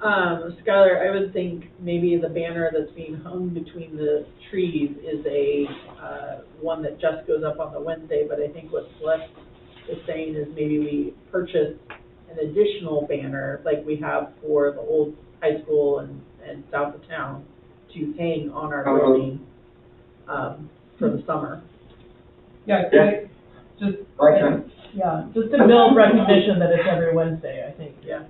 Skylar, I would think maybe the banner that's being hung between the trees is a one that just goes up on the Wednesday, but I think what Celeste is saying is maybe we purchase an additional banner like we have for the old high school and south of town to hang on our building for the summer. Yeah, just Okay. just to build recognition that it's every Wednesday, I think. Yeah.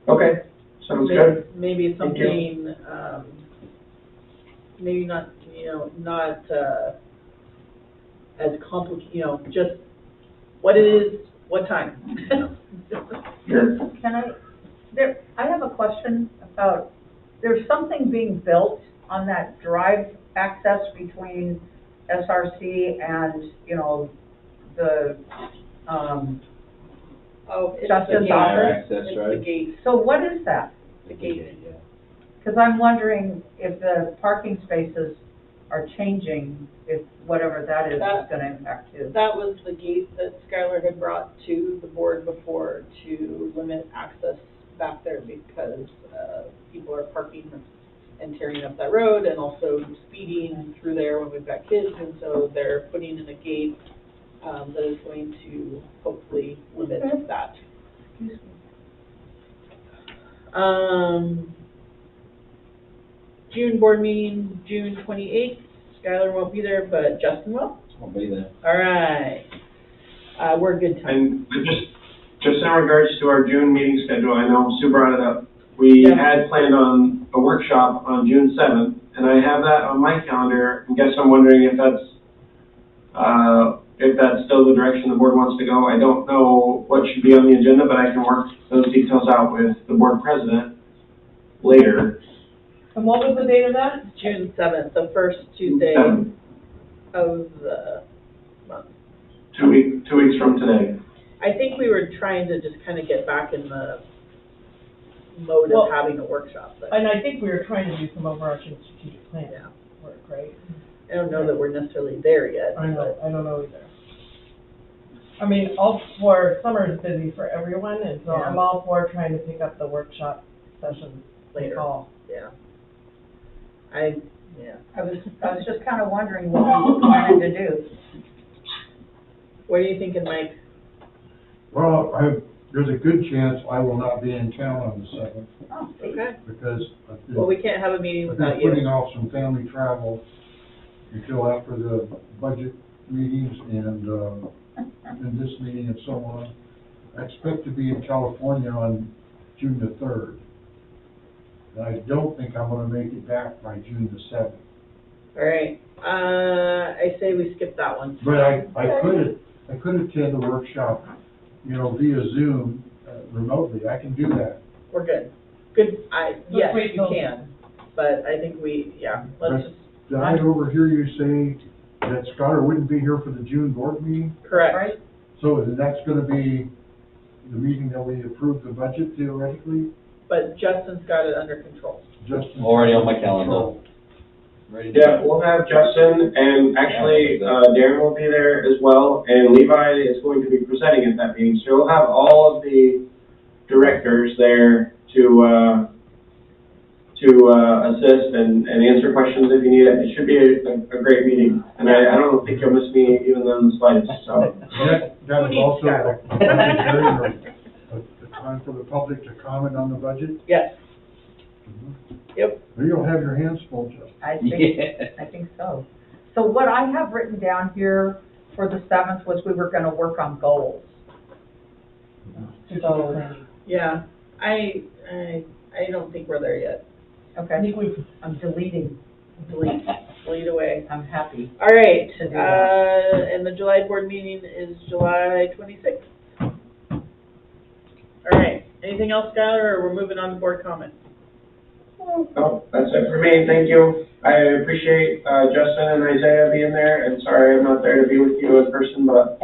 Okay, sounds good. Maybe Thank you. something, maybe not, not as complicated, just what it is, what time. Sure. I have a question about, there's something being built on that drive access between SRC and, the, Oh, it's Justice the gate. office? Access, It's right? the gate, so what is that? the gate. Yeah. Because I'm wondering if the parking spaces are changing, if whatever that is going to impact too. That was the gate that Skylar had brought to the board before to limit access back there because people are parking and tearing up that road and also speeding through there when we've got kids, and so they're putting in a gate that is going to hopefully limit that. June board meeting, June 28th. Skylar won't be there, but Justin will. I'll be there. All right. We're good time. And just in regards to our June meeting schedule, I know Sue brought it up. We had planned on a workshop on June 7th, and I have that on my calendar. I guess I'm wondering if that's still the direction the board wants to go. I don't know what should be on the agenda, but I can work those details out with the board president later. And what was the date of that? June 7th, the first Tuesday of the month. 2 weeks from today. I think we were trying to just kind of get back in the mode of having a workshop, but And I think we were trying to do some overarching strategic plan work, right? I don't know that we're necessarily there yet. I don't know either. I mean, summer is busy for everyone, and so I'm all for trying to pick up the workshop sessions Later. fall. Yeah. I was just kind of wondering what you were planning to do. What are you thinking, Mike? Well, there's a good chance I will not be in town on the 7th, Oh, Okay. because I've Well, been, we can't have a meeting I've been without you. putting off some family travel until after the budget meetings and this meeting and so on. I expect to be in California on June the 3rd. And I don't think I'm gonna make it back by June the 7th. All right. I say we skip that one. But I could attend the workshop, via Zoom remotely. I can do that. We're good. Good, yes, wait you till- can, but I think let's just, Did I overhear you say that Skylar wouldn't be here for the June board meeting? correct. Right? So that's gonna be the meeting that we approve the budget theoretically? But Justin's got it under control. Justin? Already on my calendar. Ready to Yeah, go. we'll have Justin, and actually, Darren will be there as well, and Levi is going to be presenting at that meeting. So we'll have all of the directors there to assist and answer questions if you need it. It should be a great meeting, and I don't think you'll miss me even on the slides, so. That is needs also Skylar? a public hearing or a time for the public to comment on the budget? Yes. Yep. You'll have your hands full, Justin. I think so. So what I have written down here for the 7th was we were gonna work on goals. So, Yeah, I don't think we're there yet. okay, I'm deleting, Delete away. I'm happy. All right, To do that. and the July board meeting is July 26th. All right, anything else, Skylar, or we're moving on to board comments? No, that's it for me, thank you. I appreciate, Justin and Isaiah being there, and sorry I'm not there to be with you in person, but,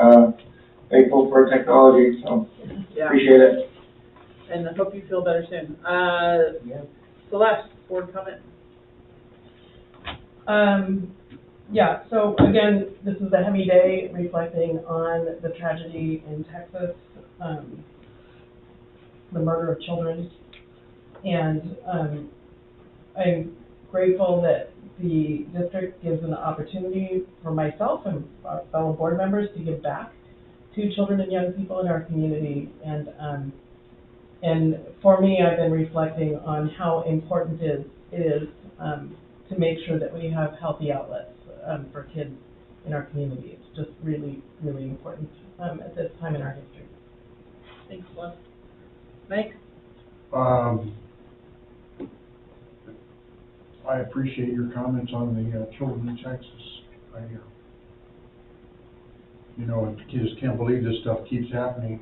thankful for technology, so Yeah, appreciate it. and I hope you feel better soon. Yes. Celeste, board comment. Yeah, so again, this is a heavy day reflecting on the tragedy in Texas, the murder of children. And, I'm grateful that the district gives an opportunity for myself and our fellow board members to give back to children and young people in our community. And for me, I've been reflecting on how important it is to make sure that we have healthy outlets for kids in our community. It's just really, really important at this time in our history. Thanks, Celeste. Mike? I appreciate your comments on the children in Texas. I just can't believe this stuff keeps happening.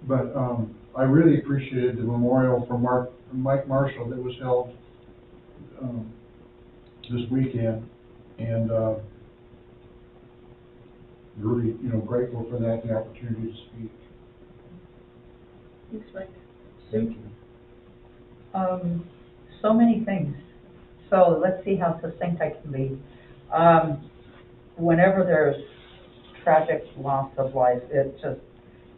But I really appreciated the memorial for Mike Marshall that was held this weekend, and really, grateful for that, the opportunity to speak. Thanks, Mike. Thank you. So many things. So let's see how succinct I can be. Whenever there's tragic loss of life, it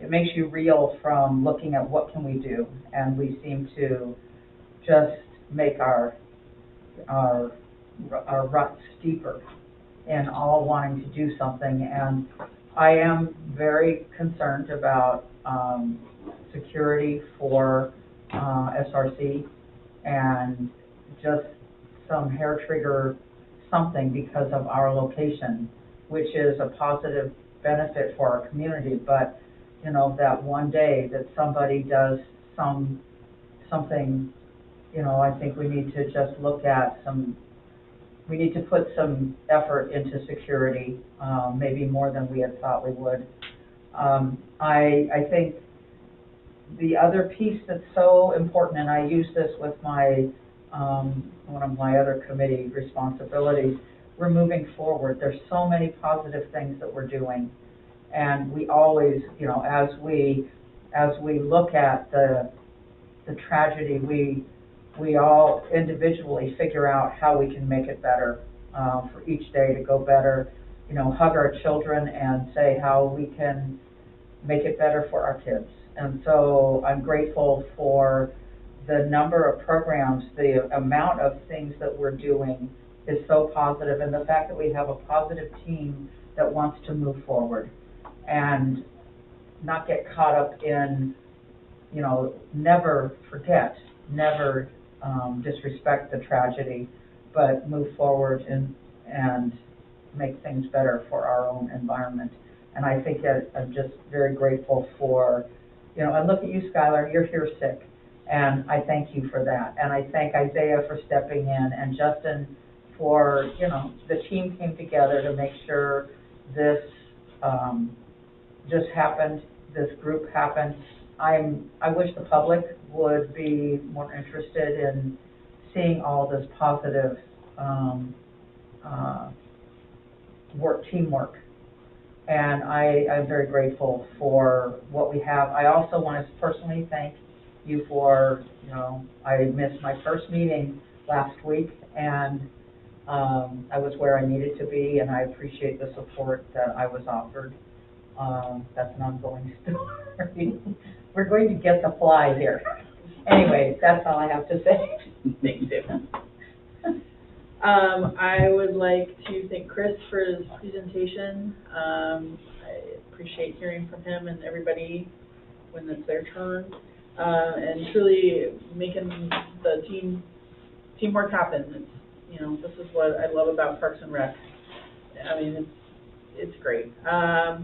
makes you reel from looking at what can we do, and we seem to just make our ruts deeper in all wanting to do something. And I am very concerned about security for SRC, and just some hair trigger something because of our location, which is a positive benefit for our community. But that one day that somebody does something, I think we need to just look at we need to put some effort into security, maybe more than we had thought we would. I think the other piece that's so important, and I use this with one of my other committee responsibilities, we're moving forward. There's so many positive things that we're doing, and we always, as we look at the tragedy, we all individually figure out how we can make it better for each day to go better. Hug our children and say how we can make it better for our kids. And so I'm grateful for the number of programs, the amount of things that we're doing is so positive, and the fact that we have a positive team that wants to move forward and not get caught up in, never forget, never disrespect the tragedy, but move forward and make things better for our own environment. And I think that I'm just very grateful for, I look at you, Skylar, you're here sick, and I thank you for that. And I thank Isaiah for stepping in, and Justin for, the team came together to make sure this happened, this group happened. I wish the public would be more interested in seeing all this positive teamwork. And I'm very grateful for what we have. I also want to personally thank you for, I missed my first meeting last week, and I was where I needed to be, and I appreciate the support that I was offered. That's an ongoing story. We're going to get the fly here. Anyway, that's all I have to say. Thanks, David. I would like to thank Chris for his presentation. I appreciate hearing from him and everybody when it's their turn. and truly making the teamwork happen. It's, this is what I love about Parks and Rec. I mean, it's great. I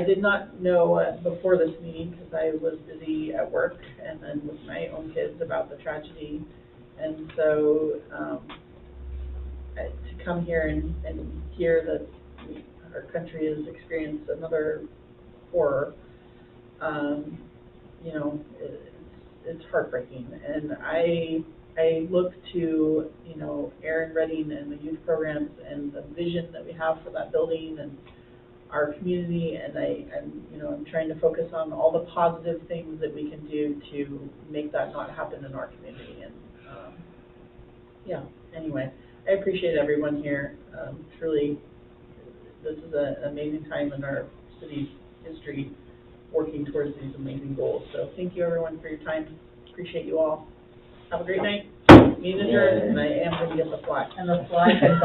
did not know before this meeting, because I was busy at work and then with my own kids, about the tragedy. And so, to come here and hear that our country has experienced another horror, it's heartbreaking. And I look to, Aaron Redding and the youth programs and the vision that we have for that building and our community, and I'm trying to focus on all the positive things that we can do to make that not happen in our community. And, anyway, I appreciate everyone here. Truly, this is an amazing time in our city's history, working towards these amazing goals. So thank you, everyone, for your time. Appreciate you all. Have a great night. Meeting adjourned, and I am going to get the fly. And the fly can